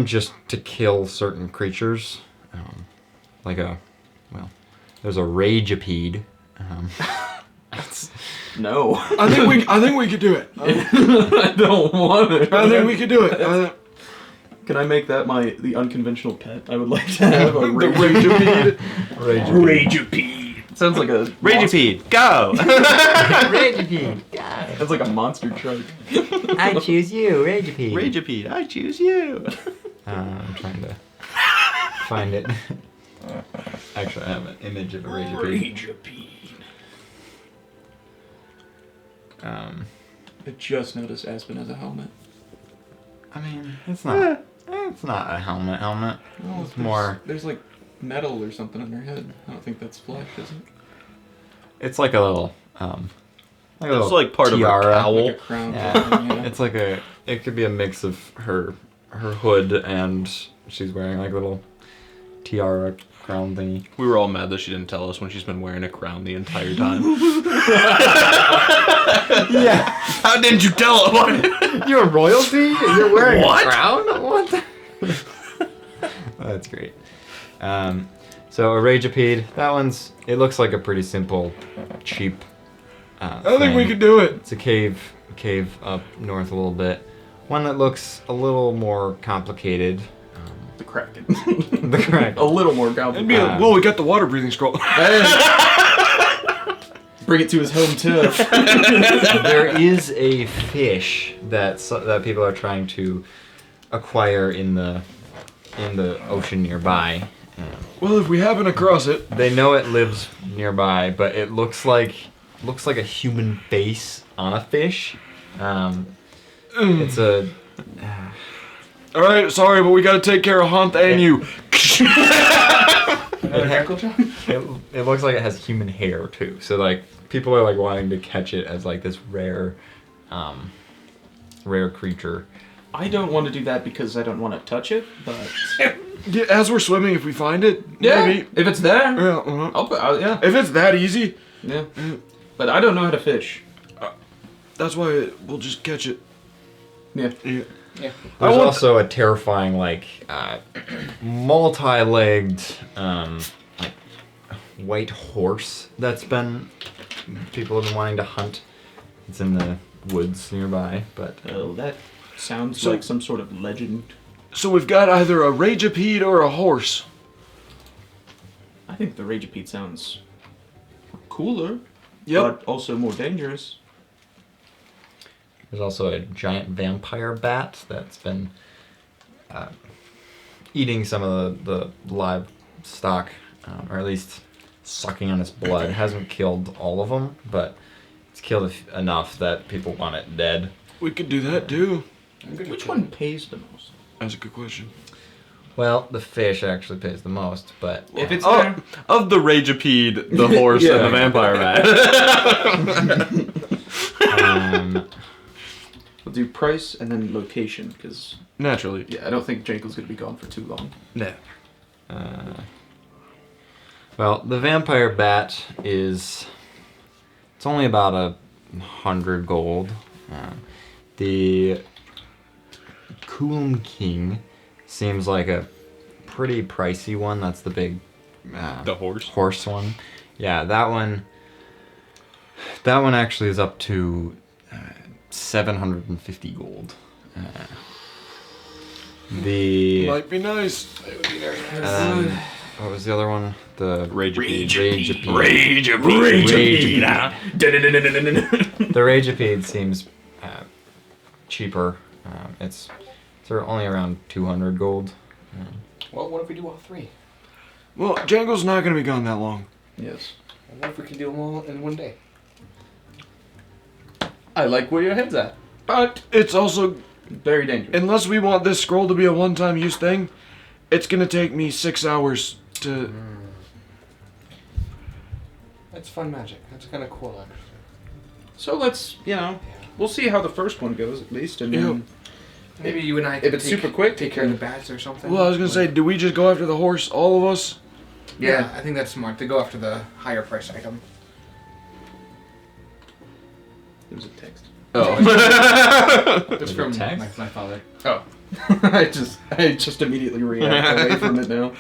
just to kill certain creatures. There's a rageapede. No. I think we could do it. I don't want it. I think we could do it. Can I make that the unconventional pet? I would like to have a Rageapede. Rageapede. Sounds like a Rageapede, go! Rageapede, That's like a monster truck. I choose you, Rageapede. Rageapede, I choose you. I'm trying to find it. Actually, I have an image of a Rageapede. I just noticed Aspen has a helmet. I mean, it's not a helmet. No, It's more. There's metal or something on their head. I don't think that's flesh, is it? It's like a little, It's like part tiara. of a cowl. Like a crown. Yeah. Yeah. It's like it could be a mix of her hood and she's wearing like a little tiara crown thingy. We were all mad that she didn't tell us when she's been wearing a crown the entire time. Yeah. How didn't you tell us? You're royalty? You're wearing What? a crown? What? That's great. So a Rageapede, it looks like a pretty simple, cheap. I think we could do it. It's a cave up north a little bit. One that looks a little more complicated. The Kraken. The Kraken. A little more It'd complicated. be well, we got the water breathing scroll. Bring it to his home turf. There is a fish that people are trying to acquire in the ocean nearby. Well, if we happen across it, They know it lives nearby, but it looks like a human face on a fish. It's a. all right. Sorry, but we got to take care of Hunt and you. It looks like it has human hair too. So people are wanting to catch it as this rare creature. I don't want to do that because I don't want to touch it, but Yeah, as we're swimming, if we find it, yeah, maybe. if it's there, Yeah, uh-huh. yeah, If it's that easy, yeah. But I don't know how to fish. that's why we'll just catch it. Yeah. Yeah. Yeah. There's want- also a terrifying multi-legged white horse people have been wanting to hunt. It's in the woods nearby, but Oh, that Sounds So- like some sort of legend. So we've got either a Ragepede or a horse. I think the Ragepede sounds cooler, Yep. but also more dangerous. There's also a giant vampire bat that's been eating some of the livestock, or at least sucking on its blood. It hasn't killed all of them, but it's killed enough that people want it dead. We could do that too. Which one pays the most? That's a good question. Well, the fish actually pays the most, but If it's Oh, there, of the Ragepede, the horse, and the vampire bat. we'll do price and then location, because Naturally. yeah, I don't think Jankel's gonna be gone for too long. no. Well, the vampire bat it's only about 100 gold. The Coolum King seems like a pretty pricey one. That's the big The horse. horse one. Yeah, that one actually is up to 750 gold. The Might be nice. what was the other one? The Ragepede. The Ragepede seems cheaper. It's only around 200 gold. Well, what if we do all three? Well, Django's not gonna be gone that long. Yes. What if we can do them all in one day? I like where your head's at, but It's also, very dangerous. unless we want this scroll to be a one-time use thing, it's gonna take me 6 hours to. That's fun magic. That's kind of cool, actually. So let's, we'll see how the first one goes at least, and then Maybe you and I. if can it's super quick, take care of the bats or something. Well, I was gonna say, do we just go after the horse, all of us? Yeah, I think that's smart to go after the higher price item. It was a text. It's from text? my father. Oh, I just immediately react away from it now.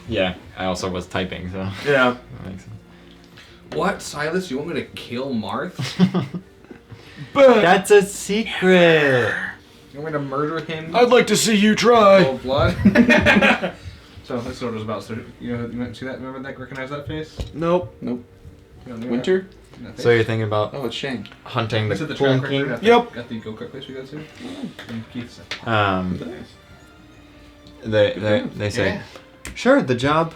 Yeah, I also was typing, so Yeah. that makes sense. What, Silas? You want me to kill Marth? But That's a secret. You want me to murder him? I'd like to see you try. Cold blood. So that's what it was about. So you might see that? Remember that? Recognize that face? Nope. You don't know Winter? that? So you're thinking about Oh, it's Shane. hunting Is the it the Cool track record King? at the, Yep. at the go-kart place we go to? And Keith said. They say, Yeah. sure, the job.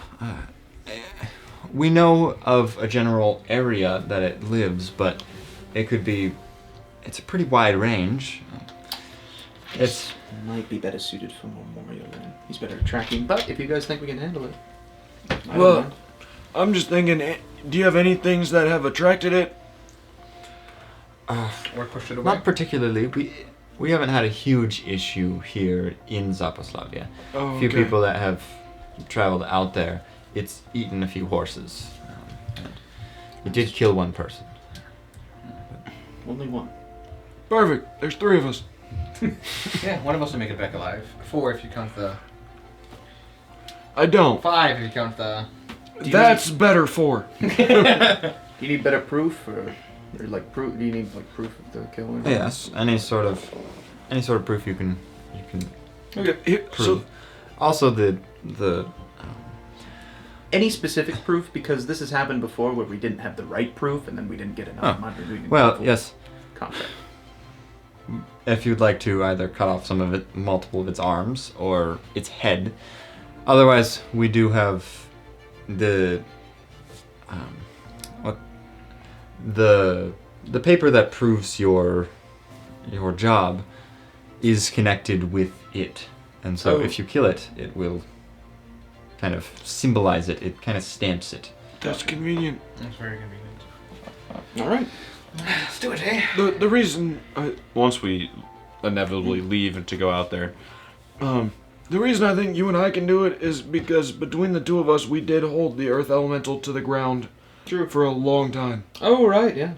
We know of a general area that it lives, but it could be. It's a pretty wide range. It's Might be better suited for Memorial then. He's better at tracking, but if you guys think we can handle it. I don't Well, mind. I'm just thinking, do you have any things that have attracted it? Or push it away. not particularly. We haven't had a huge issue here in Zaposlavia. Oh, A few okay. people that have traveled out there. It's eaten a few horses. It did kill one person. Only one. Perfect. There's 3 of us. Yeah, one of us will make it back alive. 4 if you count the. I don't. 5 if you count the. That's better for. Do you need better proof, or like proof? Do you need like proof of the killing? Yes, any sort of proof you can Okay. Here, so prove. Also the Any specific proof? Because this has happened before where we didn't have the right proof, and then we didn't get enough Oh. money. We didn't well, get full yes. Contract. If you'd like to either cut off some of it, multiple of its arms, or its head. Otherwise, we do have the the paper that proves your job is connected with it, and so Oh. if you kill it, it will kind of symbolize it. It kind of stamps it. that's convenient. That's very convenient. All right. Let's do it, eh? The reason Once we inevitably leave to go out there. the reason I think you and I can do it is because between the 2 of us, we did hold the earth elemental to the ground. True. For a long time. Oh right, yeah.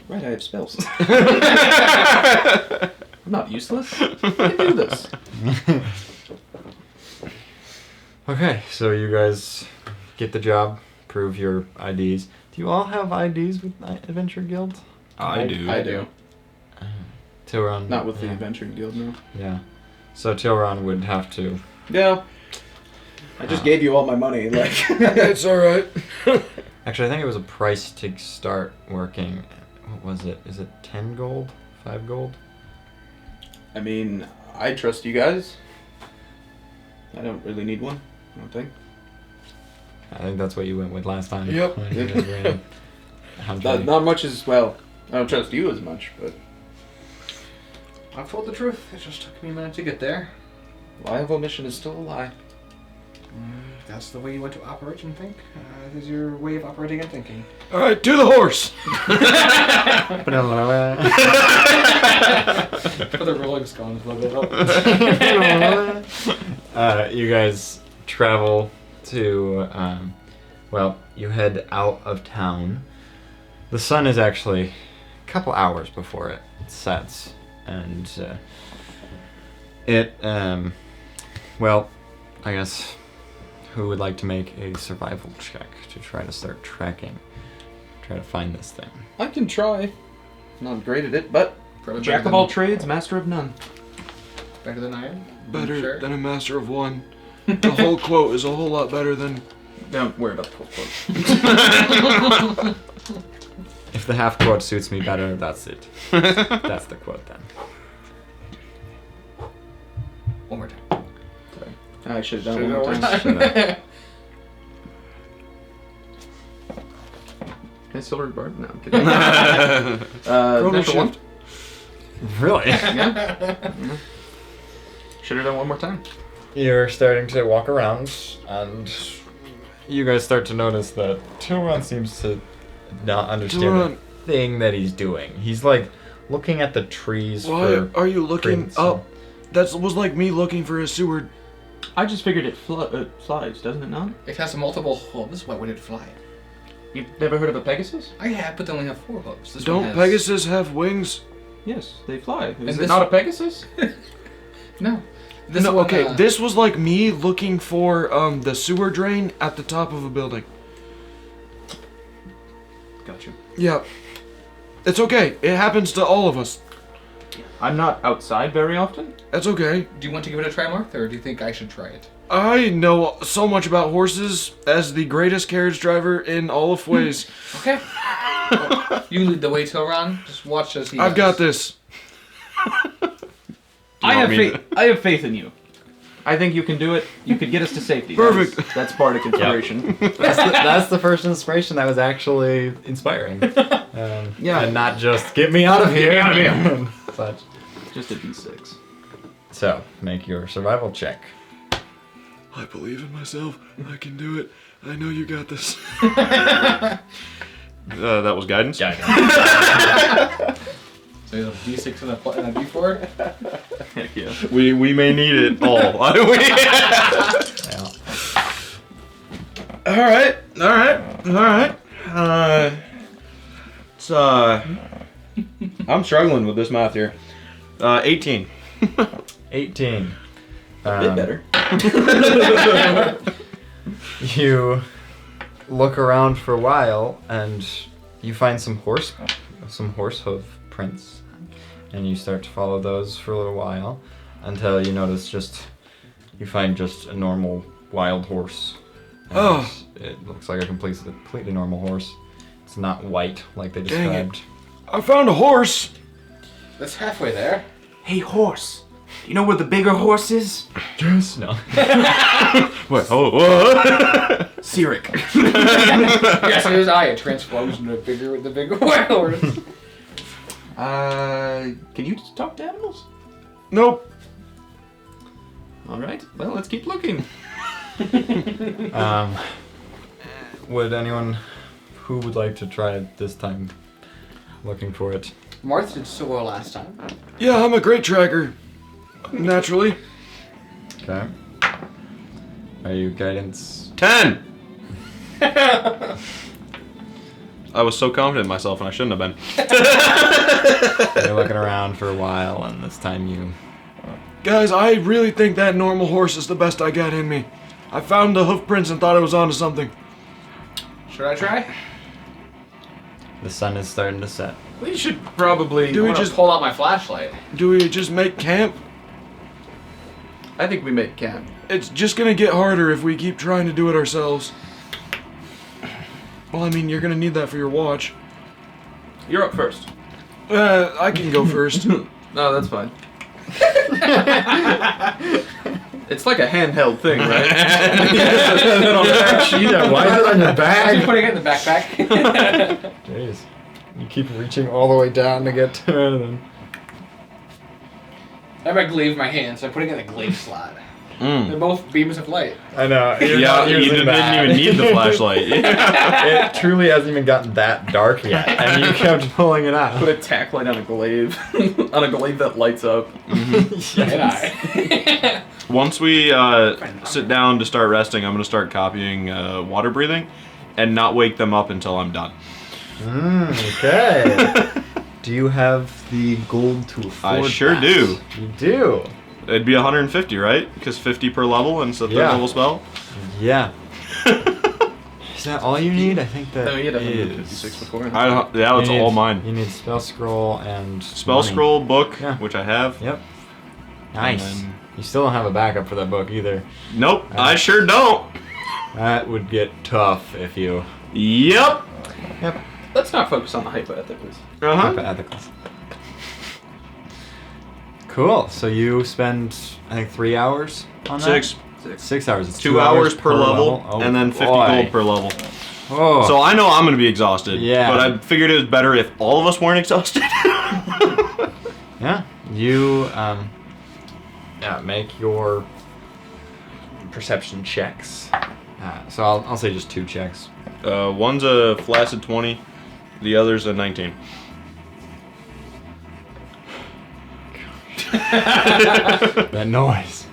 Right, I have spells. I'm not useless. I can do this. Okay, so you guys get the job, prove your IDs. Do you all have IDs with Adventure Guild? I do. I do. Tilron. Not with the yeah. Adventuring Guild, no. Yeah. So Tilron would have to. Yeah. I just gave you all my money. Like, It's alright. Actually, I think it was a price to start working. What was it? Is it 10 gold? 5 gold? I mean, I trust you guys. I don't really need one, I don't think. I think that's what you went with last time. Yep. When you guys ran Humphrey. Not much as well. I don't trust you as much, but I've told the truth. It just took me a minute to get there. lie of omission is still a lie. That's the way you want to operate and think. It is your way of operating and thinking. Alright, to the horse! For the Rolling Scones logo. You guys travel to, you head out of town. The sun is actually a couple hours before it sets, and I guess who would like to make a survival check to try to start tracking, try to find this thing? I can try. Not great at it, but Probably jack better of all than- trades, master of none. Better than I am? Better Sure. than a master of one. The whole quote is a whole lot better than... Don't worry about the full quote. If the half quote suits me better, that's it. That's the quote then. One more time. I should have done Should've it one more done time. one more time. Hey, Silver Bard? No, I'm kidding. Chrono natural one. shift. Really? Yeah. Should have done one more time. You're starting to walk around, and you guys start to notice that Tilron seems to not understand Tilron. the thing that he's doing. He's like looking at the trees Why for are you looking prints up? That was like me looking for a sewer. I just figured it flies, doesn't it not? It has multiple hooves. Why would it fly? You've never heard of a Pegasus? I have, but they only have 4 hooves. This one Don't has... Pegasus have wings? Yes, they fly. Is it this not a one- Pegasus? No. This No, one, okay, this was like me looking for the sewer drain at the top of a building. Gotcha. Yeah. It's okay. It happens to all of us. I'm not outside very often. That's okay. Do you want to give it a try, Mark, or do you think I should try it? I know so much about horses as the greatest carriage driver in all of Ways. Okay. Well, you lead the way, Tilron. Just watch as he I've does. got this. I have want me faith. I have faith in you. I think you can do it. You could get us to safety. Perfect. That's part of consideration. That's the first inspiration that was actually inspiring. Yeah. And not just get me out of here. Get me out of here. Such. Just a D6. So make your survival check. I believe in myself. I can do it. I know you got this. That was guidance. So you have a D6 and a D4? Heck yeah. We may need it all. Yeah. All right. It's I'm struggling with this math here. 18. 18. A bit better. You look around for a while and you find some horse hoof prints, and you start to follow those for a little while until you notice you find just a normal wild horse. And Oh. It looks like a completely normal horse. It's not white like they Dang it. described. I found a horse. That's halfway there. Hey, horse. Do you know where the bigger horse is? Yes. No. Wait, what? Sirik. Yes, it is I. It transforms into the bigger wild horse. Can you talk to animals? Nope. All right. Well, let's keep looking. Would anyone who would like to try it this time looking for it? Marth did so well last time. Yeah, I'm a great tracker. Naturally. Okay. Are you guidance? 10. I was so confident in myself, and I shouldn't have been. You're looking around for a while, and this time you. Guys, I really think that normal horse is the best I got in me. I found the hoof prints and thought I was onto something. Should I try? The sun is starting to set. We should probably. Do we I'm gonna just pull out my flashlight. do we just make camp? I think we make camp. It's just gonna get harder if we keep trying to do it ourselves. Well, I mean, you're gonna need that for your watch. You're up first. I can go first. No, that's fine. It's like a handheld thing, right? Yeah, why is it on your I'm bag? putting it in the backpack. Jeez. You keep reaching all the way down to get to it, and then... I have my glaive in my hand, so I'm putting it in the glaive slot. They're both beams of light. I know. You're Yeah, not you using didn't that. even need the flashlight. It truly hasn't even gotten that dark yet, and you kept pulling it out. Put a tack light on a glaive. On a glaive that lights up. And I. Once we sit down to start resting, I'm going to start copying water breathing and not wake them up until I'm done. Okay. Do you have the gold to afford I sure that? do. You do? It'd be 150, right? Because 50 per level and it's a third Yeah. level spell. Yeah. Is that all you need? I think that No, you had is. 156 before. Yeah, that's You need- all mine. You need spell scroll and Spell money. scroll, book, Yeah. which I have. Yep. Nice. And then- You still don't have a backup for that book either. Nope, I sure don't. That would get tough if you. Yep. Yep. Let's not focus on the hypoethicals. Uh-huh. Ethicals. Cool. So you spend, I think, 3 hours on that? 6. 6 hours. It's 2 hours per level, Oh, and then 50 boy. gold per level. Oh. So I know I'm going to be exhausted. Yeah. But I figured it was better if all of us weren't exhausted. Yeah. You make your perception checks. So I'll say just 2 checks. One's a flaccid 20, the other's a 19. That noise.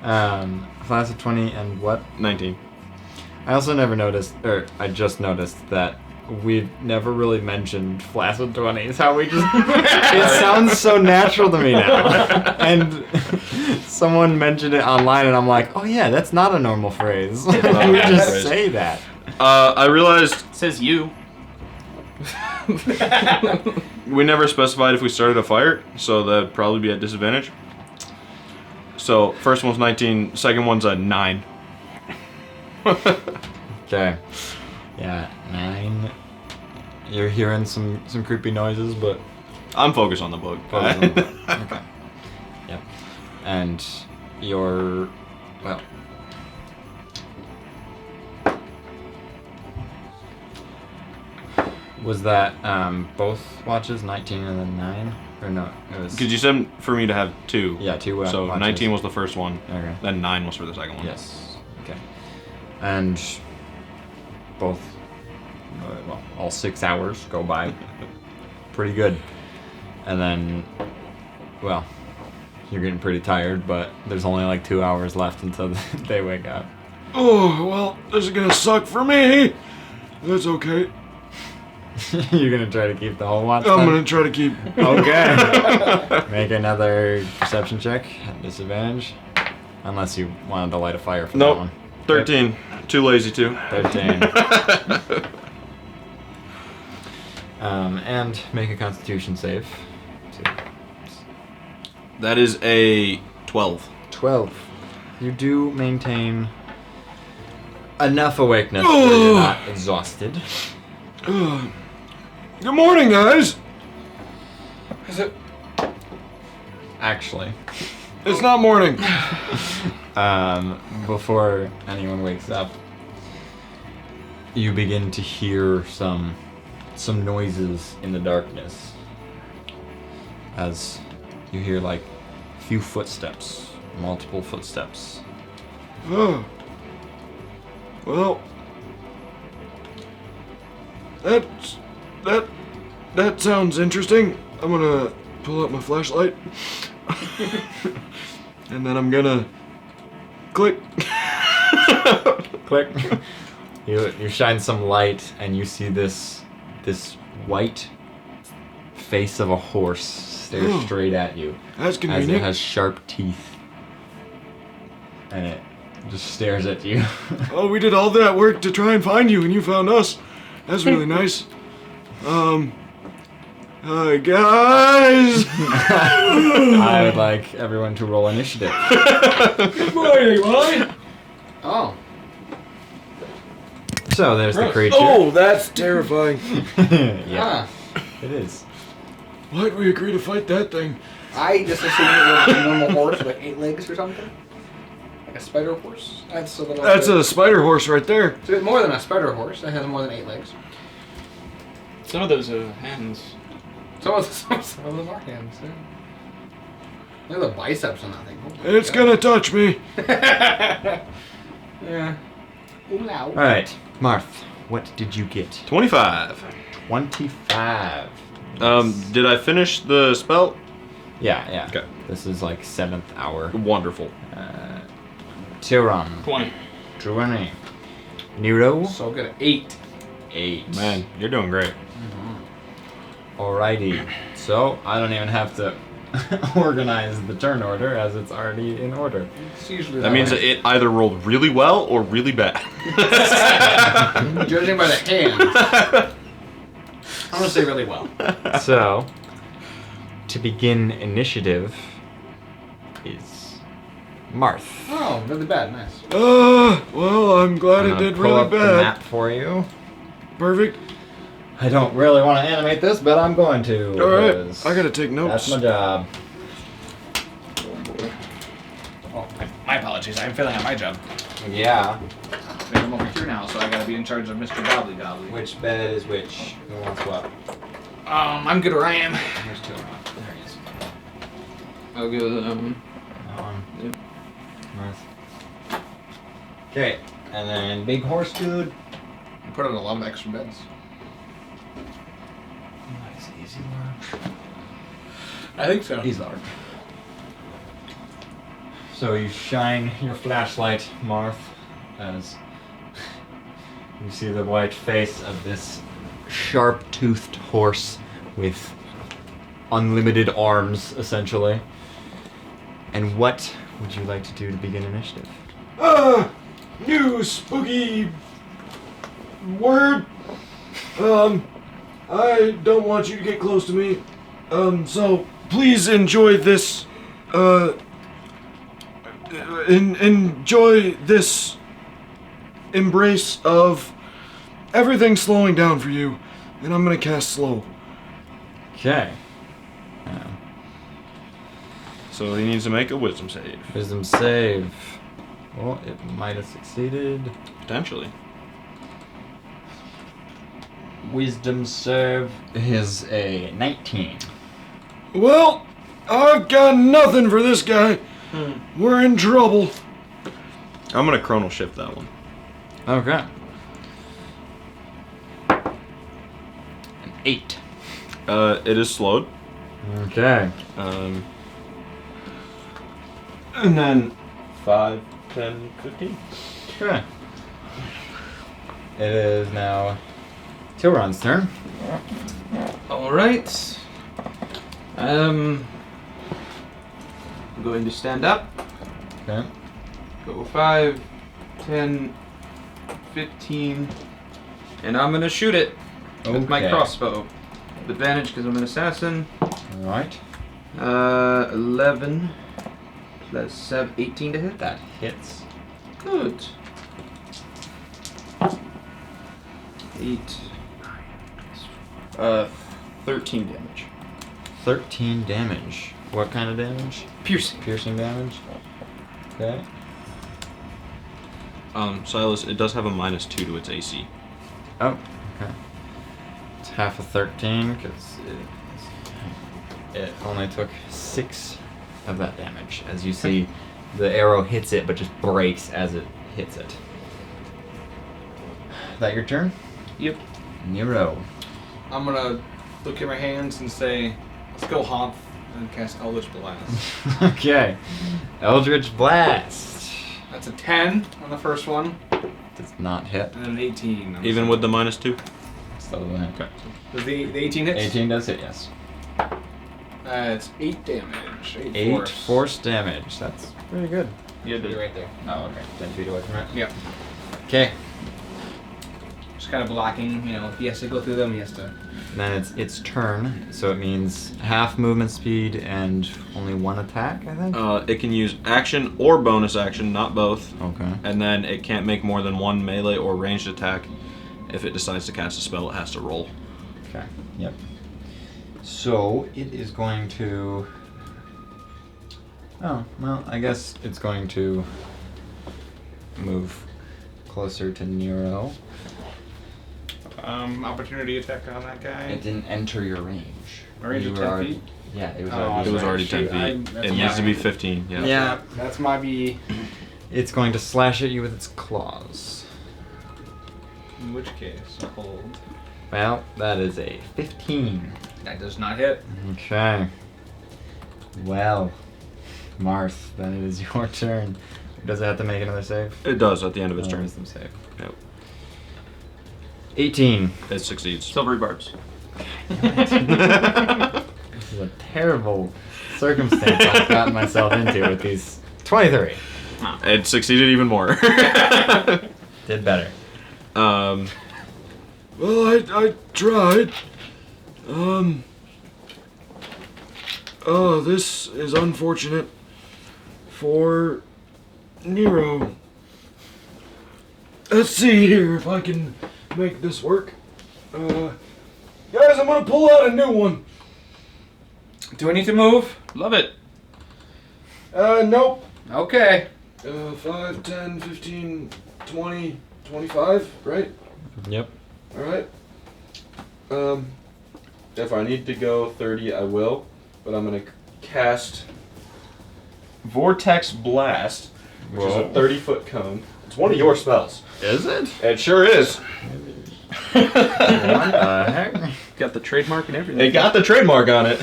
Flaccid 20 and what? 19. I also never noticed, or I just noticed that we've never really mentioned flaccid 20s. How we just, it sounds so natural to me now. And someone mentioned it online and I'm like, oh yeah, that's not a normal phrase. We just phrase. say that. I realized Says you. we never specified if we started a fire, so that'd probably be at disadvantage. So first one's 19, second one's a 9. Okay. Yeah, 9. You're hearing some creepy noises, but I'm focused on the book. okay. Yep. And you're, well, was that both watches, 19 and then 9? Or no, it was... Because you said for me to have 2. Yeah, 2 So watches. 19 was the first one, Okay. then 9 was for the second one. Yes. Okay. And both, well, all 6 hours go by. Pretty good. And then, well, you're getting pretty tired, but there's only like 2 hours left until they wake up. Oh, well, this is gonna suck for me. That's okay. You're gonna try to keep the whole watch? I'm then? gonna try to keep. Okay. Make another perception check at disadvantage. Unless you wanted to light a fire for Nope. that one. 13. Too lazy to. 13. And make a constitution save. That is a 12. 12. You do maintain enough awakeness where you're not exhausted. Good morning, guys. Is it? Actually, It's not morning. before anyone wakes up, you begin to hear some noises in the darkness. As you hear like a few footsteps, multiple footsteps. Oh. Well, that sounds interesting. I'm gonna pull out my flashlight, and then I'm gonna click. Click. You shine some light and you see this white face of a horse stare straight at you. That's As it convenient. has sharp teeth. And it just stares at you. Oh, we did all that work to try and find you, and you found us. That's really nice. Guys! I would like everyone to roll initiative. Good morning, boy. Oh. So there's the Gross. creature. Oh, that's terrifying. Yeah, Huh. it is. Why'd we agree to fight that thing? I just assumed it was a normal horse with 8 legs or something. Like a spider horse. That's a little. That's bit, a spider horse right there. It's a bit more than a spider horse. It has more than 8 legs. Some of those are hands. Some of them are hands. Yeah. Look at the biceps on that thing. Oh my It's God. gonna touch me. Yeah. Ooh, now. All right, Marth, what did you get? 25. 25. Did I finish the spell? Yeah. Okay. This is like 7th hour. Wonderful. Tyron. 20. 20. Nero. So good at 8. 8. Man, you're doing great. Alrighty. So I don't even have to organize the turn order as it's already in order. It's usually That means way. it either rolled really well or really bad. Judging by the hands, I'm gonna say really well. So, to begin initiative is Marth. Oh, really bad. Nice. Well, I'm glad I'm it gonna did pull really up the bad. map for you. Perfect. I don't really want to animate this, but I'm going to. Alright, because I gotta take notes. That's my job. Oh, my apologies. I'm failing at my job. Yeah. I'm over here now, so I gotta be in charge of Mr. Gobbly Gobbly. Which bed is which? Who wants what? I'm good where I am. Here's two. There he is. I'll go with that one. That one. Yep. Marth. Okay, and then big horse dude. I put in a lot of extra beds. Nice, easy large. I think so. He's large. So you shine your flashlight, Marth, as you see the white face of this sharp-toothed horse with unlimited arms, essentially. And what would you like to do to begin initiative? New spooky word. I don't want you to get close to me. So please enjoy this. Enjoy this embrace of everything slowing down for you. And I'm gonna cast slow. Okay. So he needs to make a wisdom save. Wisdom save. Well, it might have succeeded. Potentially. Wisdom save is a 19. Well, I've got nothing for this guy. We're in trouble. I'm gonna chronal shift that one. Okay. An 8. It is slowed. Okay. And then 5, 10, 15. Okay. It is now Tilron's turn. Alright. I'm going to stand up. Okay. Go 5, 10, 15. And I'm going to shoot it with my Okay. crossbow. With advantage because I'm an assassin. Alright. 11 plus 7, 18 to hit. That hits. Good. 8. 13 damage. 13 damage. What kind of damage? Piercing. Piercing damage. Okay. Silas, it does have a -2 to its AC. Oh, okay. It's half of 13 because it only took 6 of that damage. As you see, the arrow hits it but just breaks as it hits it. That your turn? Yep. Nero. I'm gonna look at my hands and say, let's go Hoth, and cast Eldritch Blast. Okay. Eldritch Blast. That's a 10 on the first one, Does not hit. and an 18 on the Even with the -2? So then, Okay. Does the 18 hits? 18 does hit, yes. It's 8 damage. 8 force damage. That's pretty good. Yeah, You're right there. Oh, okay. 10 feet away from it. Yep. Okay. Just kind of blocking, you know, if he has to go through them, he has to... Then it's its turn, so it means half movement speed and only one attack, I think? It can use action or bonus action, not both. Okay. And then it can't make more than one melee or ranged attack. If it decides to cast a spell, it has to roll. Okay, yep. So it is going to... Oh, well, I guess it's going to move closer to Nero. Opportunity attack on that guy. It didn't enter your range. My range You is were 10 already- feet? Yeah, it was Oh, already. It was already Shoot, 10 feet. that's It needs to be 15. Yeah. Yeah, That's my B. it's going to slash at you with its claws. In which case, I'll hold. Well, that is a 15. That does not hit. Okay. Well, Marth, then it is your turn. Does it have to make another save? It does at the end of its turn. Wisdom save. Yep. 18. It succeeds. Silvery barbs. This is a terrible circumstance I've gotten myself into with these. 23. It succeeded even more. Did better. Well, I tried. Oh, this is unfortunate for Nero. Let's see here if I can make this work. Guys, I'm gonna pull out a new one. Do I need to move? Love it. Nope. Okay. 5, 10, 15, 20, 25, right? Yep. Alright. If I need to go 30, I will. But I'm gonna cast Vortex Blast, which is a 30-foot cone. It's one of your spells. Is it? It sure is. What the heck? Got the trademark and everything. It got the trademark on it.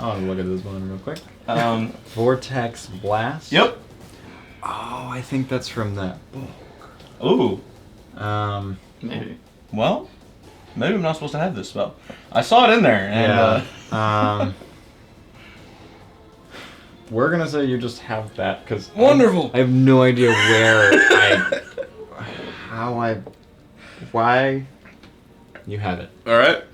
I'll look at this one real quick. Um, Vortex Blast? yep. Oh, I think that's from that. Ooh. Maybe. Well, maybe I'm not supposed to have this spell. I saw it in there. And, Yeah. We're gonna say you just have that because Wonderful. I have no idea why you have it. all right.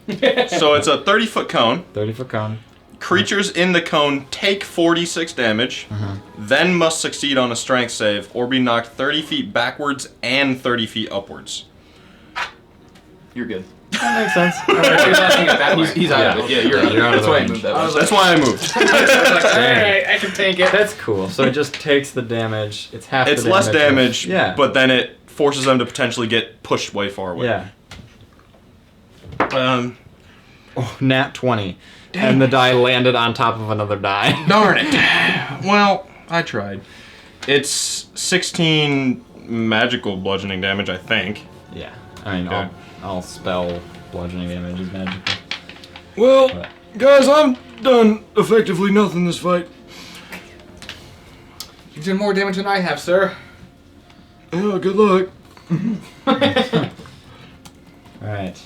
So it's a 30-foot cone. 30-foot cone. Creatures in the cone take 46 damage, then must succeed on a strength save or be knocked 30 feet backwards and 30 feet upwards. You're good. That makes sense. He's out of it. Yeah, you're out. you're out of That's the why I range. moved that way. That's why I moved. Alright, I can take it. That's cool. So it just takes the damage. It's half. It's the less damage. damage, Yeah. but then it forces them to potentially get pushed way far away. Yeah. Um, Oh, nat 20. And the die landed on top of another die. darn it. Well, I tried. It's 16 magical bludgeoning damage, I think. Yeah. I mean, Okay. I'll spell bludgeoning damage is magical. Well, But- guys, I'm done effectively nothing this fight. You've done more damage than I have, sir. Yeah, good luck. Alright.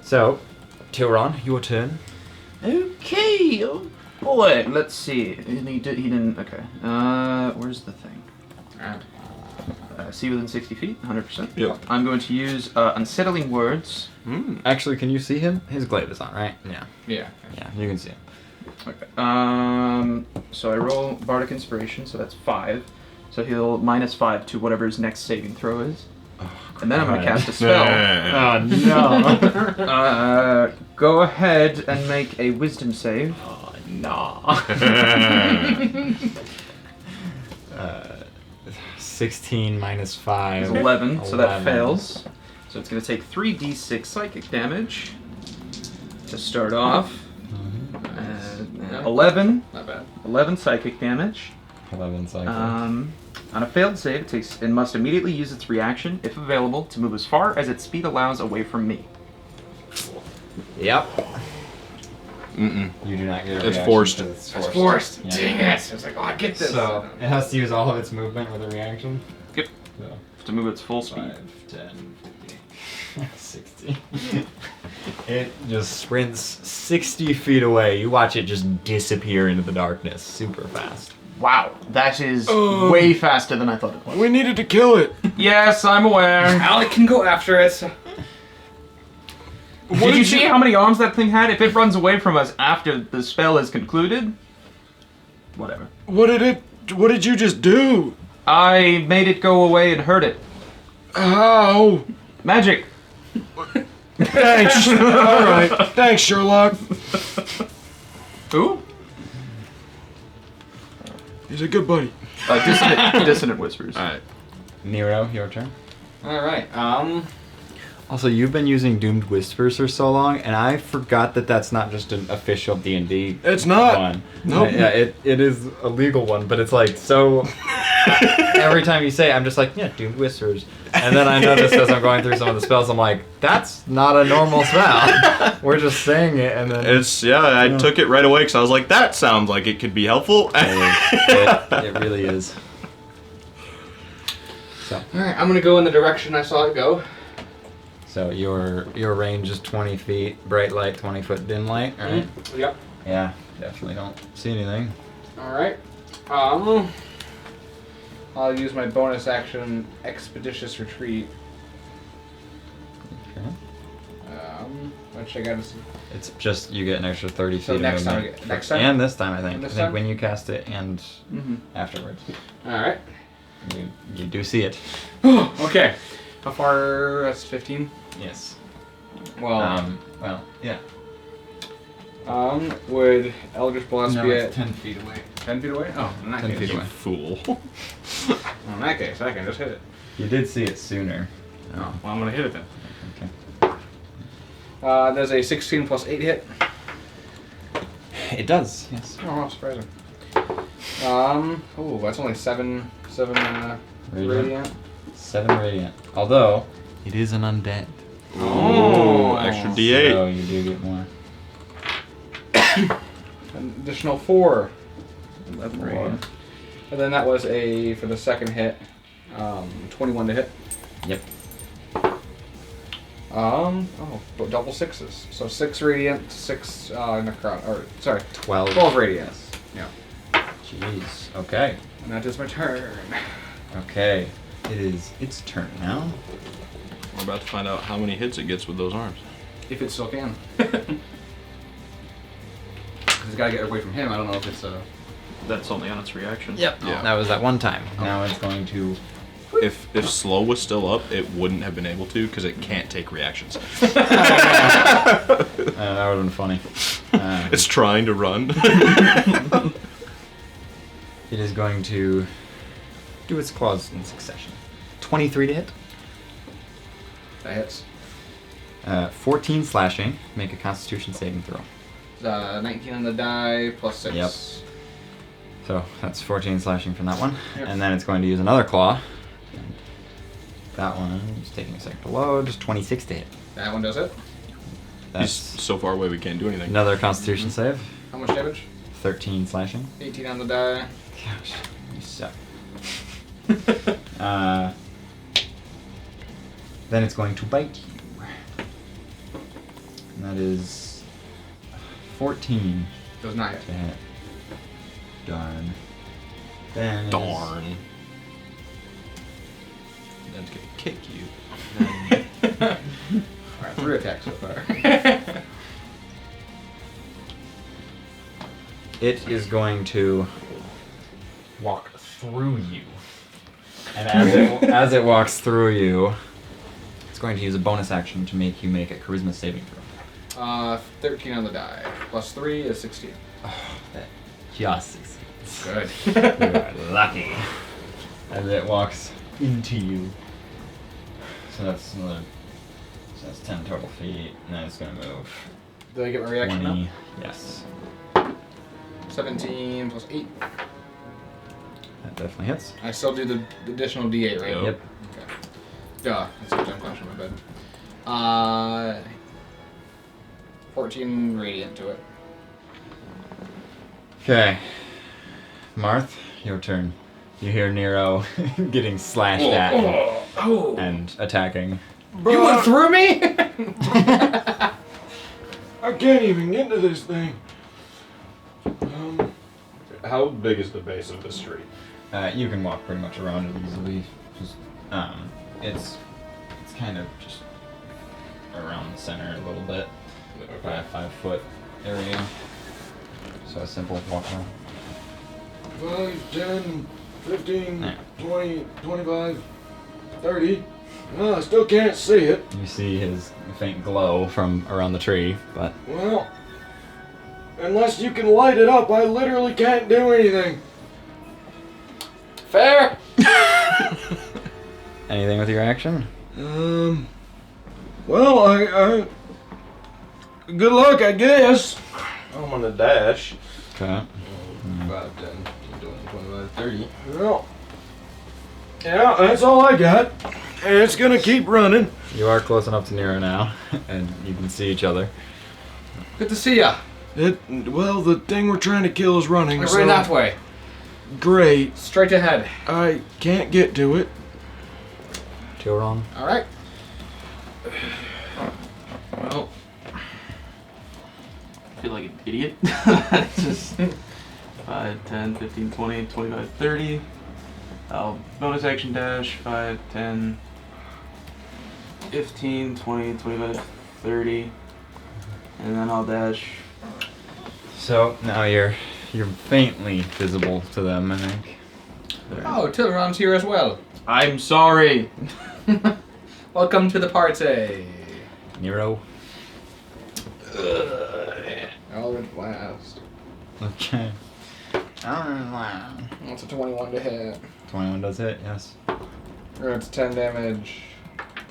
So, Tyron, your turn. Okay. Oh boy. Let's see. He didn't. Okay. Where's the thing? See within 60 feet. 100%. Yep. I'm going to use unsettling words. Actually, can you see him? His glaive is on, right? Yeah. Yeah. Yeah, you can see him. Okay. So I roll Bardic Inspiration, so that's 5. So he'll -5 to whatever his next saving throw is. And then I'm going to cast a spell. Oh, no. Go ahead and make a Wisdom save. Oh, no. 16 minus 5. Is 11, so that 11. fails. So it's going to take 3d6 psychic damage to start off. 11 Not bad. 11 psychic damage. 11 psychic. On a failed save, it must immediately use its reaction, if available, to move as far as its speed allows away from me. Yep. Mm-mm. You do not get a It's reaction forced. 'cause It's It's forced. forced. Yeah. Dang it. I was like, oh, I get this. So, it has to use all of its movement with a reaction. Yep. So, To move its full speed. 5, 10, 15, 60. It just sprints 60 feet away. You watch it just disappear into the darkness super fast. Wow, that is way faster than I thought it was. We needed to kill it. Yes, I'm aware. Alec can go after it. Did you see how many arms that thing had? If it runs away from us after the spell is concluded, whatever. What did you just do? I made it go away and hurt it. How? Magic. Thanks. All right. Thanks, Sherlock. Who? He's a good buddy. Dissonant whispers. All right, Nero, your turn. All right. Also, you've been using Doomed Whispers for so long, and I forgot that that's not just an official D&D It's not. one. Nope. Yeah, it is a legal one, but it's like so. Every time you say it, I'm just like, yeah, Doomed Whispers. And then I notice as I'm going through some of the spells, I'm like, that's not a normal spell. We're just saying it, and then I took it right away because I was like, that sounds like it could be helpful. it really is. So. All right. I'm gonna go in the direction I saw it go. So your range is 20 feet, bright light, 20 foot dim light, right? Yep. Yeah, definitely don't see anything. All right. I'll use my bonus action, Expeditious Retreat. Okay. Which I gotta see. It's just you get an extra 30 So feet. next of time movement. next time? And this time, I think. And this I think time? when you cast it and afterwards, All right. you do see it. Okay. How far? That's 15. Yes. Well, Well, yeah. would Eldritch Blast be at 10 feet away. 10 feet away? Oh, in that 10 case. feet away. Fool. In that case, I can just hit it. You did see it sooner. Oh, well, I'm gonna hit it then. Okay. There's a 16 plus 8 hit. It does. Yes. Oh, wow, surprising. Oh, that's only 7 radiant. 7 radiant. Although it is an undead. Oh, extra D8. So you do get more. An additional 4. 11 Four. radiant. And then that was for the second hit, 21 to hit. Yep. Double 6s. So 6 radiant, 6 necron, or sorry, 12. 12 radiant. Yeah. Jeez. Okay. And that is my turn. Okay. It is its turn now. We're about to find out how many hits it gets with those arms. If it still can. Because it's gotta get away from him. I don't know if it's That's only on its reaction. Yep. Yeah. That was that one time. Now it's going to. If slow was still up, it wouldn't have been able to because it can't take reactions. That would have been funny. It's trying to run. It is going to do its claws in succession. 23 to hit. that hits. 14 slashing. Make a Constitution saving throw. 19 on the die plus 6. Yep. So that's 14 slashing from that one. Yep. And then it's going to use another claw. And that one is taking a second to load. Just 26 to hit. That one does it. He's That's so far away we can't do anything. another Constitution save. How much damage? 13 slashing. 18 on the die. Gosh, you suck. Then it's going to bite you. And that is 14 Does not hit. to hit. Darn. Then Darn. That's gonna kick you. Alright, 3 attacks so far. It is going to walk through you. And as it walks through you, it's going to use a bonus action to make you make a charisma saving throw. 13 on the die. Plus 3 is 16. That just succeeds. Good. You are lucky. As it walks into you. So that's 10 total feet. And then it's going to move Did I get my reaction 20. now? Yes. 17 plus 8. That definitely hits. I still do the additional d8, right? Yep. Okay. Duh, that's a dumb question, my bad. 14 radiant to it. Okay. Marth, your turn. You hear Nero getting slashed at and attacking. You went through me? I can't even get into this thing. How big is the base of the street? You can walk pretty much around it easily. Just, it's kind of just around the center a little bit. Okay. 5 foot area. So a simple walk around. 5, 10, 15, Yeah. 20, 25, 30. No, I still can't see it. You see his faint glow from around the tree, but Well, unless you can light it up, I literally can't do anything. Fair. anything with your action? Well, I good luck, I guess. I'm gonna dash. Okay. 5, 10, 20, 25, 30. Well, yeah, that's all I got. And it's gonna keep running. You are close enough to Nero now, and you can see each other. Good to see ya. Well, the thing we're trying to kill is running. We're so right that way. Great. Straight ahead. I can't get to it. Tilron. All right. Well, I feel like an idiot. Just 5, 10, 15, 20, 25, 30. I'll bonus action dash 5, 10, 15, 20, 25, 30. And then I'll dash. So now you're faintly visible to them, I think. Oh, Tilron's here as well. I'm sorry. Welcome to the party. Nero. All went last. Okay. Wow. That's a 21 to hit. 21 does hit, yes. That's 10 damage.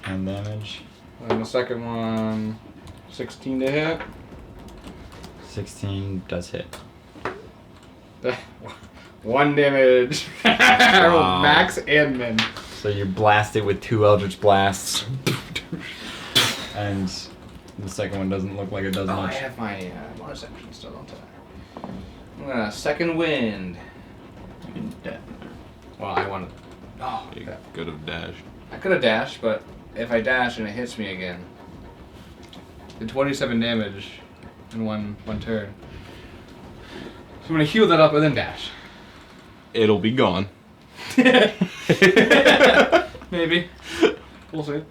10 damage. And the second one, 16 to hit. 16 does hit. 1 damage. Wow. Max and min. So you blast it with 2 Eldritch Blasts. And the second one doesn't look like it does Oh, I much. have my bonus action still, don't I? Second wind. You can dash. Well, I want to. Oh, You okay. could have dashed. I could have dashed, but if I dash and it hits me again, did 27 damage in one turn. So I'm gonna heal that up and then dash. It'll be gone. Maybe. We'll see.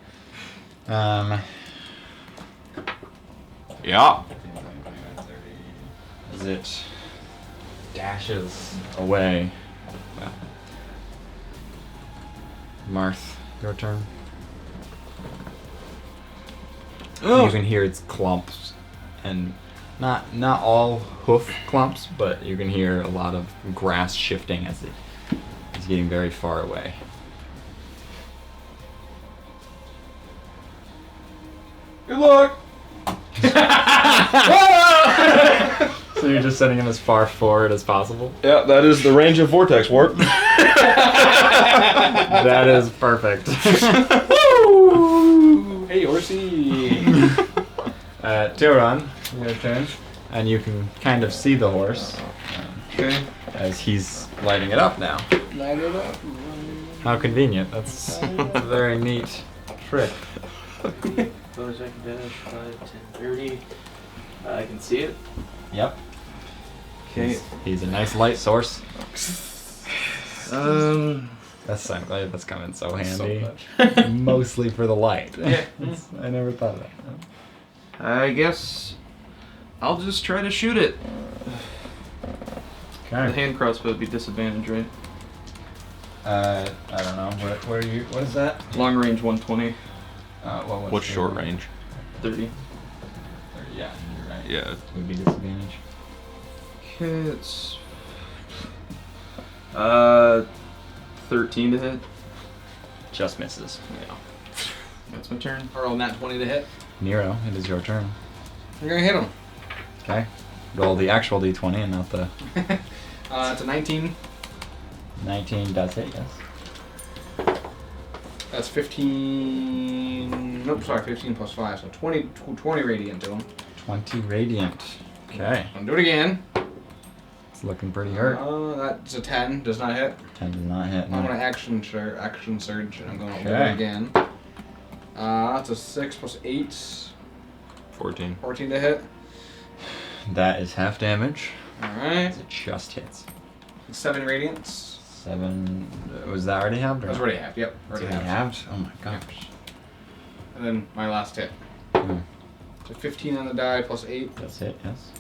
Yeah. As it dashes away. Marth, your turn. Oh. You can hear its clumps, and not all hoof clumps, but you can hear a lot of grass shifting as it is getting very far away. Good luck. So you're just sending him as far forward as possible? Yeah, that is the range of vortex warp. That is perfect. Hey, horsey. Tiron, your turn. And you can kind of see the horse Okay. as he's lighting it up now. Light it up. How convenient. That's a very neat trick. Bonus action dash 5, 10, 30. I can see it. Yep. Okay. He's a nice light source. That's That's coming so So handy. much. Mostly for the light. Yeah. I never thought of that. I guess I'll just try to shoot it. The Okay. hand crossbow would be disadvantage, right? I don't know. What are you? What is that? Long range 120, What's short range? 30. Yeah, you're right. Yeah. Would be disadvantage. Okay, it's 13 to hit. Just misses. Yeah. That's my turn. Roll that 20 to hit. Nero, it is your turn. I'm gonna hit him. Okay. Roll the actual d20 and not the It's a 19. 19 does hit, yes. That's 15. Nope, sorry, 15 plus 5. So 20 radiant to him. 20 radiant. Okay. I'll do it again. It's looking pretty hurt. That's a 10. Does not hit. 10 does not hit. I'm No. gonna action surge, and I'm gonna do Okay. it again. That's a 6 plus 8. 14. 14 to hit. That is half damage. Alright. It just hits. 7 radiance. 7. Was that already halved? Or That's already halved. Yep, already halved. halved? Oh my gosh. And then my last hit. Hmm. So 15 on the die plus 8. That's it, yes.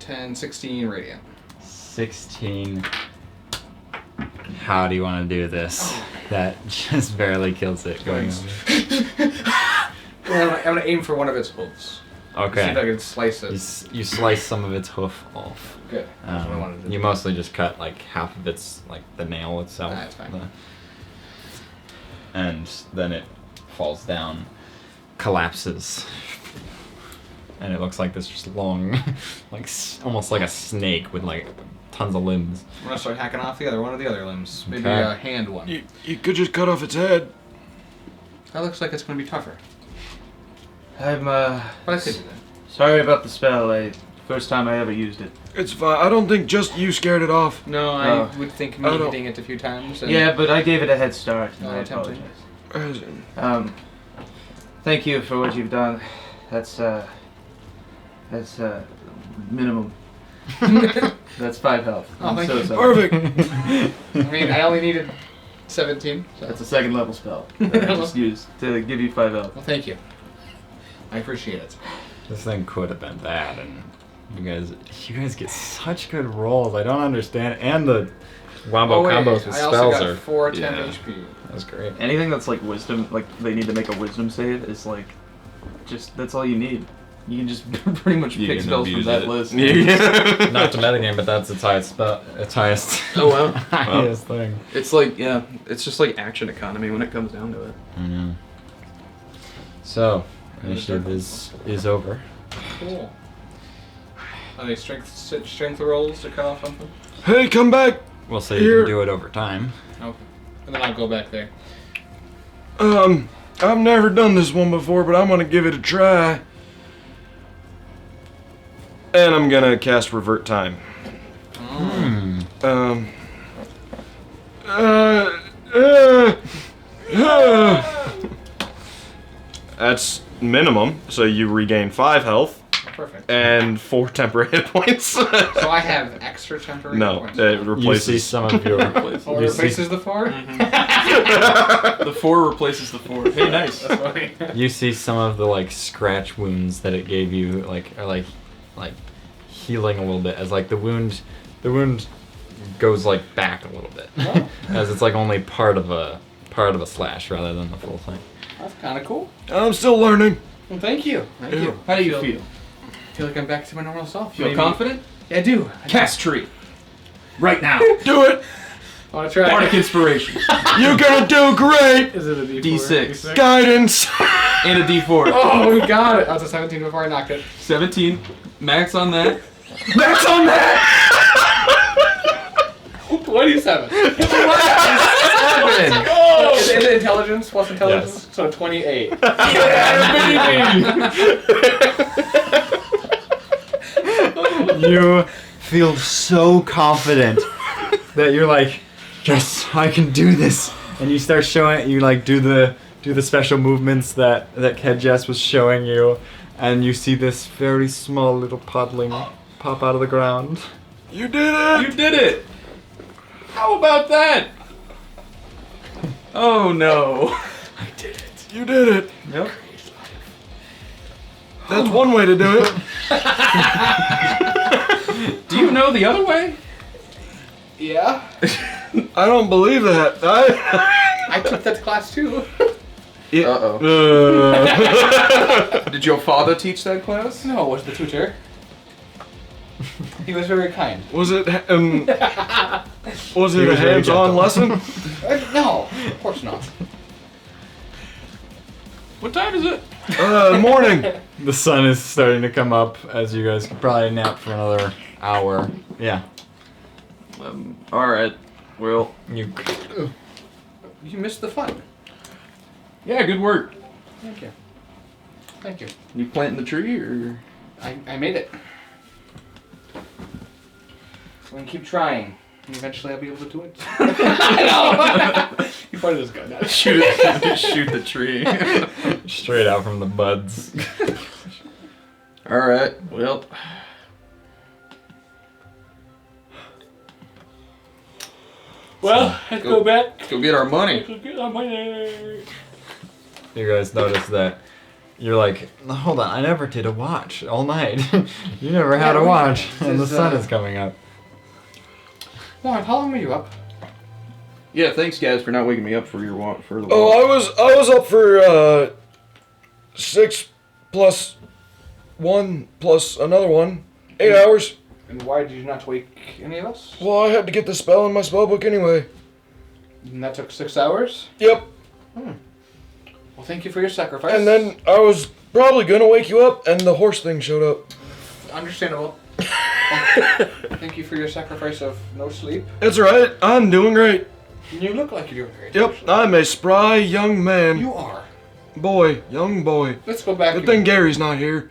10, 16 radiant. 16. How do you want to do this? That just barely kills it going over. I'm gonna aim for one of its hooves. See if I Okay. can slice it. You slice some of its hoof off. Good. That's what I wanted to You do. mostly just cut like half of its, like the nail itself. That's fine. And then it falls down, collapses. And it looks like this just long, like almost like a snake with like tons of limbs. I'm gonna start hacking off the other one of the other limbs. Maybe Okay. a hand one. You could just cut off its head. That looks like it's gonna be tougher. I'm But I could do that. sorry about the spell. First time I ever used it. It's fine. I don't think just you scared it off. No, I Oh. would think I me don't- hitting it a few times. And Yeah, but I gave it a head start. And Oh, I tempting. apologize. Thank you for what you've done. That's minimum. That's 5 health. Oh, I'm thank so you. sorry. Perfect. I mean, I only needed 17. So. That's a second level spell that I just used to give you 5 health. Well, thank you. I appreciate it. This thing could have been bad, and you guys get such good rolls. I don't understand. And the wombo wait, combos with I also spells got are 4 10 yeah. HP. That's great. Anything that's like wisdom, like they need to make a wisdom save, is like, just that's all you need. You can just pretty much You pick can spells from abuse that it. list. Yeah. Not to metagame, but that's its highest spell. Its highest. Oh wow. highest thing. It's like, yeah, it's just like action economy when it comes down to it. I know. So, initiative is over. Cool. Are they strength rolls to cut off something? Hey, come back. We'll say you Here. can do it over time. Okay. And then I'll go back there. I've never done this one before, but I'm gonna give it a try. And I'm gonna cast Revert Time. Hmm. That's minimum, so you regain 5 health Perfect. and 4 temporary hit points. So I have extra temporary No, points. it You replaces see some of your. Oh, it you see- replaces the 4? The 4 replaces the 4. Hey, nice. That's funny. You see some of the like scratch wounds that it gave you, are like healing a little bit as like the wound goes like back a little bit, as it's like only part of a slash rather than the full thing. That's kind of cool. I'm still learning. Well, thank you. Thank you. How do you feel? feel like I'm back to my normal self. Feel Maybe- confident? Yeah, I do. Cast tree. Right now. Do it. I want to try. Bardic inspiration. You're gonna do great. Is it a D4? D6. Guidance. And a D4. Oh, we got it. I was a 17 before I knocked it. 17. Max on that. That's on that. 27. Seven. Is it intelligence plus intelligence? Yes. So 28. You feel so confident that you're like, yes, I can do this, and you start showing. You like do the special movements that Kedjess was showing you, and you see this very small little podling pop out of the ground. You did it. You did it! How about that? Oh no. You did it. Yep. That's one way to do it. Do you know the other way? Yeah. I don't believe that. I took that class too. Uh-oh. Uh, Did your father teach that class? No, it was the tutor. He was very kind. was it a He was very hands-on gentle. lesson? No, of course not. What time is it? Morning. The sun is starting to come up as you guys could probably nap for another hour. Yeah. Alright. Well, You. You missed the fun. yeah, good work. Thank you. Thank you. You planting the tree or? I made it. So I'm gonna keep trying. And eventually I'll be able to do it. I know! You pointed this gun at Shoot it. Shoot the tree. Straight out from the buds. All right. Well, Well, let's go back. Let's go get our money. Let's get our money. You guys notice that you're like, hold on, I never did a watch all night. You never had a watch, and the sun is coming up. Warren, how long were you up? Yeah, thanks guys for not waking me up for your walk for the walk. Oh, I was up for 6 plus 1 plus another 1. 8 hours. And why did you not wake any of us? Well, I had to get the spell in my spell book anyway. And that took 6 hours? Yep. Well, thank you for your sacrifice. And then I was probably gonna wake you up, and the horse thing showed up. Understandable. Thank you for your sacrifice of no sleep. It's alright. I'm doing great. You look like you're doing great. Yep. actually. I'm a spry young man. You are. Young boy. Let's go back. Good thing Gary's not here.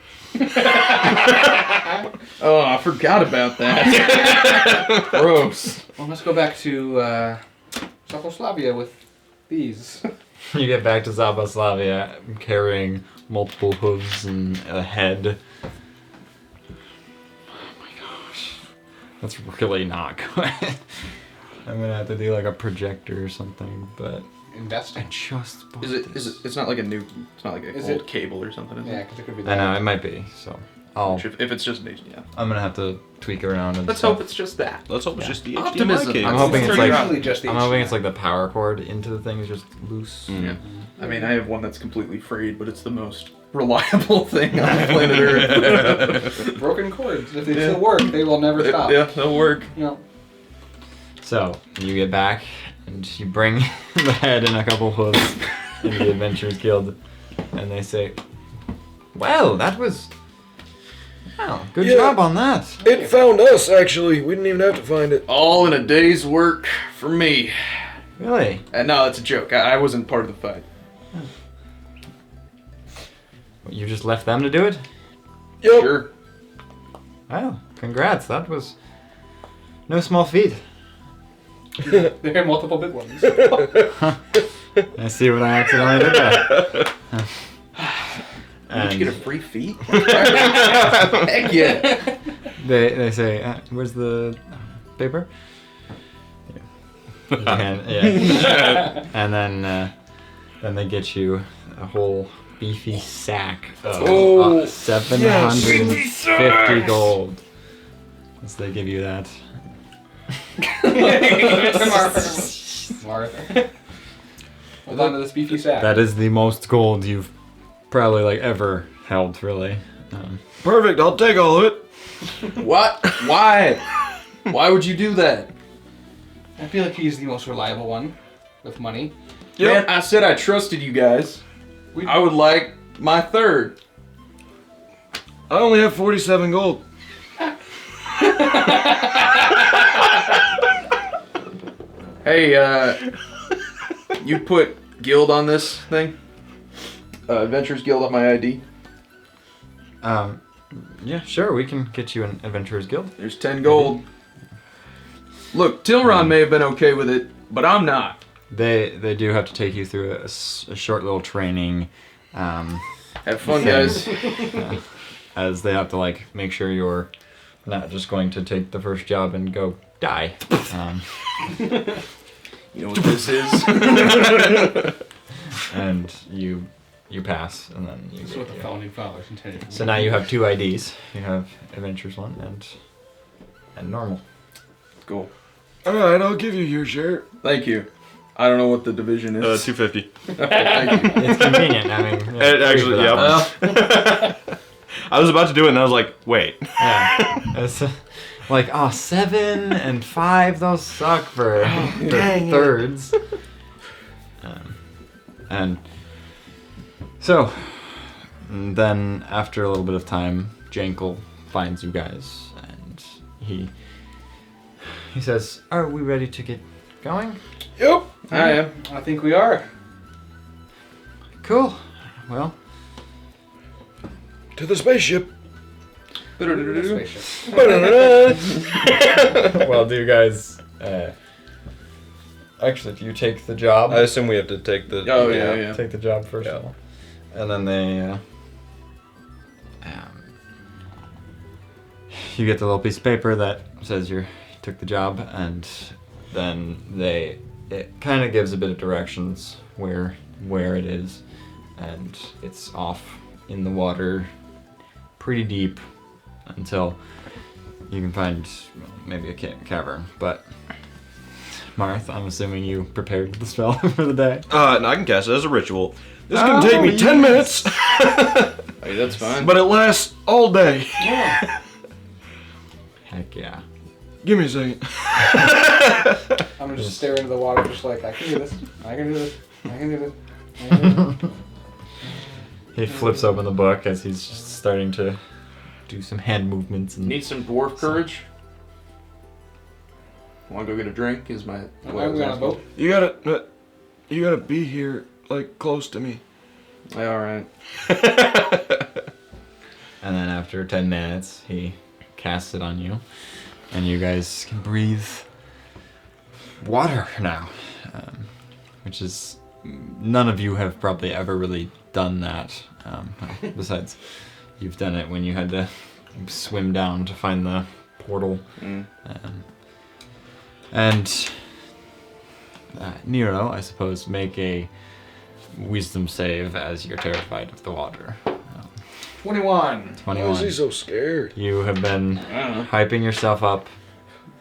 Oh, I forgot about that. Gross. Well, let's go back to Czechoslovakia with these. You get back to Zabaslavia carrying multiple hooves and a head. Oh my gosh. That's really not good. I'm gonna have to do like a projector or something, but Investing. I just bought Is it? It's not like a new. It's not like a Is old it- cable or something. Is Yeah, it? because it could be I that. know, it might be, so If it's just an yeah. I'm gonna have to tweak around and Let's stuff. hope it's just that. Let's hope it's just the Optimism. HDMI cable. I'm hoping it's like usually just the I'm hoping HDMI. it's like the power cord into the thing is just loose. Mm. Yeah. I mean, I have one that's completely frayed, but it's the most reliable thing on planet Earth. Broken cords. If they still work, they will never stop. Yeah, that'll work. No. So you get back and you bring the head and a couple hooves in the Adventurers Guild, and they say, "Well, that was good Yeah. job on that." It found us, actually. We didn't even have to find it. All in a day's work for me. Really? No, it's a joke. I wasn't part of the fight. You just left them to do it? Yep. Sure. Well, congrats. That was no small feat. There are multiple big ones. I see what I accidentally did there. Did you get a And free feet? Heck yeah. they say, "Where's the paper?" Yeah. And then they get you a whole beefy sack of Oh, 750 gold. So they give you that. Martha. Hold on to this beefy sack. That is the most gold you've probably like ever held, really. Perfect. I'll take all of it. What? Why? Why would you do that? I feel like he's the most reliable one with money. Man, I said I trusted you guys. I would like my third. I only have 47 gold. Hey, you put guild on this thing? Adventures Guild on my ID. Yeah, sure, we can get you an Adventurers Guild. There's 10 gold. Look, Tilron may have been okay with it, but I'm not. They do have to take you through a short little training. Have fun, guys. As they have to like make sure you're not just going to take the first job and go die. You know what this is? And you pass, and then you That's get what the your- founding fathers intended. So now you have 2 IDs. You have Adventures 1 and normal. Cool. Alright, I'll give you your share. Thank you. I don't know what the division is. 250. Thank you. It's convenient. I mean, yeah, It actually, free for that yeah. one. I was about to do it, and I was like, wait. Yeah. It's like, 7 and 5, those suck for thirds. And so, then after a little bit of time, Jankel finds you guys, and he says, "Are we ready to get going?" Yep. I am. I think we are. Cool. Well, To the spaceship. Spaceship. well, do you guys? Actually, do you take the job? I assume we have to take the. Oh, yeah. Take the job first of all, and then they. You get the little piece of paper that says you took the job, and then it kind of gives a bit of directions where it is, and it's off in the water pretty deep until you can find maybe a cavern. But Marth, I'm assuming you prepared the spell for the day. And I can cast it as a ritual. This is gonna take me 10 minutes, Hey, that's fine. but it lasts all day. Heck yeah. Give me a second. I'm gonna just stare into the water, just like, I can do this. I can do this. I can do this. I can do this. He flips open the book as he's just starting to do some hand movements and Need some dwarf courage? Want to go get a drink? Is my. Am I on a boat? You gotta be here, like, close to me. Yeah, all right. And then after 10 minutes, he casts it on you, and you guys can breathe water now, which is, none of you have probably ever really done that, besides you've done it when you had to swim down to find the portal. And Nero, I suppose, make a wisdom save as you're terrified of the water. 21. 21. Why is he so scared? You have been I don't know. hyping yourself up,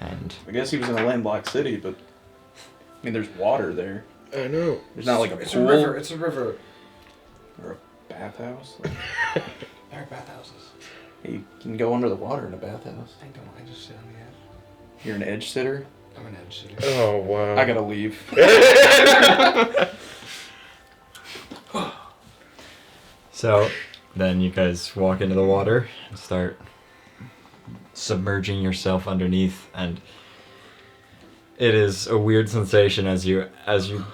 and I guess he was in a landlocked city, but. I mean, there's water there. I know. There's not like a It's pool a river. It's a river. or a bathhouse. There are bathhouses. You can go under the water in a bathhouse. I don't. I just sit on the edge. You're an edge sitter? I'm an edge sitter. Oh, wow. I gotta leave. so then you guys walk into the water and start submerging yourself underneath, and it is a weird sensation as you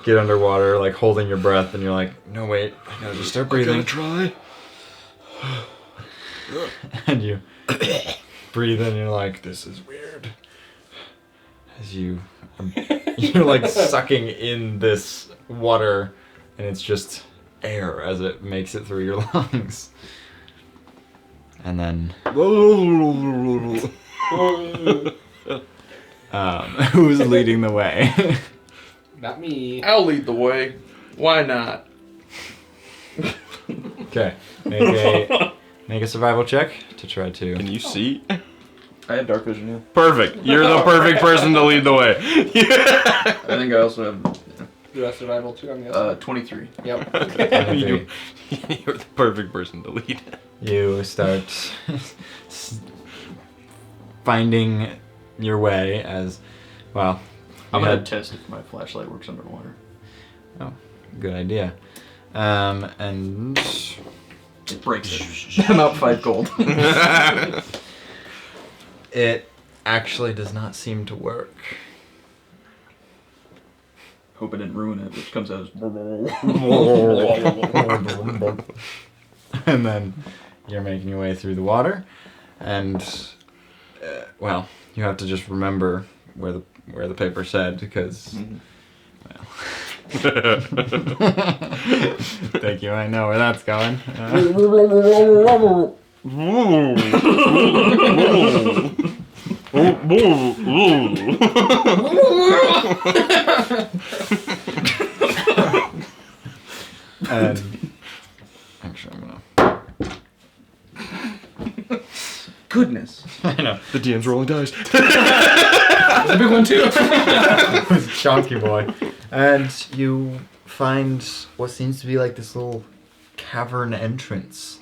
get underwater, like holding your breath, and you're like, no wait, I gotta just start breathing. Try. And you breathe in, and you're like, this is weird. As you're like sucking in this water, and it's just air as it makes it through your lungs. And then who's leading the way? Not me. I'll lead the way. Why not? Okay, make a survival check to try to. Can you see? I have dark vision, yeah. Perfect. You're the perfect person to lead the way. I think I also have Do I survival too? I'm the other. 23. Yep. You're You're the perfect person to lead. You start finding your way as well. I'm you gonna had- test if my flashlight works underwater. Oh, good idea. And It breaks it. I'm out 5 gold. it actually does not seem to work. Hope I didn't ruin it, which comes out as. And then you're making your way through the water, and well, you have to just remember where the paper said, because thank you, I know where that's going. And actually, I'm gonna. Goodness. I know. The DM's rolling dice. The big one too. Chonky boy. And you find what seems to be like this little cavern entrance.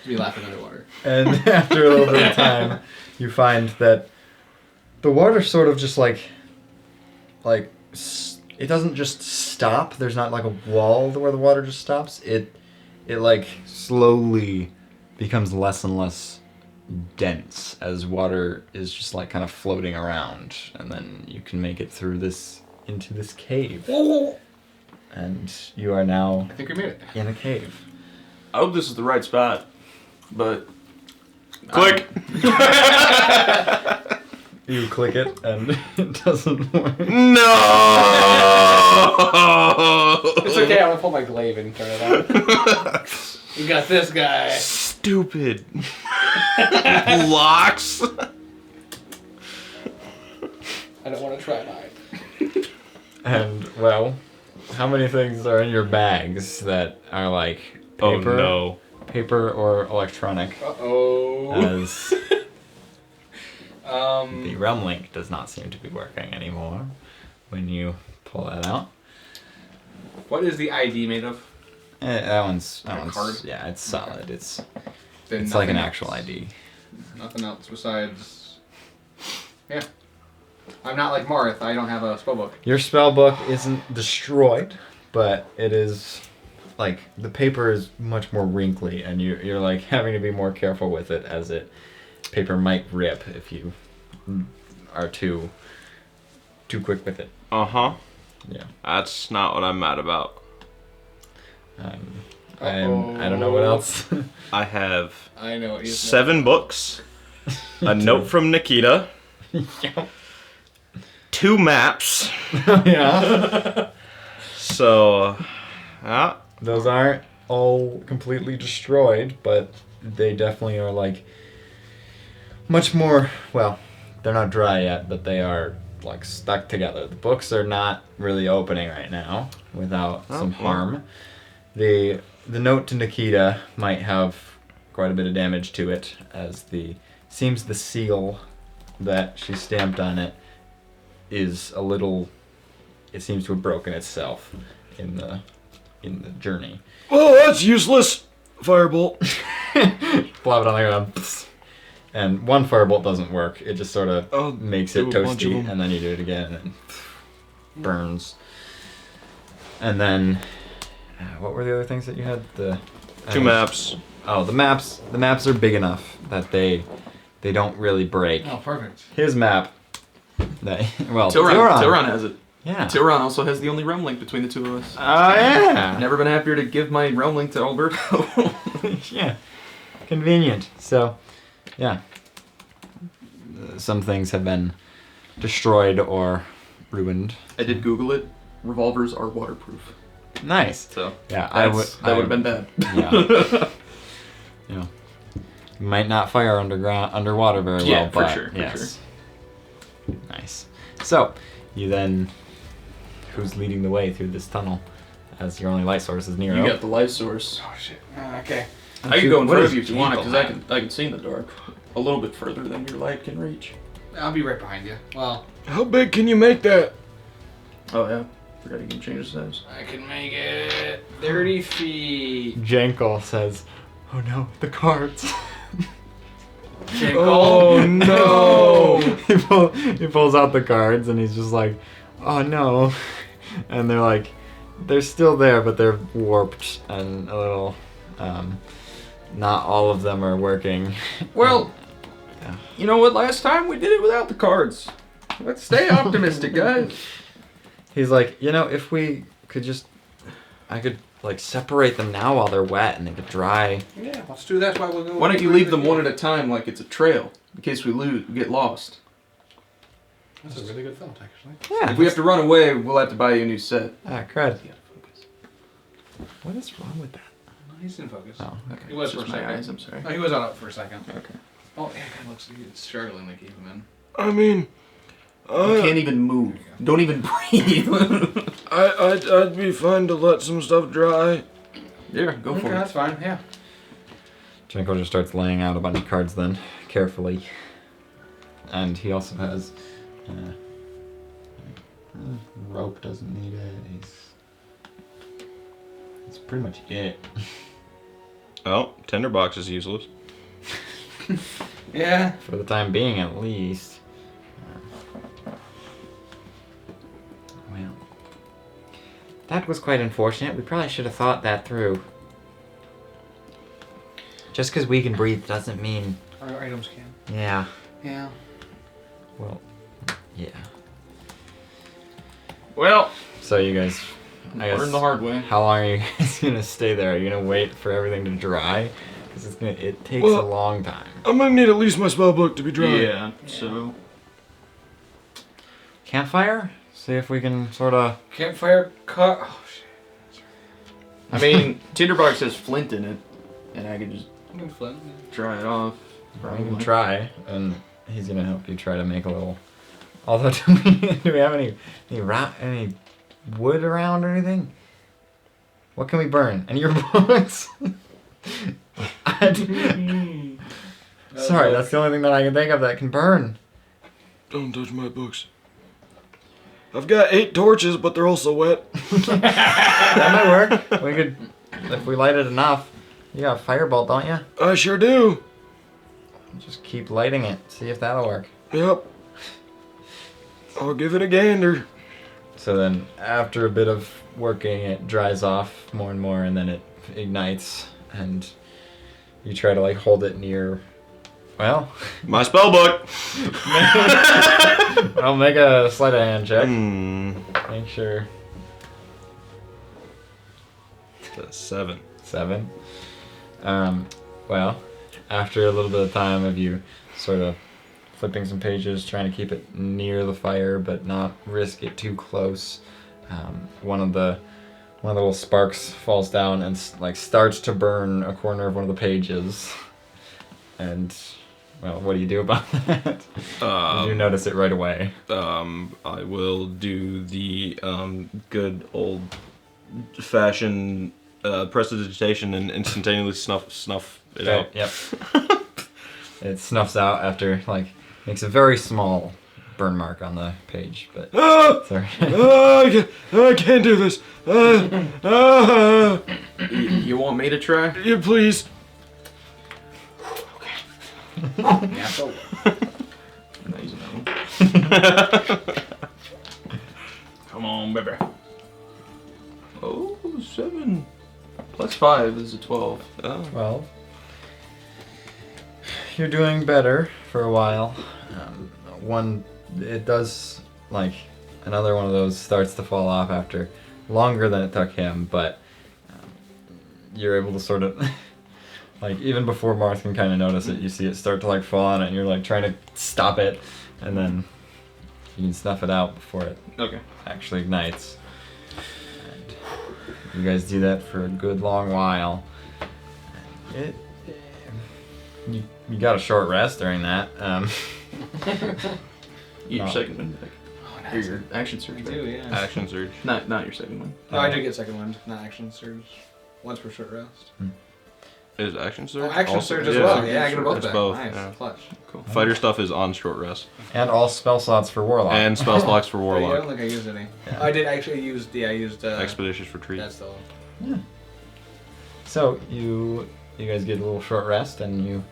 Me laughing underwater. And after a little bit of time, you find that the water sort of just like it doesn't just stop. There's not like a wall where the water just stops. It like slowly becomes less and less dense as water is just like kind of floating around, and then you can make it through into this cave. And you are now I think we made it. in a cave. I hope this is the right spot, but. Click. You click it and it doesn't work. No! It's okay, I'm gonna pull my glaive and turn it on. You got this guy. Stupid. Locks. I don't want to try mine. And, well, how many things are in your bags that are like paper, Oh no. paper or electronic? Uh-oh. As the realm link does not seem to be working anymore when you pull that out. What is the ID made of? That one's card? yeah, it's solid. It's Then like an nothing actual else. ID. Nothing else besides... Yeah. I'm not like Marth. I don't have a spellbook. Your spell book isn't destroyed, but it is like the paper is much more wrinkly, and you're like having to be more careful with it as paper might rip if you are too quick with it. Uh-huh. Yeah. That's not what I'm mad about. I don't know what else. I have I know what you 7 books, a note from Nikita, Yeah. 2 maps. Yeah. So, Those aren't all completely destroyed, but they definitely are like much more, well, they're not dry yet, but they are like stuck together. The books are not really opening right now without some harm. The note to Nikita might have quite a bit of damage to it, as the seal that she stamped on it is a little, it seems to have broken itself in the journey. Oh, that's useless. Firebolt. Flop it on the ground. Psst. And one firebolt doesn't work. It just sort of makes it do a bunch of toasty, them. and then you do it again, and burns. And then, what were the other things that you had? The 2 maps. Oh, the maps. The maps are big enough that they don't really break. Oh, perfect. His map. Well, Tilron has it. Yeah. Tilron also has the only realm link between the two of us. Oh yeah. Never been happier to give my realm link to Alberto. Yeah. Convenient. So, yeah. Some things have been destroyed or ruined. I did Google it. Revolvers are waterproof. Nice. So Yeah, that would have been bad. Yeah. Yeah. You might not fire underwater very well. Yeah, for but sure, for yes. Nice. So, you then, who's leading the way through this tunnel? As your only light source is Nero. You got the life source. Oh, shit. Okay. I can go in What front is of you if you want it, Jankle because have? I can see in the dark a little bit further than your light can reach. I'll be right behind you. Well, How big can you make that? Oh yeah, forgot you can change the size. I can make it 30 feet. Jankle says, "Oh no, the cards." Oh no! He pulls out the cards and he's just like, "Oh no," and they're like, they're still there, but they're warped and a little. Not all of them are working. Well, Yeah. you know what? Last time we did it without the cards. Let's stay optimistic, guys. He's like, if we could just, I could like separate them now while they're wet and they could dry. Yeah, let's do that while we'll go. Why don't you leave them one at a time, like it's a trail, in case we get lost? That's a really good thought, actually. Yeah. If we have to run away, we'll have to buy you a new set. Crud. You gotta focus. What is wrong with that? He's in focus. Oh, Okay. He was It's for a just my second. eyes, I'm sorry. Oh, he was on up for a second. Okay. Oh, yeah, it looks like he's struggling to keep him in. I mean, You can't even move. Don't even breathe. I'd be fine to let some stuff dry. Yeah, go Okay, for it. that's fine, yeah. Janko just starts laying out a bunch of cards then, carefully. And he also has... rope doesn't need it. That's pretty much it. Oh, tinderbox is useless. Yeah. For the time being, at least. Well... That was quite unfortunate. We probably should have thought that through. Just because we can breathe doesn't mean... Our items can. Yeah. Yeah. Well, yeah. Well, So you guys... I guess... learn the hard way. How long are you guys gonna stay there? Are you gonna wait for everything to dry? Because it takes Well, a long time. I'm gonna need at least my spell book to be dry. Yeah, so campfire? See if we can sort of... Campfire cut. Oh shit. I mean, Tinderbox has flint in it, and I can just I'm in Flint. dry it off. We can Probably. try, and he's gonna help you try to make a little... Although, do we have any wood around or anything? What can we burn? Any of your books? Sorry, that's the only thing that I can think of that can burn. Don't touch my books. I've got 8 torches, but they're also wet. That might work. We could, if we light it enough. You got a fireball, don't you? I sure do. Just keep lighting it. See if that'll work. Yep. I'll give it a gander. So then, after a bit of working, it dries off more and more, and then it ignites, and you try to like hold it near. Well, My spell book. I'll make a sleight of hand check. Make sure. That's 7. 7. Well, after a little bit of time of you sort of flipping some pages, trying to keep it near the fire but not risk it too close, one of the little sparks falls down and like starts to burn a corner of one of the pages. And well, what do you do about that? You notice it right away. I will do the good old fashioned prestidigitation and instantaneously snuff it out. Yep. It snuffs out after like makes a very small burn mark on the page, but sorry. I can't do this. You want me to try? Yeah, please. Yeah, so Come on, baby. Oh, 7 plus 5 is a 12. Oh. 12. You're doing better for a while. It does, like, another one of those starts to fall off after longer than it took him, but you're able to sort of, like, even before Marth can kind of notice it, you see it start to, like, fall on it, and you're, like, trying to stop it, and then you can snuff it out before it Okay. actually ignites. And you guys do that for a good long while. You got a short rest during that. Your No. second one back. Or your action surge I back. do, yeah. Action surge. Not your second one. No, I did get second wind, not action surge. Once per short rest. Is action surge? Oh, action also? surge as well. Yeah, Yeah, I get them both it's back. both. Nice, Yeah. clutch. Cool. Fighter stuff is on short rest. And all spell slots for Warlock. And spell slots for I Warlock. don't think I used any. Yeah. I did actually use. Yeah, I used. Expeditious retreat. That's the. So you guys get a little short rest, and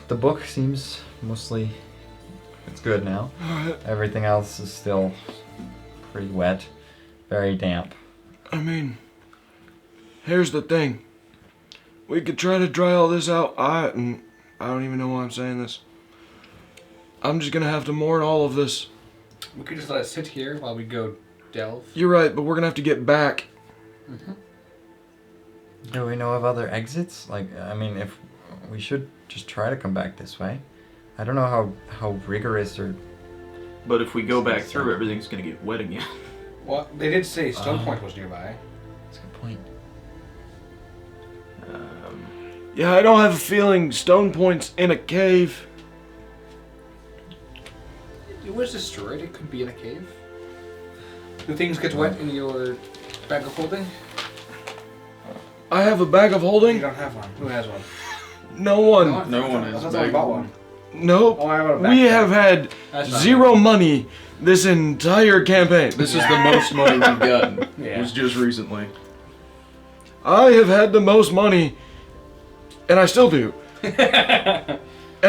the book seems mostly it's good now. Everything else is still pretty wet, very damp. I mean, here's the thing. We could try to dry all this out. I don't even know why I'm saying this. I'm just gonna have to mourn all of this. We could just let it sit here while we go delve. You're right, but we're gonna have to get back. Do we know of other exits? Like, I mean, if we should just try to come back this way. I don't know how rigorous or. But if we go back through, everything's gonna get wet again. Well, they did say Stone Point was nearby. That's a good point. Yeah, I don't have a feeling Stone Point's in a cave. It was destroyed. It could be in a cave. Do things get wet in your bag of holding? I have a bag of You holding. don't have one. Who has one? No one. No one has I a thought bag someone of bought holding. one. Nope. Oh, I have a We backpack. have had That's not 0 money this entire campaign. This is the most money we've gotten. Yeah. It was just recently. I have had the most money, and I still do. And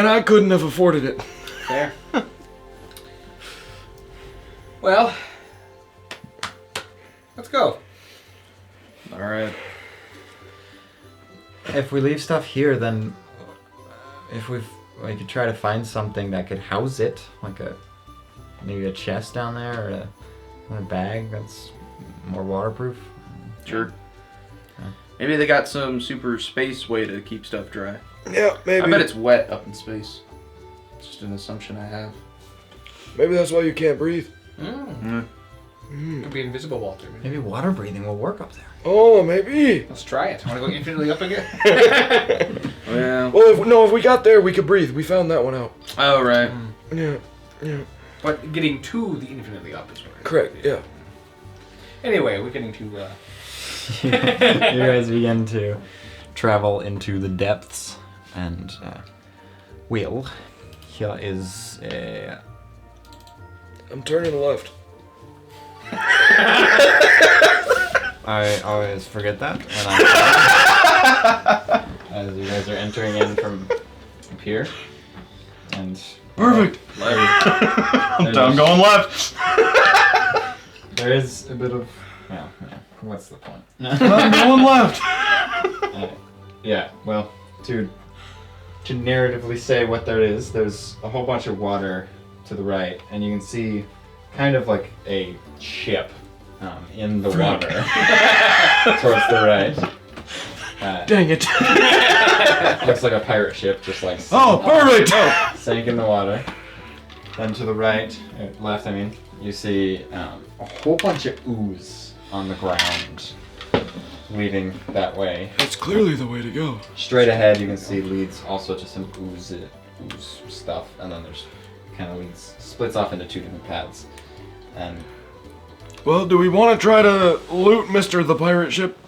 I couldn't have afforded it. Fair. Well, let's go. All right. If we leave stuff here, then if we could try to find something that could house it, like maybe a chest down there or a bag that's more waterproof. Sure. Okay. Maybe they got some super space way to keep stuff dry. Yeah, maybe. I bet it's wet up in space. It's just an assumption I have. Maybe that's why you can't breathe. Could be invisible, Walter. Maybe water breathing will work up there. Oh, maybe. Let's try it. Want to go infinitely up again? Well. Well, if we got there, we could breathe. We found that one out. Oh right. Yeah. But getting to the infinitely up is what. Correct. Yeah. Anyway, we're getting to. You guys begin to travel into the depths, and Will, here is a. I'm turning left. I always forget that when I'm as you guys are entering in from up here, and Perfect. I'm going left. there is a bit of yeah. What's the point? I'm going left. Yeah. Well, to narratively say what there is, there's a whole bunch of water to the right, and you can see kind of like a ship in the water towards the right. Dang it. Looks like a pirate ship, just like Perfect. sank in the water. Then to the right, left, I mean, you see a whole bunch of ooze on the ground, leading that way. That's clearly the way to go. Straight ahead, you can see leads also to some ooze stuff, and then there's kind of leads splits off into two different paths. And Well, do we want to try to loot Mr. the pirate ship?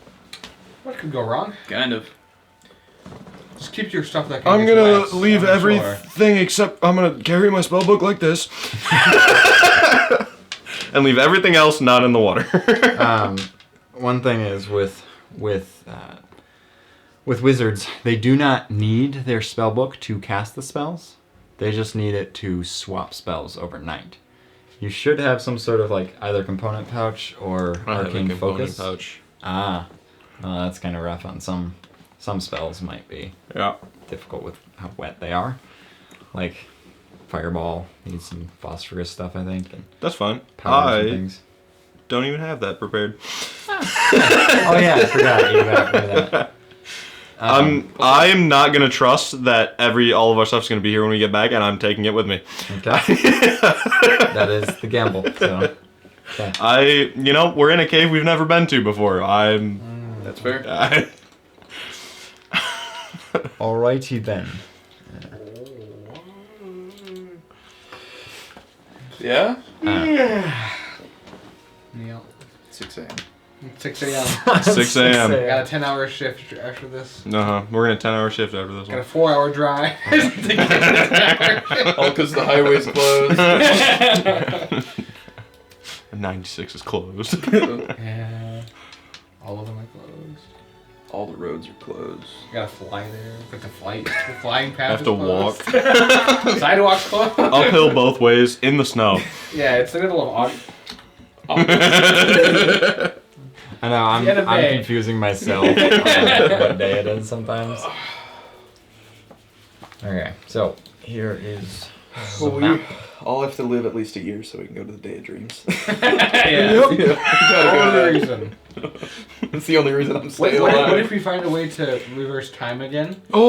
What could go wrong? Kind of. Just keep your stuff that. I'm get gonna wet. leave everything except I'm gonna carry my spellbook like this. And leave everything else not in the water. one thing is with wizards, they do not need their spellbook to cast the spells. They just need it to swap spells overnight. You should have some sort of like either component pouch or arcane focus. Pouch. Ah, well, that's kind of rough on some spells. Might be Yeah. difficult with how wet they are. Like fireball needs some phosphorus stuff, I think, and That's fine. powders and I things. don't even have that prepared. Oh yeah, I forgot you got rid of that. I'm not gonna trust that all of our stuff's gonna be here when we get back, and I'm taking it with me. Okay. That is the gamble. So, okay. We're in a cave we've never been to before. That's fair. Alrighty then. Yeah. Yeah. 6 a.m. 6 a.m. 6 a.m. I got a 10-hour shift after this. We're in a 10-hour shift after this Got a one. 4-hour drive. All because the highway's closed. 96 is closed. Yeah. All of them are closed. All the roads are closed. You gotta fly there. But the flying path have is to closed. Sidewalk's closed. Uphill both ways in the snow. Yeah, it's the middle of August. I know The end of I'm May. confusing myself on what day it is sometimes. Okay, so here is. Well, the map. all have to live at least a year so we can go to the Day of Dreams. Yeah. Gotta go Only there. reason. That's the only reason I'm Wait, staying what alive. if we find a way to reverse time again? Oh!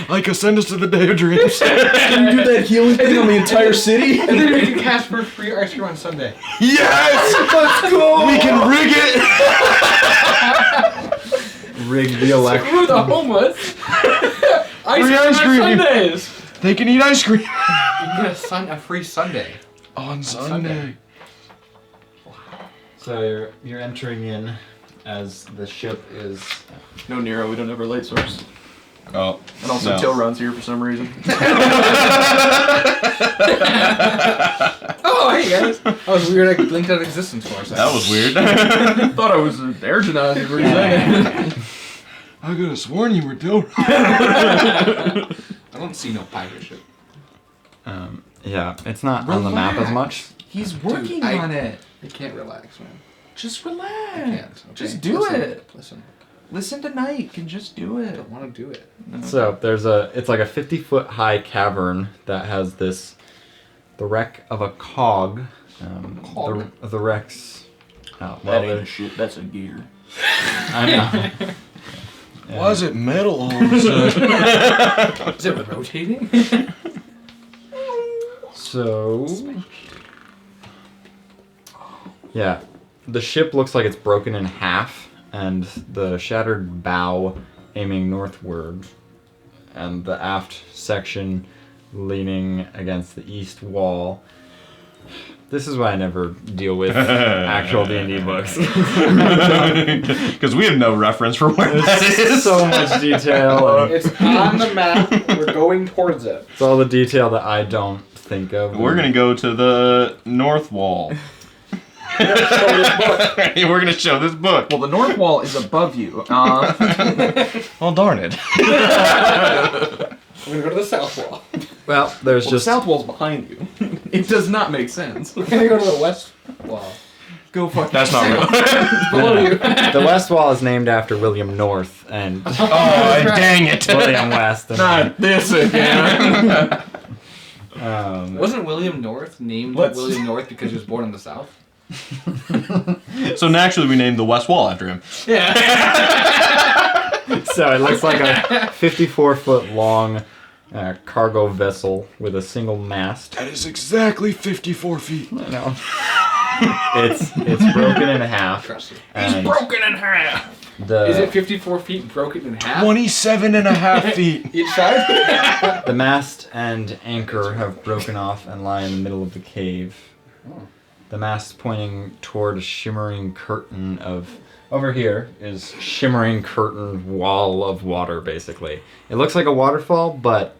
Like send us to the Day of Dreams. Can you do that healing thing on the entire city? And then we can cast for free ice cream on Sunday. Yes! Let's go! We can rig it! Rig the election. Screw the homeless. ice cream. on Sundays. They can eat ice cream. You can get a free Sunday. On Sunday. Sunday. So you're entering in as the ship is. No, Nero, we don't have our light source. Oh. And also, No. Till runs here for some reason. Oh, hey guys. That was weird. I blinked out of existence for a second. That was weird. Thought I was an air genasi for a second. I could have sworn you were Till. I don't see no pirate ship. Yeah, it's not on the map as much. He's working I- on it. I can't relax, man. Just I relax. can't. Okay? Just do Listen, it. Listen. Listen to Nike and just do I it. don't want to do it. So it's like a 50-foot high cavern that has the wreck of a cog. Cog? The wrecks. Oh, That ain't a ship, that's a gear. I know. Why is it metal all of a sudden? Is it rotating? So, yeah, the ship looks like it's broken in half, and the shattered bow aiming northward, and the aft section leaning against the east wall. This is why I never deal with actual D&D books. Because we have no reference for where that is. So much detail. And It's on the map. We're going towards it. it's all the detail that I don't think of. We're going to go to the north wall. We're going to show this book. Well, the north wall is above you. Oh, darn it. We're gonna go to the south wall. Well, there's The just south wall's behind you. It does not make sense. We're gonna go to the west wall. Go fuck That's not real. Below you. the west wall is named after William North and Oh, dang it. William West. And, Not this again. Wasn't William North named Let's- William North because he was born in the south? So naturally, we named the west wall after him. Yeah. so it looks like a 54-foot long cargo vessel with a single mast. That is exactly 54 feet. No. It's broken in half. And Broken in half. the Is it 54 feet broken in half? 27 and a half feet. Each side? the mast and anchor have broken off and lie in the middle of the cave. The mast pointing toward a shimmering curtain of... Over here is shimmering curtain wall of water, basically. It looks like a waterfall, but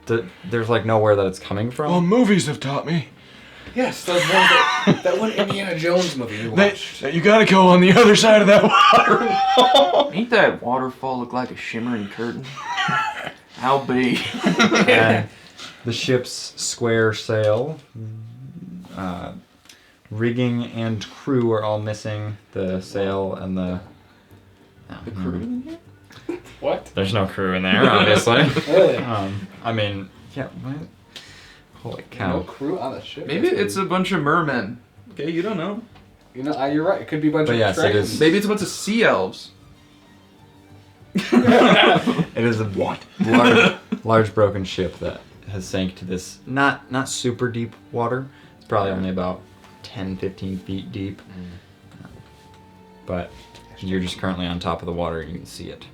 there's like nowhere that it's coming from. Well, movies have taught me. Yes, that one Indiana Jones movie we watched. That you gotta go on the other side of that waterfall. Ain't that waterfall look like a shimmering curtain? How big? And the ship's square sail, rigging and crew are all missing. The sail and the crew? What? There's no crew in there, obviously. Really? I mean, yeah. What? Holy No cow! crew on the ship? Maybe That's it's a bunch of mermen. Okay, you don't know. weird. You know, you're right. It could be a bunch But of yes, it dragons. is. Maybe it's a bunch of sea elves. It is a large broken ship that has sank to this not super deep water. It's probably only about 10, 15 feet deep. But you're just currently on top of the water. You can see it.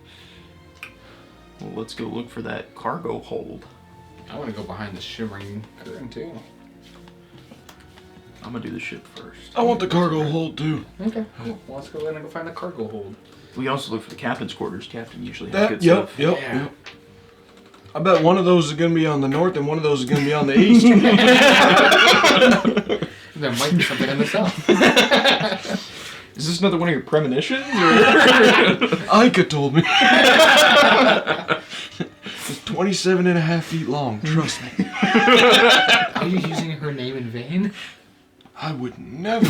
Well, let's go look for that cargo hold. I want to go behind the shimmering curtain too. I'm gonna do the ship first. I want the cargo hold too. Okay. Well, let's go in and go find the cargo hold. We can also look for the captain's quarters. Captain usually has That, good yep, stuff. yep, Yeah. yep. I bet one of those is gonna be on the north and one of those is gonna be on the east. There might be something in the south. Is this another one of your premonitions? Ica told me. It's 27 and a half feet long, trust me. Are you using her name in vain? I would never.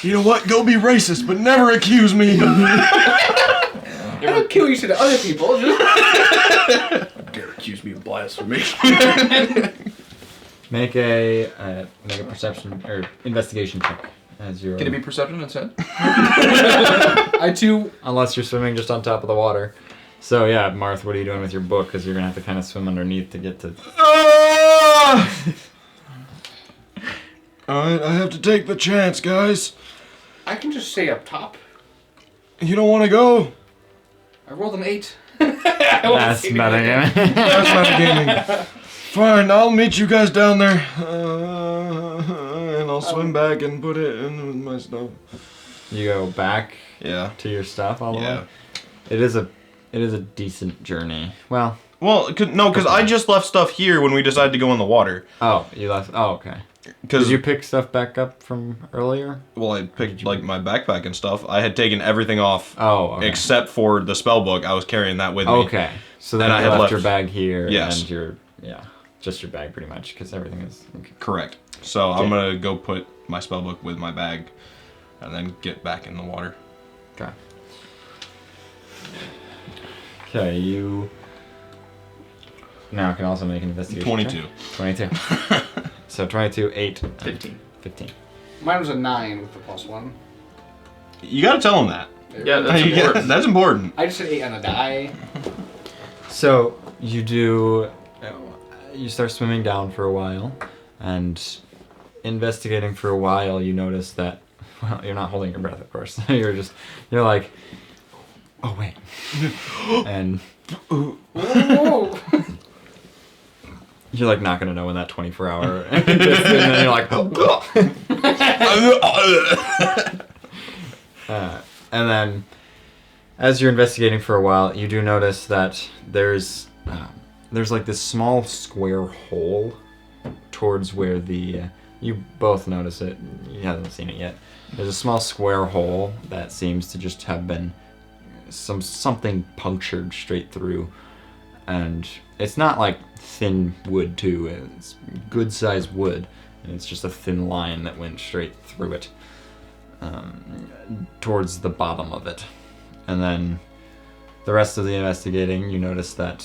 You know what? Go be racist, but never accuse me. I don't kill you to the other people. Just... Dare accuse me of blasphemy. Make a perception or investigation check as your. Can it be perception instead? I too. Unless you're swimming just on top of the water. So yeah, Marth, what are you doing with your book? Because you're gonna have to kind of swim underneath to get to. Alright, I have to take the chance, guys. I can just stay up top. You don't want to go? I rolled an 8. That's metagaming. That's metagaming. Fine, I'll meet you guys down there. And I'll swim back and put it in my stuff. You go back Yeah. to your stuff all the Yeah. way. It is a decent journey. Well, Because I just left stuff here when we decided to go in the water. oh, you left. Oh, okay. Did Because you pick stuff back up from earlier? well, I picked like my backpack and stuff. I had taken everything off Oh, okay. except for the spell book. I was carrying that with me. Okay. So then And I I had left left- your bag here Yes. and your just your bag pretty much because everything is. Okay. Correct. So Okay. I'm gonna go put my spell book with my bag, and then get back in the water. Okay. Okay, you now can also make an investigation. 22. Check. 22. So 22, 8, and 15. 15. Mine was a 9 with the +1. You gotta tell him that. Yeah, that's important. That's important. I just said 8 on a die. So you start swimming down for a while, and investigating for a while, you notice that, well, you're not holding your breath, of course. you're like, oh wait, and you're like not gonna know when that 24-hour, and then you're like, and then as you're investigating for a while, you do notice that there's like this small square hole towards where you both notice it. You haven't seen it yet. There's a small square hole that seems to just have been something punctured straight through, and it's not like thin wood too. It's good sized wood, and it's just a thin line that went straight through it, towards the bottom of it. And then the rest of the investigating, you notice that,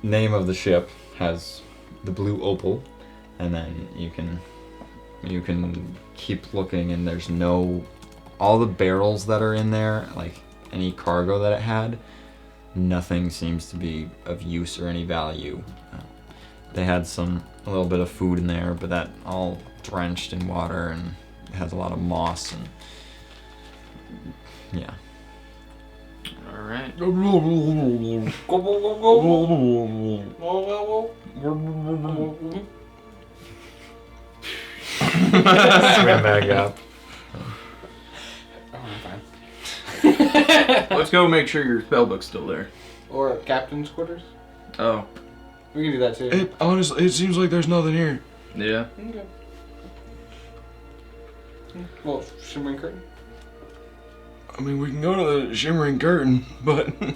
name of the ship has the Blue Opal, and then you can keep looking, and there's all the barrels that are in there, like any cargo that it had, nothing seems to be of use or any value. They had a little bit of food in there, but that all drenched in water and it has a lot of moss and yeah. All right. Swim back up. Oh, I'm fine. Let's go make sure your spellbook's still there. Or captain's quarters. Oh. We can do that too. Honestly, it seems like there's nothing here. Yeah. Okay. Well, shimmering curtain. I mean, we can go to the Shimmering Curtain, but I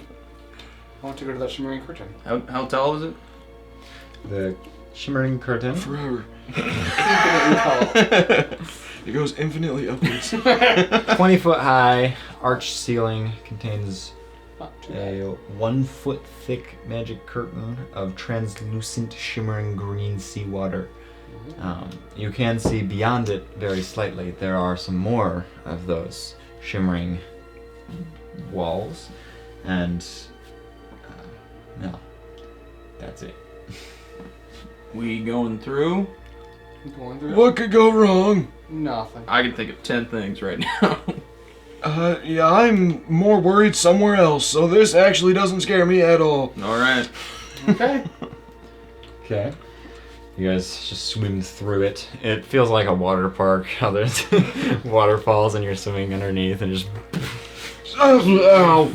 want to go to that shimmering curtain. How tall is it? The shimmering curtain. forever. Infinitely tall. It goes infinitely upwards. 20-foot high, arched ceiling, contains Not too a 1 foot thick magic curtain of translucent shimmering green seawater. You can see beyond it very slightly. There are some more of those shimmering walls, and no, that's it. We going through? Going through. What could go wrong? Nothing. I can think of 10 things right now. Yeah, I'm more worried somewhere else, so this actually doesn't scare me at all. All right. Okay. Okay. You guys just swim through it. It feels like a water park, how there's waterfalls and you're swimming underneath and just... Ow!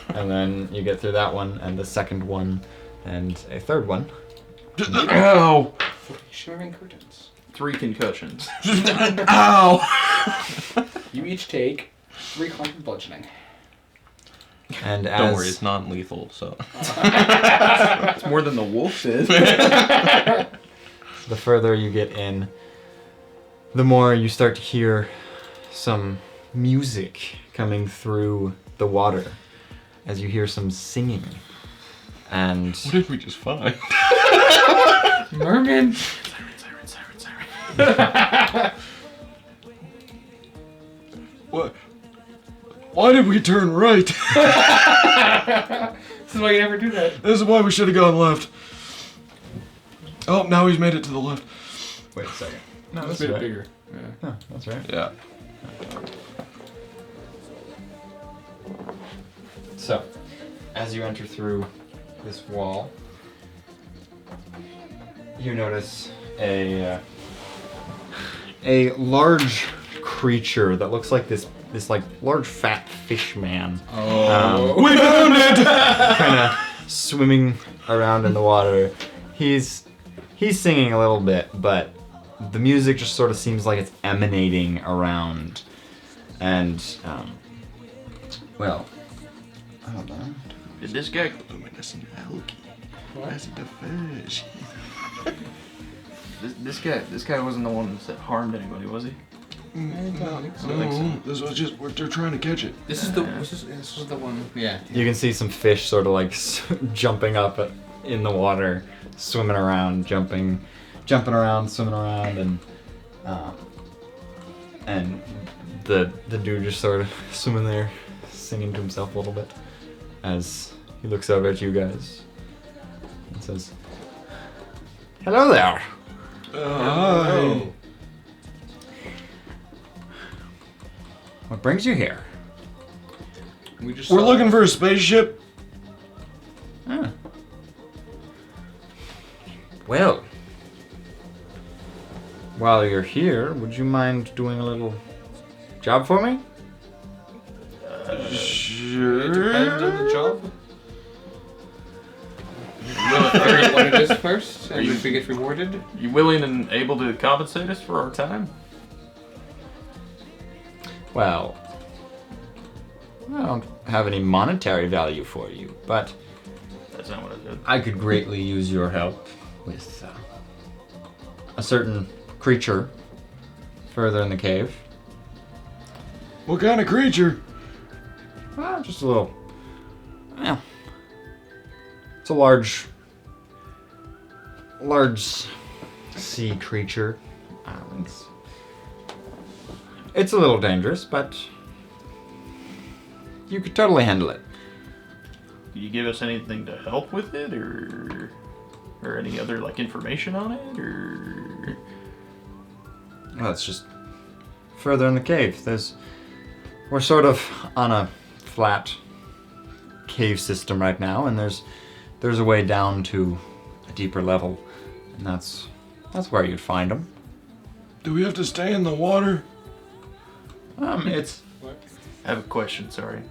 And then you get through that one, and the second one, and a third one. Ow! 3 shimmering curtains. 3 concussions. Ow! You each take 3 conquered bludgeoning. And as... Don't worry, it's non-lethal, so... It's more than the wolf did. The further you get in, the more you start to hear some music coming through the water as you hear some singing. And What did we just find? Merman. What? Why did we turn right? This is why you never do that. This is why we should have gone left. Oh, now he's made it to the left. wait a second. No, Let's that's make it right. bigger. No, that's right. Yeah. So, as you enter through this wall, you notice a large creature that looks like this like large fat fish man. We found it! Kind of swimming around in the water. He's singing a little bit, but the music just sort of seems like it's emanating around, and well, hold on. Did this guy... Luminescent algae. What? As the fish. This guy wasn't the one that harmed anybody, was he? No, think so. this was just, they're trying to catch it. This is the one. Yeah. You can see some fish sort of like jumping up in the water, swimming around, jumping around, swimming around, and And the dude just sort of swimming there, singing to himself a little bit as he looks over at you guys and says, "Hello there. Hi. What brings you here?" We're looking for a spaceship. Ah. Well, while you're here, would you mind doing a little job for me? Sure. Depends on the job. Figure out what it is first, and if we get rewarded. You willing and able to compensate us for our time? Well, I don't have any monetary value for you, but That's not what I said. I could greatly use your help with a certain creature further in the cave. What kind of creature? Well, just a little. Well, it's a large sea creature. It's a little dangerous, but you could totally handle it. Can you give us anything to help with it, or any other like information on it, or? Well, it's just further in the cave. We're sort of on a flat cave system right now, and there's a way down to a deeper level, and that's where you'd find them. Do we have to stay in the water? It's I have a question. Sorry.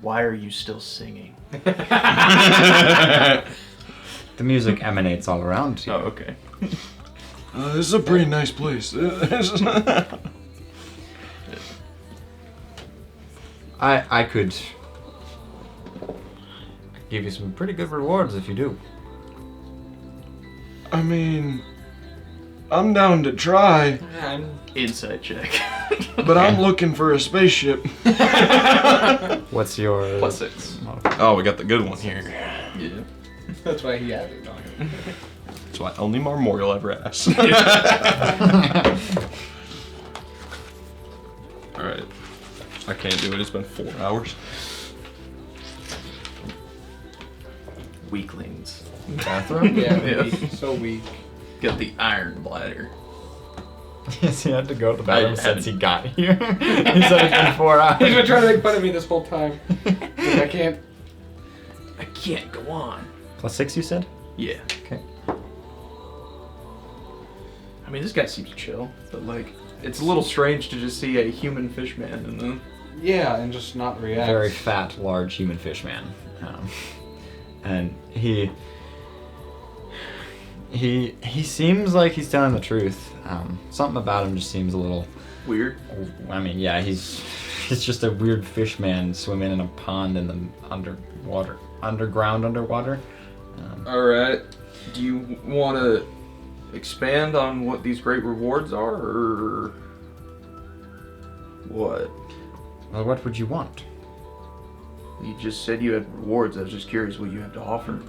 Why are you still singing? the music emanates all around you. Oh, okay. This is a pretty nice place. I could give you some pretty good rewards if you do. I mean, I'm down to try, Insight check. but I'm looking for a spaceship. What's your +6. Oh, we got the good one here. Yeah. That's why he added on it. That's why only Marmorial ever asks. Alright. I can't do it. It's been 4 hours. Weaklings. bathroom? Yeah, Yeah. weak, so weak. Got the iron bladder. Yes, he had to go to the bathroom I since haven't- he got here. He said it's been 4 hours. He's been trying to make fun of me this whole time. I can't. I can't go on. +6, you said? Yeah. Okay. I mean, this guy seems chill, but like, it's a little strange to just see a human fish man and then. Yeah, and just not react. Very fat, large human fish man. And he seems like he's telling the truth. Something about him just seems a little Weird. I mean, yeah, he's just a weird fish man swimming in a pond in the underground underwater. Alright. Do you want to expand on what these great rewards are, or what? Well, what would you want? You just said you had rewards. I was just curious what you have to offer.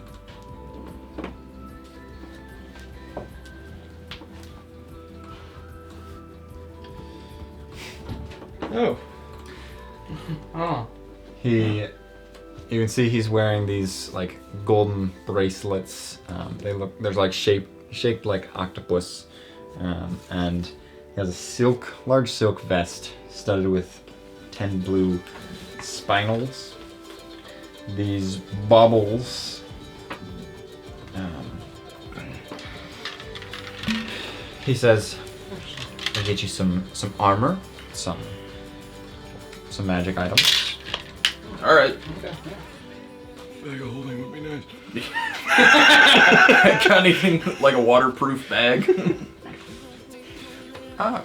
Oh. Oh. You can see he's wearing these like golden bracelets. There's like shaped like octopus, and he has a large silk vest studded with 10 blue spinels. These baubles. He says, "I'll get you some armor, some magic items." Alright. Bag of holding would be nice. Got anything like a waterproof bag? Ah.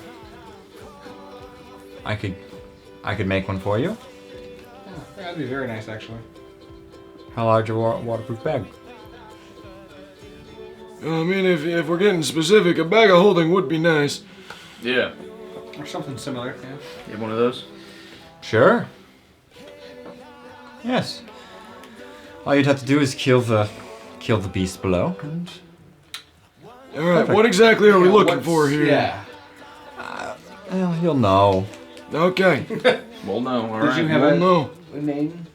I could make one for you. Yeah, that'd be very nice, actually. How large a waterproof bag? I mean, if we're getting specific, a bag of holding would be nice. Yeah. Or something similar, yeah. You have one of those? Sure. Yes. All you'd have to do is kill the beast below, and All right, Perfect. what exactly are we Yeah, looking what's- for here? Yeah. well, you'll know. Okay. Well, no. All Did right. you have Well, no. a name?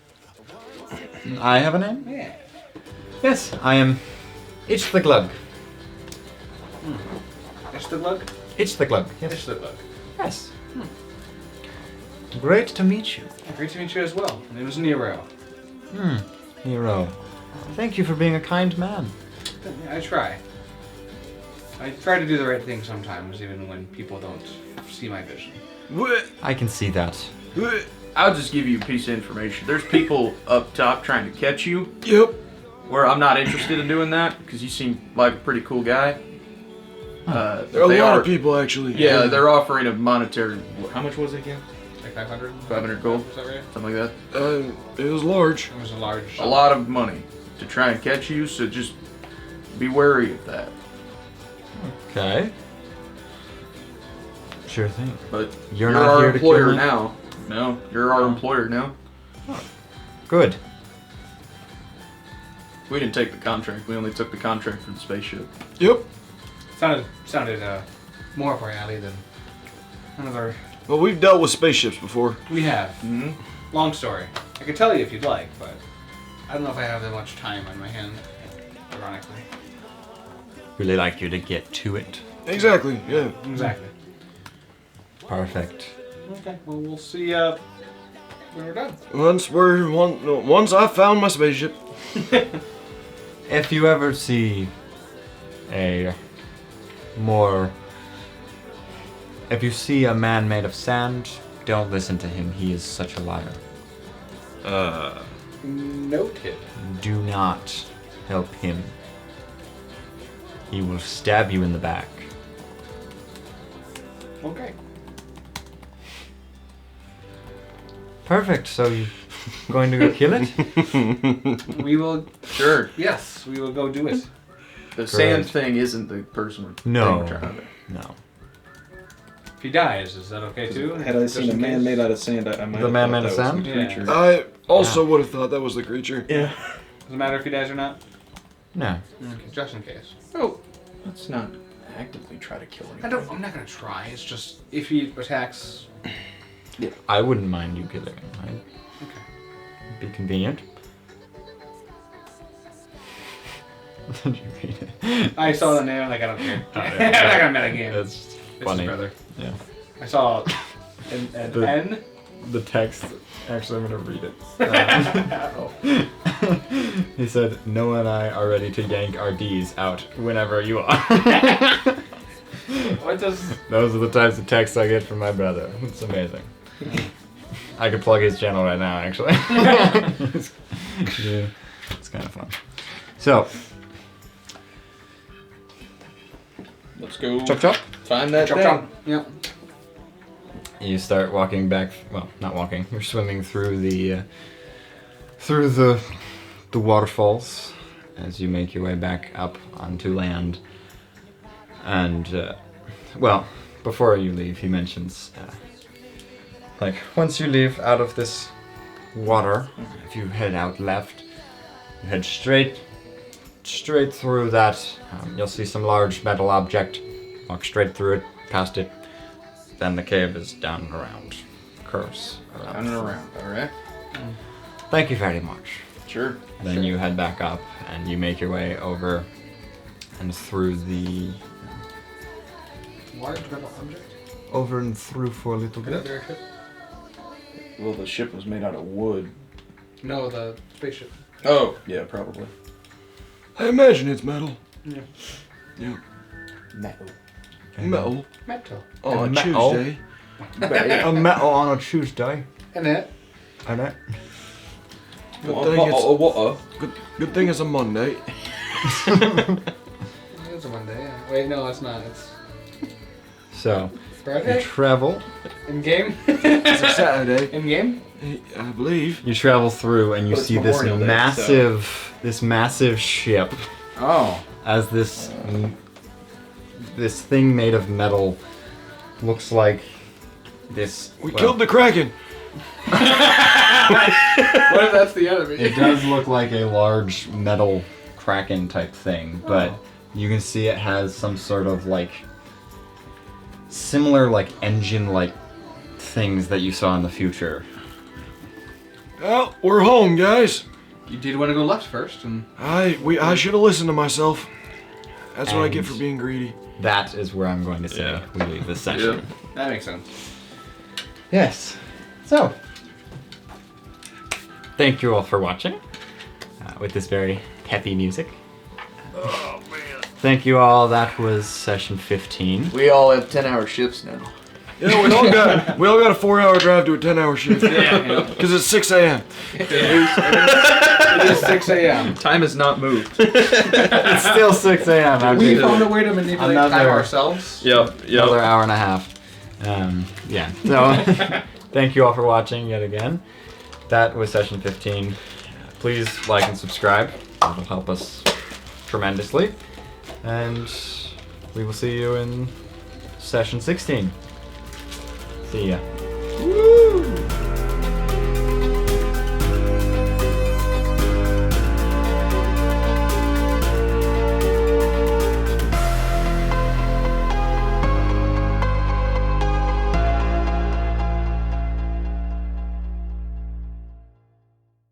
I have a name? Yeah. Yes, I am Itch the Glug. It's the Glug? Itch the Glug. It's Yes. the Glug. Yes. Great to meet you. Great to meet you as well. My name is Nero. Nero. Thank you for being a kind man. Yeah, I try. I try to do the right thing sometimes, even when people don't see my vision. What? I can see that. What? I'll just give you a piece of information. There's people up top trying to catch you, Yep. where I'm not interested in doing that because you seem like a pretty cool guy. There are a lot of people, actually. Yeah, they're offering a monetary. How much was it again? Like 500? 500 gold? Is that right? Something like It was large. It was a large. that. A lot of money to try and catch you, so just be wary of that. Okay. Sure thing. But You're not our here to kill employer me? now. No, you're our employer now. Good. We didn't take the contract. We only took the contract for the spaceship. Yep. Sounded more up our alley than another. Well, we've dealt with spaceships before. We have. Mm-hmm. Long story. I could tell you if you'd like, but I don't know if I have that much time on my hand. Ironically. Really like you to get to it. Exactly. Yeah. Exactly. Perfect. Okay. Well, we'll see when we're done. Once I found my spaceship. If you ever see if you see a man made of sand, don't listen to him. He is such a liar. Noted. Do not help him. He will stab you in the back. Okay. Perfect. So you're going to go kill it? We will. Sure. Yes, we will go do it. The sand Great. thing isn't the person. No. Thing we're trying to. No. If he dies, is that okay too? Had I seen a man made out of sand, I might The have man thought made of that was sand? the Yeah. creature. I also would have thought that was the creature. Yeah. Does it matter if he dies or not? No. Okay, just in case. Oh, let's not actively try to kill him. I'm not gonna try. It's just if he attacks. I wouldn't mind you killing him. I'd Okay. be convenient. Did you read it? I saw the name. Like I don't care. Oh, I'm yeah. not gonna meta game. That's It's funny. his brother. Yeah. I saw an The- N. The text. Actually, I'm gonna read it. He said, "Noah and I are ready to yank our D's out whenever you are." What does? Those are the types of texts I get from my brother. It's amazing. I could plug his channel right now, actually. Yeah, it's kind of fun. So, Let's go chop chop. find that Chop thing. chop. Yep. You start walking back. Well, not walking. You're swimming through the waterfalls as you make your way back up onto land. And well, before you leave, he mentions like once you leave out of this water, if you head out left, you head straight through that. You'll see some large metal object. Walk straight through it, past it. Then the cave is down and around. Curves around. Down and around. All right. Thank you very much. Sure. Then you head back up and you make your way over and through the Large metal object. over and through for a little Is that bit. their ship? Well, the ship was made out of wood. No, the spaceship. Oh, yeah, probably. I imagine it's metal. Yeah. Yeah. Metal. Metal. Metal. On a Metal. Tuesday. A metal on a Tuesday. And it. And it. Good thing it's, Water. good thing it's a Monday. It's a Monday. Yeah. Wait, no, it's not. It's So you Friday. travel. In game. It's a Saturday. In game. I believe. You travel through and you But it's see this Memorial Day, massive ship Oh. as this thing made of metal looks like this. We killed the Kraken. What if that's the enemy? It does look like a large metal kraken type thing, but you can see it has some sort of like similar like engine-like things that you saw in the future. Well, we're home, guys. You did want to go left first, and I should have listened to myself. That's what I get And- for being greedy. That is where I'm going to say Yeah. we leave this session. that makes sense. Yes. So, thank you all for watching with this very peppy music. Oh man. Thank you all. That was session 15. We all have 10-hour shifts now. Yeah, we all got a 4-hour drive to a 10-hour shift. Yeah. Because it's 6 a.m. It is 6 a.m. Time has not moved. It's still 6 a.m. We found a way to manipulate time Another- ourselves. Another hour and a half. Yeah. So, thank you all for watching yet again. That was session 15. Please like and subscribe. It'll help us tremendously. And we will see you in session 16. See ya. Woo!